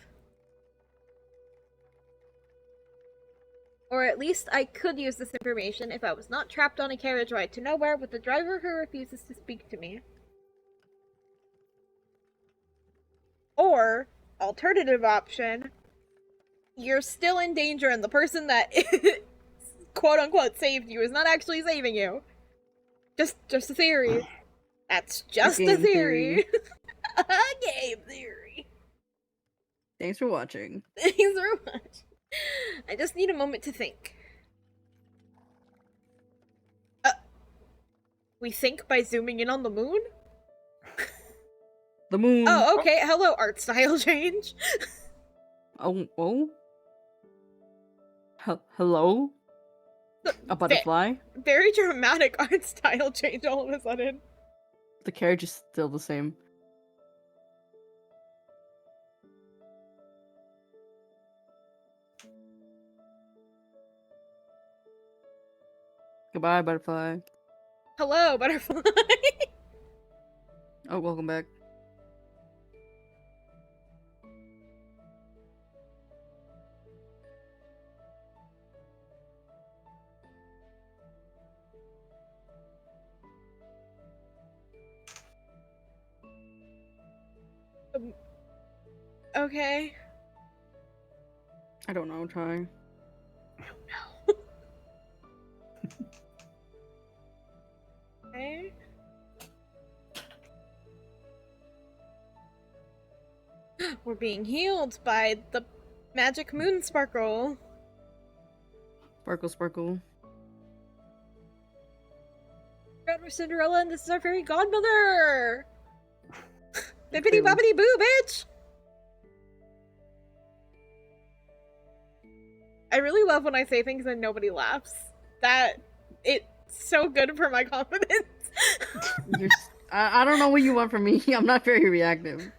Or at least I could use this information if I was not trapped on a carriage ride to nowhere with a driver who refuses to speak to me. Or, alternative option, you're still in danger and the person that quote-unquote saved you is not actually saving you. Just a theory. That's just a game theory. A game theory. Thanks for watching. Thanks so much. I just need a moment to think. We think by zooming in on the moon? The moon. Oh, okay. Hello, art style change. Oh. Hello? A butterfly? Very dramatic art style change all of a sudden. The carriage is still the same. Goodbye, butterfly. Hello, butterfly. Oh, welcome back. Okay. I don't know, Ty. Okay. We're being healed by the magic moon sparkle. Sparkle, sparkle. God, we're Cinderella and this is our fairy godmother! Bippity Clearly. boppity boo, bitch! I really love when I say things and nobody laughs. It's so good for my confidence. I don't know what you want from me. I'm not very reactive.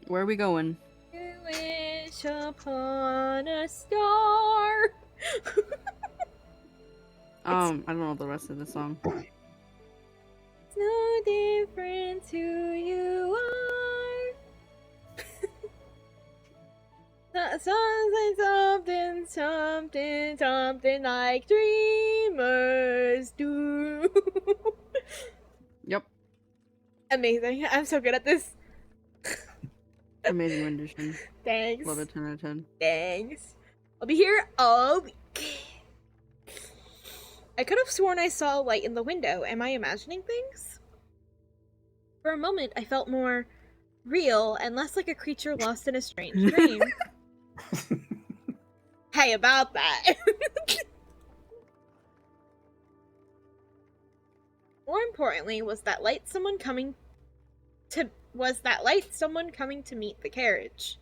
Where are we going? You wish upon a star. I don't know the rest of the song. It's no different who you are. Something like dreamers do. Yep. Amazing. I'm so good at this. Amazing rendition. Thanks. Love it, 10 out of 10. Thanks. I'll be here all week. I could have sworn I saw a light in the window. Am I imagining things? For a moment, I felt more real and less like a creature lost in a strange dream. Hey, about that. More importantly, was that light someone coming to meet the carriage?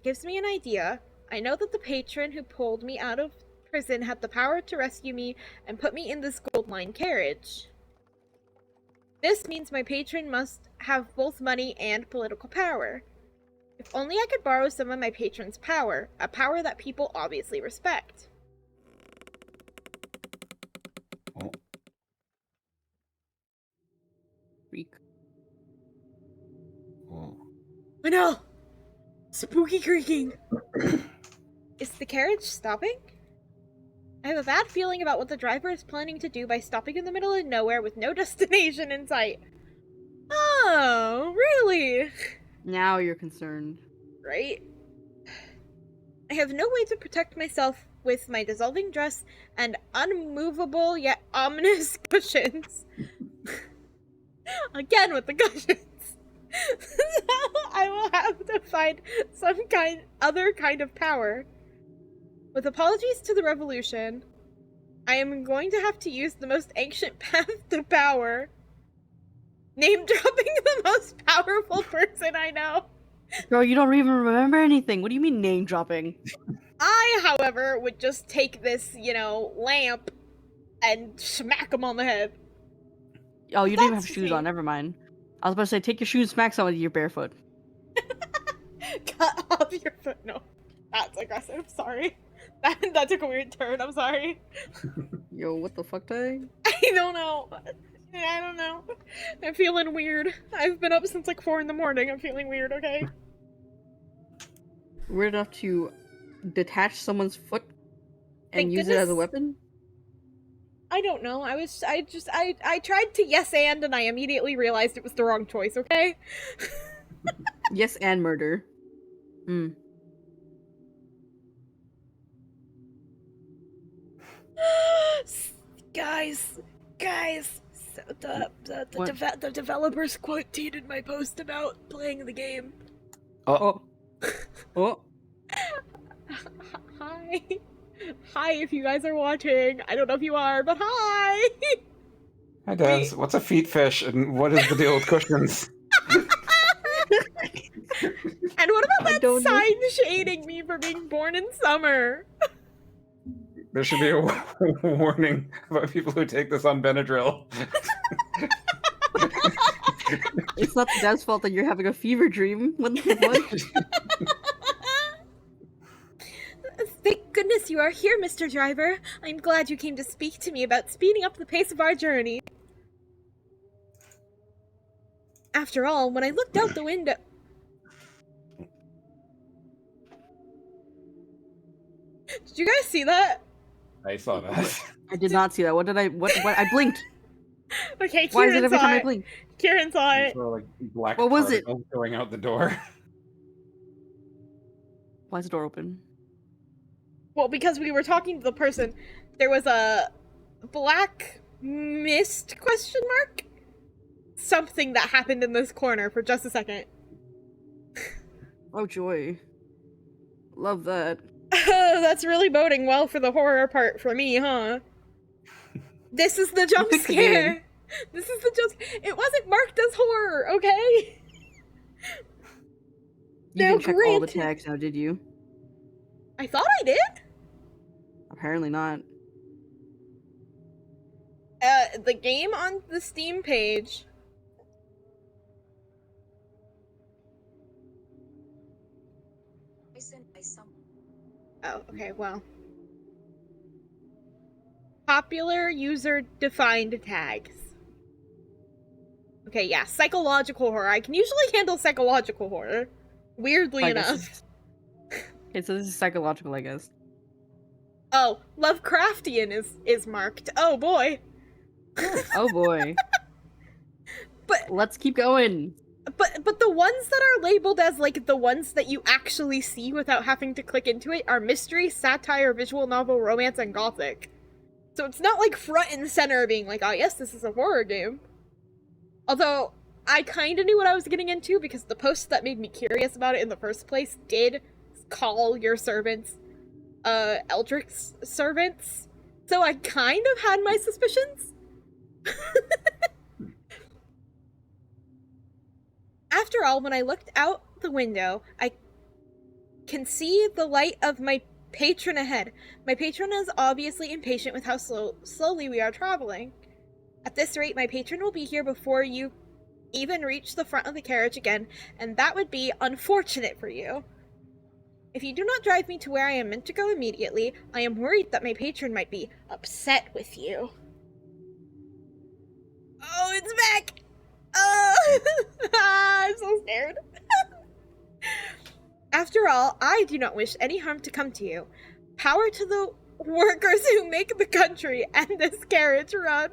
Gives me an idea. I know that the patron who pulled me out of prison had the power to rescue me and put me in this gold line carriage. This means my patron must have both money and political power. If only I could borrow some of my patron's power, a power that people obviously respect. Oh, Freak. oh. Oh no! Spooky creaking! Is the carriage stopping? I have a bad feeling about what the driver is planning to do by stopping in the middle of nowhere with no destination in sight. Oh, really? Now you're concerned. Right? I have no way to protect myself with my dissolving dress and unmovable yet ominous cushions. Again with the cushions. I will have to find some other kind of power. With apologies to the revolution, I am going to have to use the most ancient path to power. Name dropping the most powerful person I know. Girl, you don't even remember anything. What do you mean name dropping? I, however, would just take this, lamp and smack him on the head. Oh, you didn't even have That's shoes me. on. Never mind. I was about to say, take your shoes, smack someone, you're barefoot. Cut off your foot. No, that's aggressive. Sorry. That took a weird turn. I'm sorry. Yo, what the fuck, Ty? I don't know. I don't know. I'm feeling weird. I've been up since like 4 in the morning. I'm feeling weird, okay? Weird enough to detach someone's foot and Thank use it as a goodness. weapon? I don't know. I tried to yes and I immediately realized it was the wrong choice, okay? Yes, and murder. Guys, so What? the developers quoted my post about playing the game. Oh. Oh. Hi, if you guys are watching. I don't know if you are, but hi! Hi, Devs. What's a feet fish, and what is the deal with cushions? And what about I that don't know. sign shading me for being born in summer? There should be a warning about people who take this on Benadryl. It's not the dad's fault that you're having a fever dream. What the fuck? Thank goodness you are here, Mr. Driver. I'm glad you came to speak to me about speeding up the pace of our journey. After all, when I looked out the window... Did you guys see that? I saw that. I did not see that. What? I blinked. Okay, Why is it Kieran every saw time I it. blink? Kieran saw I it. saw, like, black What was it? particles going out the door. Why is the door open? Well, because we were talking to the person, there was a black mist question mark? Something that happened in this corner for just a second. Oh, joy. Love that. That's really boding well for the horror part for me, huh? This is the jump picked the scare. game. This is the jump. It wasn't marked as horror, okay? You Now, didn't check all the granted- tags now, did you? I thought I did. Apparently not. The game on the Steam page. Oh, okay, well. Popular user defined tags. Okay, yeah, psychological horror. I can usually handle psychological horror. Weirdly I guess enough. it's- Okay, so this is psychological, I guess. Oh, Lovecraftian is marked. Oh boy. Oh boy. But Let's keep going. but the ones that are labeled as like the ones that you actually see without having to click into it are mystery, satire, visual novel, romance, and gothic. So it's not like front and center being like, oh yes, this is a horror game. Although I kind of knew what I was getting into because the post that made me curious about it in the first place did call your servants Eldritch servants. So I kind of had my suspicions. After all, when I looked out the window, I can see the light of my patron ahead. My patron is obviously impatient with how slowly we are traveling. At this rate, my patron will be here before you even reach the front of the carriage again, and that would be unfortunate for you. If you do not drive me to where I am meant to go immediately, I am worried that my patron might be upset with you. Oh, it's back! Oh, I'm so scared. After all, I do not wish any harm to come to you. Power to the workers who make the country and this carriage run.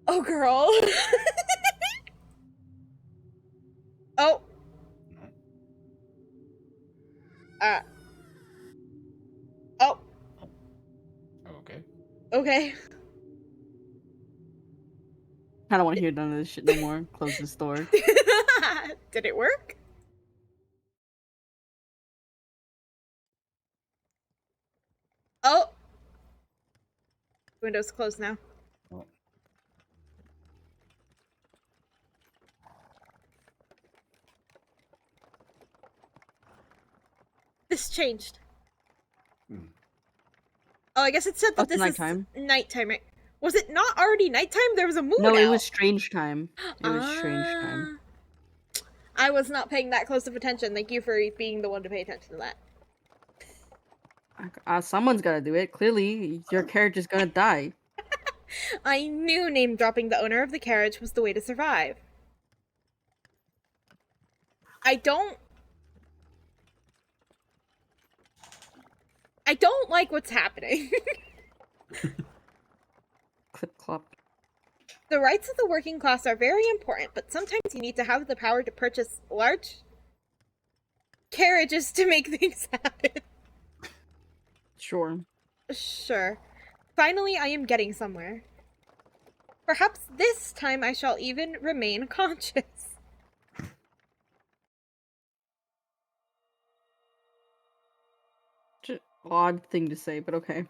Oh, girl. Oh. Oh. Okay. Okay. I don't want to hear none of this shit no more. Close this door. Did it work? Oh. Window's closed now. Oh. This changed. Hmm. Oh, I guess it said that Oh, it's this nighttime. is nighttime, right? Was it not already nighttime? There was a moon No, it out. was strange time. It was strange time. I was not paying that close of attention. Thank you for being the one to pay attention to that. Someone's gotta do it. Clearly, your character's gonna die. I knew name dropping the owner of the carriage was the way to survive. I don't like what's happening. Clip clop. The rights of the working class are very important, but sometimes you need to have the power to purchase large carriages to make things happen. Sure. Sure. Finally, I am getting somewhere. Perhaps this time I shall even remain conscious. Odd thing to say, but okay.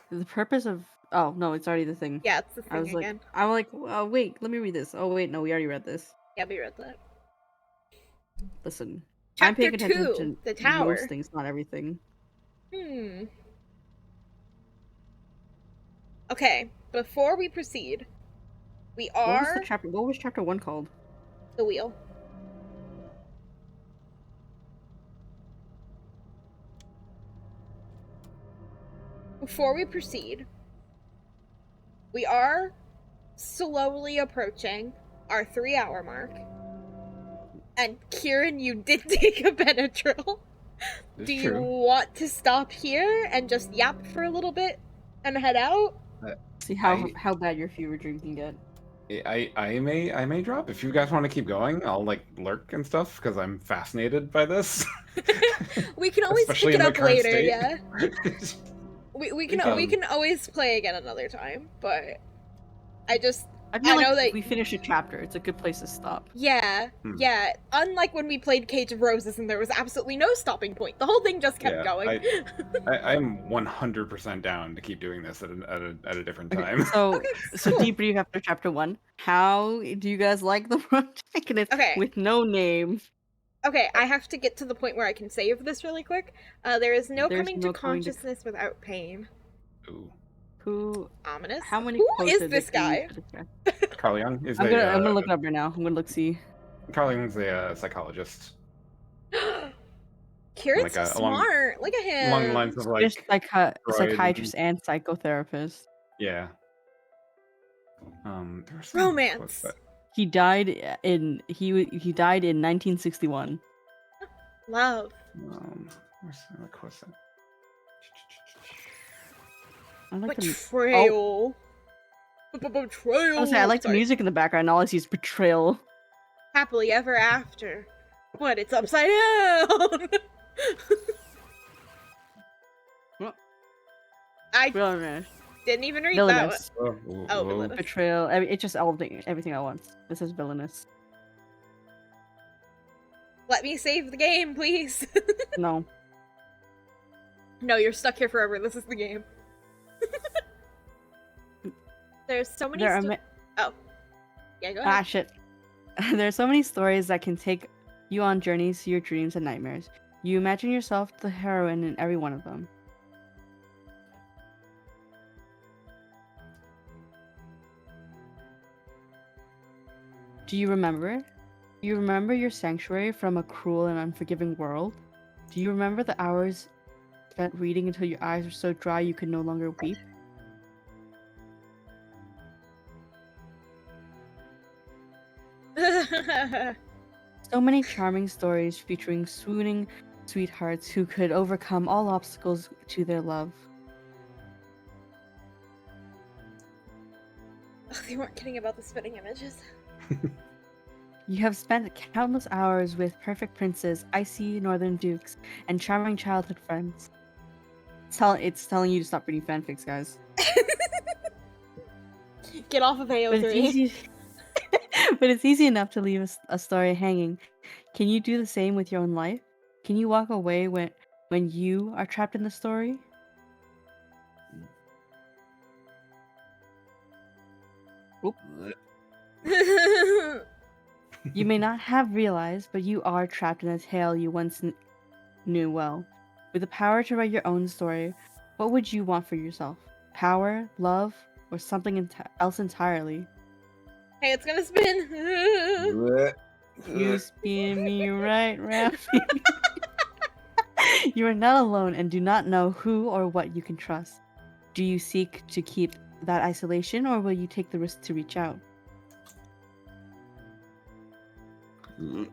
The purpose of... Oh, no, it's already the thing. Yeah, it's the I was thing again. like, wait, let me read this. Oh, wait, no, we already read this. Yeah, we read that. Listen. I'm Chapter paying attention 2, to the tower. most things, not everything. Okay, before we proceed, we What are... was chapter 1 called? The wheel. Before we proceed, we are slowly approaching our 3-hour mark. And Kieran, you did take a Benadryl. Do you want to stop here and just yap for a little bit and head out? See how bad your fever dream can get. I may drop. If you guys want to keep going, I'll like lurk and stuff because I'm fascinated by this. We can always Especially pick it in my up current later, state. yeah. We can always play again another time, but I know know that that if we finish a chapter, it's a good place to stop. yeah. Unlike when we played Cage of Roses and there was absolutely no stopping point, the whole thing just kept going. I'm 100% down to keep doing this at a different time. So cool. debrief after chapter 1. How do you guys like the protagonist with no name? Okay, I have to get to the point where I can save this really quick. There's There's coming no to consciousness without pain. Ooh. Who? Ominous. How many? Who quotes is did this they guy? use? Carl Jung is I'm gonna look it up right now. I'm gonna look see. Carl Jung's a psychologist. Kieran's so smart. Look at him. Along the lines of like Just like a Freud psychiatrist and psychotherapist. Yeah. There was Romance. He died in 1961. Love. What was it? I like Betrayal. Betrayal. I like the music in the background. All I see is betrayal. Happily ever after. What? It's upside down. I didn't even read Villainess. that one. Oh, Villainess. Betrayal. I mean, it's just everything at once. This is Villainous. Let me save the game, please. No. No, you're stuck here forever. This is the game. There's so many. Oh, yeah, go ahead. Ah, shit. There are so many stories that can take you on journeys to your dreams and nightmares. You imagine yourself the heroine in every one of them. Do you remember? Do you remember your sanctuary from a cruel and unforgiving world? Do you remember the hours spent reading until your eyes were so dry you could no longer weep? So many charming stories featuring swooning sweethearts who could overcome all obstacles to their love. Ugh, they weren't kidding about the spitting images. You have spent countless hours with perfect princes, icy northern dukes, and charming childhood friends. It's telling you to stop reading fanfics, guys. Get off of AO3. But it's easy enough to leave a story hanging. Can you do the same with your own life? Can you walk away when you are trapped in the story? Oop. You may not have realized, but you are trapped in a tale you once knew well. With the power to write your own story, what would you want for yourself? Power, love, or something else entirely. Hey, it's gonna spin. You spin me right round. You are not alone and do not know who or what you can trust. Do you seek to keep that isolation, or will you take the risk to reach out? I You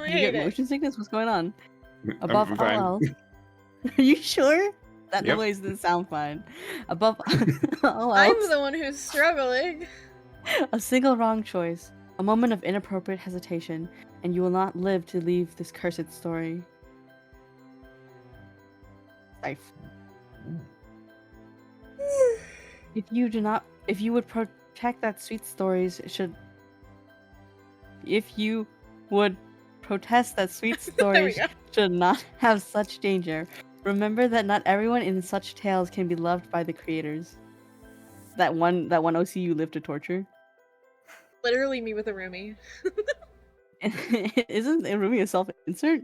hate get it. motion sickness? What's going on? I'm Above all fine. else. Are you sure? That Yep. noise didn't sound fine. Above all I'm else, the one who's struggling. a single wrong choice, a moment of inappropriate hesitation, and you will not live to leave this cursed story. Life. If you would protect that sweet stories if you would protest that sweet There we stories go. should not have such danger, remember that not everyone in such tales can be loved by the creators. That one OC you live to torture. Literally me with a roomie. Isn't Rumi a self-insert?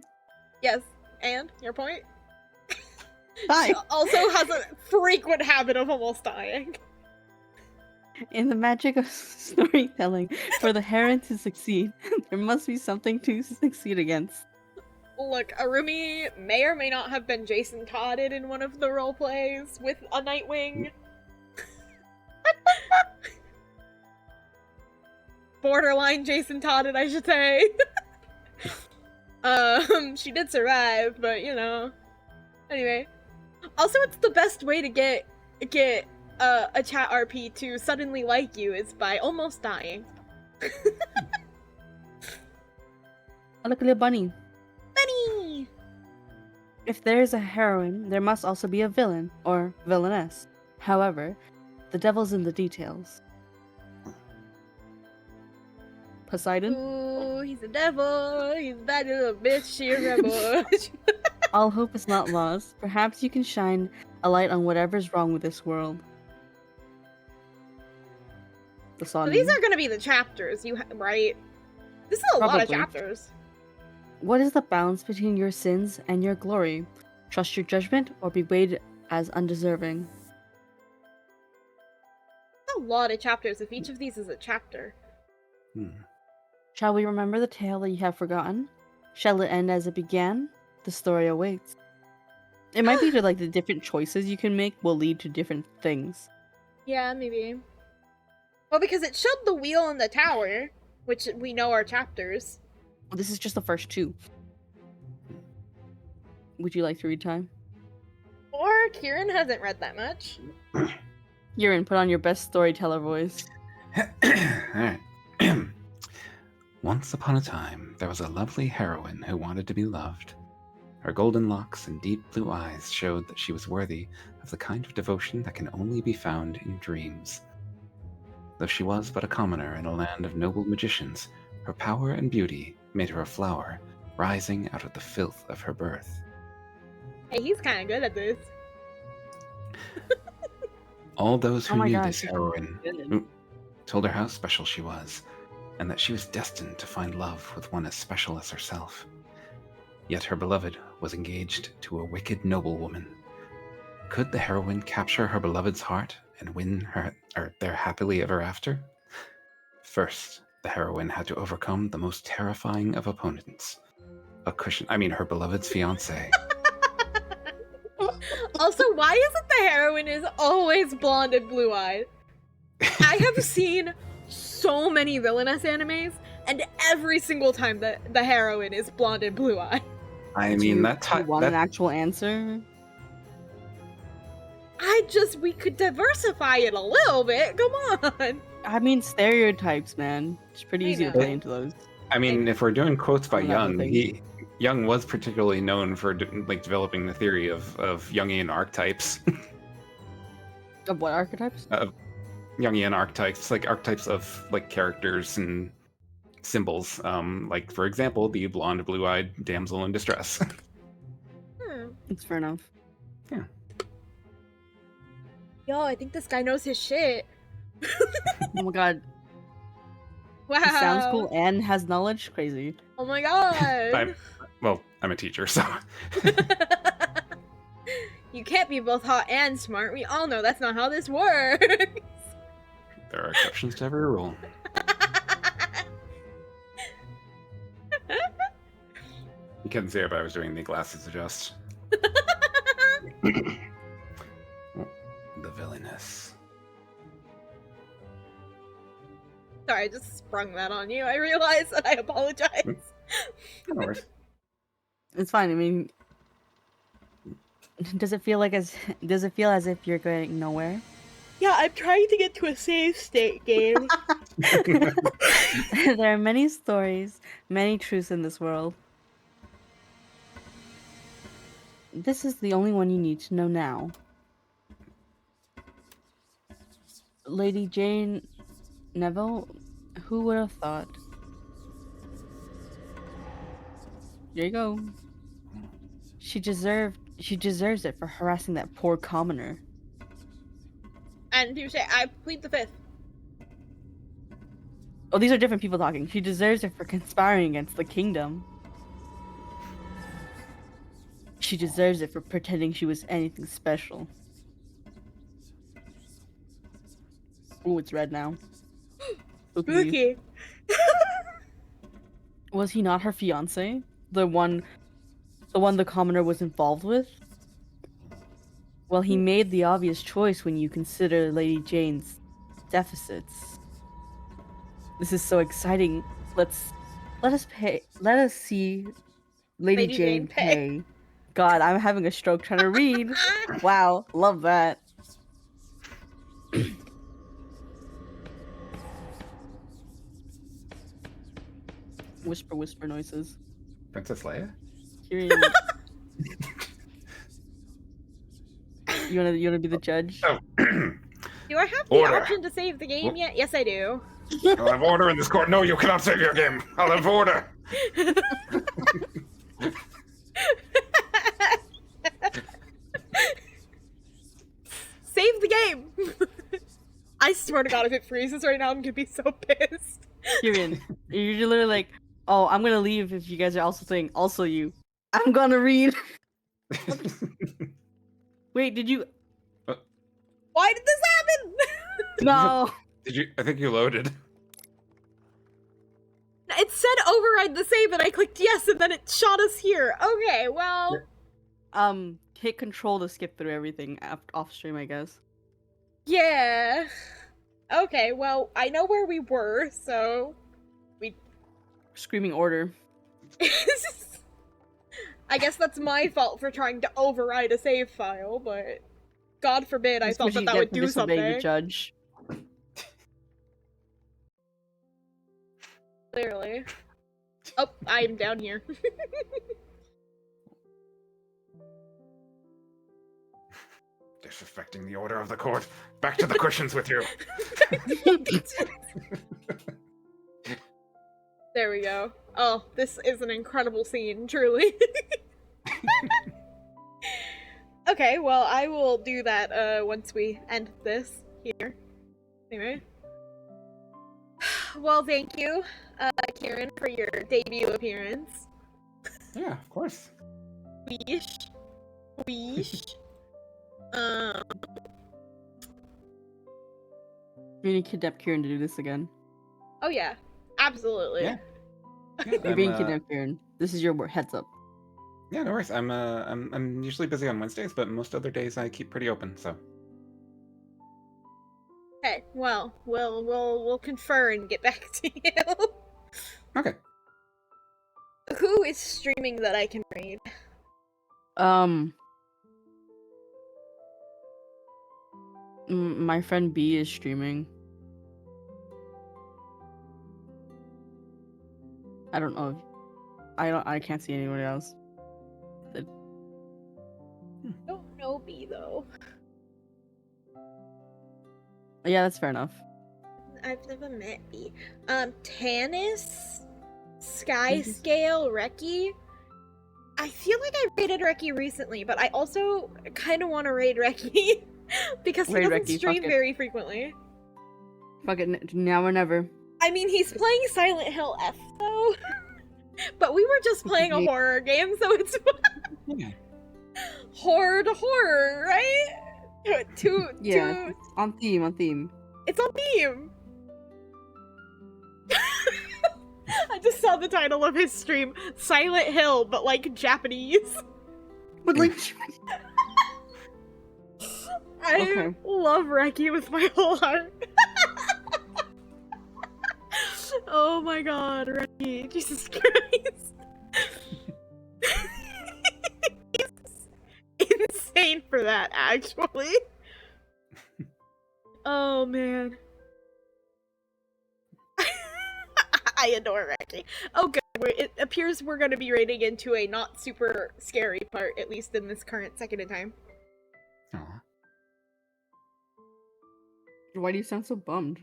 Yes, and your point? Hi. She also has a frequent habit of almost dying. In the magic of storytelling, for the heron to succeed, there must be something to succeed against. Look, Arumi may or may not have been Jason Todded in one of the role plays with a Nightwing. Borderline Jason Todded, I should say. She did survive, but you know. Anyway. Also, it's the best way to get a chat RP to suddenly like you is by almost dying. Oh, look at little bunny. Bunny! If there is a heroine, there must also be a villain, or villainess. However, the devil's in the details. Poseidon? Ooh, he's a devil. He's a bad little bitch. She's a rebel. All hope is not lost. Perhaps you can shine a light on whatever's wrong with this world. The So sun. these are gonna be the chapters, right? This is a lot of Probably. chapters. What is the balance between your sins and your glory? Trust your judgment or be weighed as undeserving? A lot of chapters. If each of these is a chapter. Shall we remember the tale that you have forgotten? Shall it end as it began? The story awaits. It might be like the different choices you can make will lead to different things. Yeah, maybe. Well, because it showed the wheel and the tower, which we know are chapters. This is just the first two. Would you like to read time? Or Kieran hasn't read that much. Kieran, put on your best storyteller voice. Alright. Once upon a time, there was a lovely heroine who wanted to be loved. Her golden locks and deep blue eyes showed that she was worthy of the kind of devotion that can only be found in dreams. Though she was but a commoner in a land of noble magicians, her power and beauty made her a flower, rising out of the filth of her birth. Hey, he's kind of good at this. All those who Oh my knew gosh, this she's heroine good. told her how special she was, and that she was destined to find love with one as special as herself. Yet her beloved was engaged to a wicked noblewoman. Could the heroine capture her beloved's heart and win their happily ever after? First, the heroine had to overcome the most terrifying of opponents. Her beloved's fiancé. Also, why is it the heroine is always blonde and blue-eyed? I have seen so many Villainess animes, and every single time the heroine is blonde and blue-eyed. I Do mean, you that time. want an actual answer? We could diversify it a little bit. Come on. I mean, stereotypes, man. It's pretty I easy to know. play into those. I mean, if we're doing quotes by Oh, that whole Jung, thing. Jung was particularly known for developing the theory of Jungian archetypes. Of what archetypes? Jungian archetypes, like archetypes of like characters and symbols. Like for example, the blonde, blue-eyed damsel in distress. It's fair enough. Yo, I think this guy knows his shit. Oh my god, Wow. he sounds cool and has knowledge. Crazy. Oh my god. I'm a teacher, so You can't be both hot and smart. We all know that's not how this works. There are exceptions to every rule. You couldn't see it, but I was doing the glasses adjust. The Villainess. Sorry, I just sprung that on you. I realized that. I apologize. No worries. It's fine. I mean, does it feel as if you're going nowhere? Yeah, I'm trying to get to a save state game. There are many stories, many truths in this world. This is the only one you need to know now. Lady Jane Neville, who would have thought? There you go. She deserves it for harassing that poor commoner. And you say, I plead the fifth. Oh, these are different people talking. She deserves it for conspiring against the kingdom. She deserves it for pretending she was anything special. Ooh, it's red now. Spooky. Was he not her fiance? The one the commoner was involved with? Well, he made the obvious choice when you consider Lady Jane's deficits. This is so exciting. Let us see Lady Jane pay. God, I'm having a stroke trying to read. Wow, love that. Whisper, whisper noises. Princess Leia? Kieran. You wanna be the judge? Oh. Do I have the Order. option to save the game yet? Yes, I do. I'll have order in this court. No, you cannot save your game. I'll have order. Save the game! I swear to God, if it freezes right now, I'm gonna be so pissed. Kieran, you're literally like, oh, I'm gonna leave if you guys are also saying, also you. I'm gonna read. Wait, did you? Why did this happen? No. Did you? I think you loaded. It said override the save, and I clicked yes, and then it shot us here. Okay, well. Hit control to skip through everything off stream, I guess. Yeah. Okay, well, I know where we were, so. Screaming order. I guess that's my fault for trying to override a save file, but God forbid I thought that would do something. The judge. Clearly. Oh, I'm down here. Disrespecting the order of the court. Back to the cushions with you. There we go. Oh, this is an incredible scene, truly. Okay, well, I will do that once we end this here. Anyway. Well, thank you, Kieran, for your debut appearance. Yeah, of course. Weesh. We need to kidnap Kieran to do this again. Oh yeah, absolutely. Yeah. You're being kidnapped, Kieran. This is your heads up. Yeah, no worries. I'm usually busy on Wednesdays, but most other days I keep pretty open. So. Okay, well, we'll confer and get back to you. Okay. Who is streaming that I can read? My friend B is streaming. I don't know. I can't see anyone else. I don't know B though. Yeah, that's fair enough. I've never met B. Tannis, Skyscale, Reki. I feel like I raided Reki recently, but I also kind of want to raid Reki because he doesn't stream very frequently. Fuck it, now or never. I mean, he's playing Silent Hill F though, but we were just playing a horror game, so it's. Yeah. horror to horror, right? Yeah, it's on theme. It's on theme. I just saw the title of his stream, Silent Hill, but like Japanese. But like, I Okay. love Reki with my whole heart. Oh my god, Reki, Jesus Christ. He's insane for that, actually. Oh man. I adore Reki. Oh good, it appears we're gonna be raiding into a not super scary part, at least in this current second in time. Aw. why do you sound so bummed?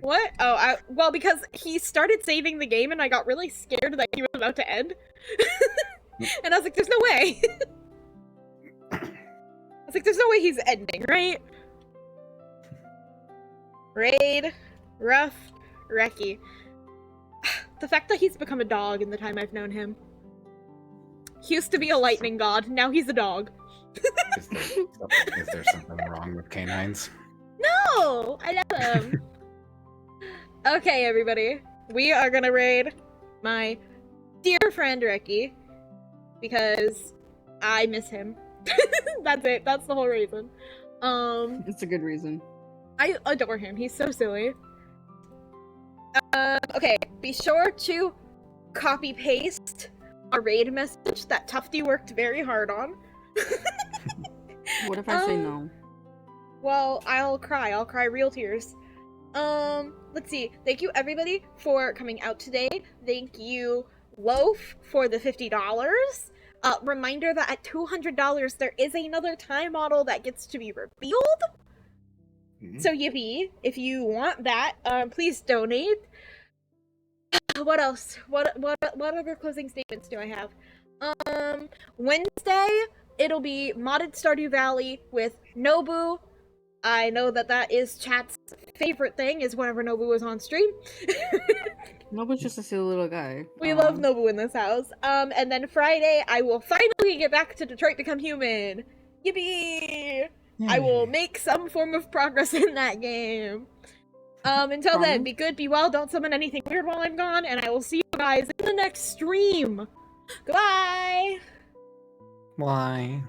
What? Oh, well, because he started saving the game and I got really scared that he was about to end. And I was like, there's no way. I was like, there's no way he's ending, right? Raid, rough, Reki. The fact that he's become a dog in the time I've known him. He used to be a lightning god, now he's a dog. Is there something wrong with canines? No! I love him. Okay, everybody. We are gonna raid my dear friend Reki. Because I miss him. That's it. That's the whole reason. It's a good reason. I adore him. He's so silly. Okay. Be sure to copy paste our raid message that Tufty worked very hard on. What if I say no? Well, I'll cry. I'll cry real tears. Let's see. Thank you everybody for coming out today. Thank you, Loaf, for the $50. Reminder that at $200 there is another time model that gets to be revealed. Mhm. So yippee, if you want that, please donate. What else? What other closing statements do I have? Wednesday, it'll be modded Stardew Valley with Nobu. I know that is chat's favorite thing, is whenever Nobu is on stream. Nobody's just a silly little guy. We love Nobu in this house. And then Friday, I will finally get back to Detroit Become Human. Yippee! I will make some form of progress in that game. Until then, be good, be well, don't summon anything weird while I'm gone, and I will see you guys in the next stream. Goodbye! Why?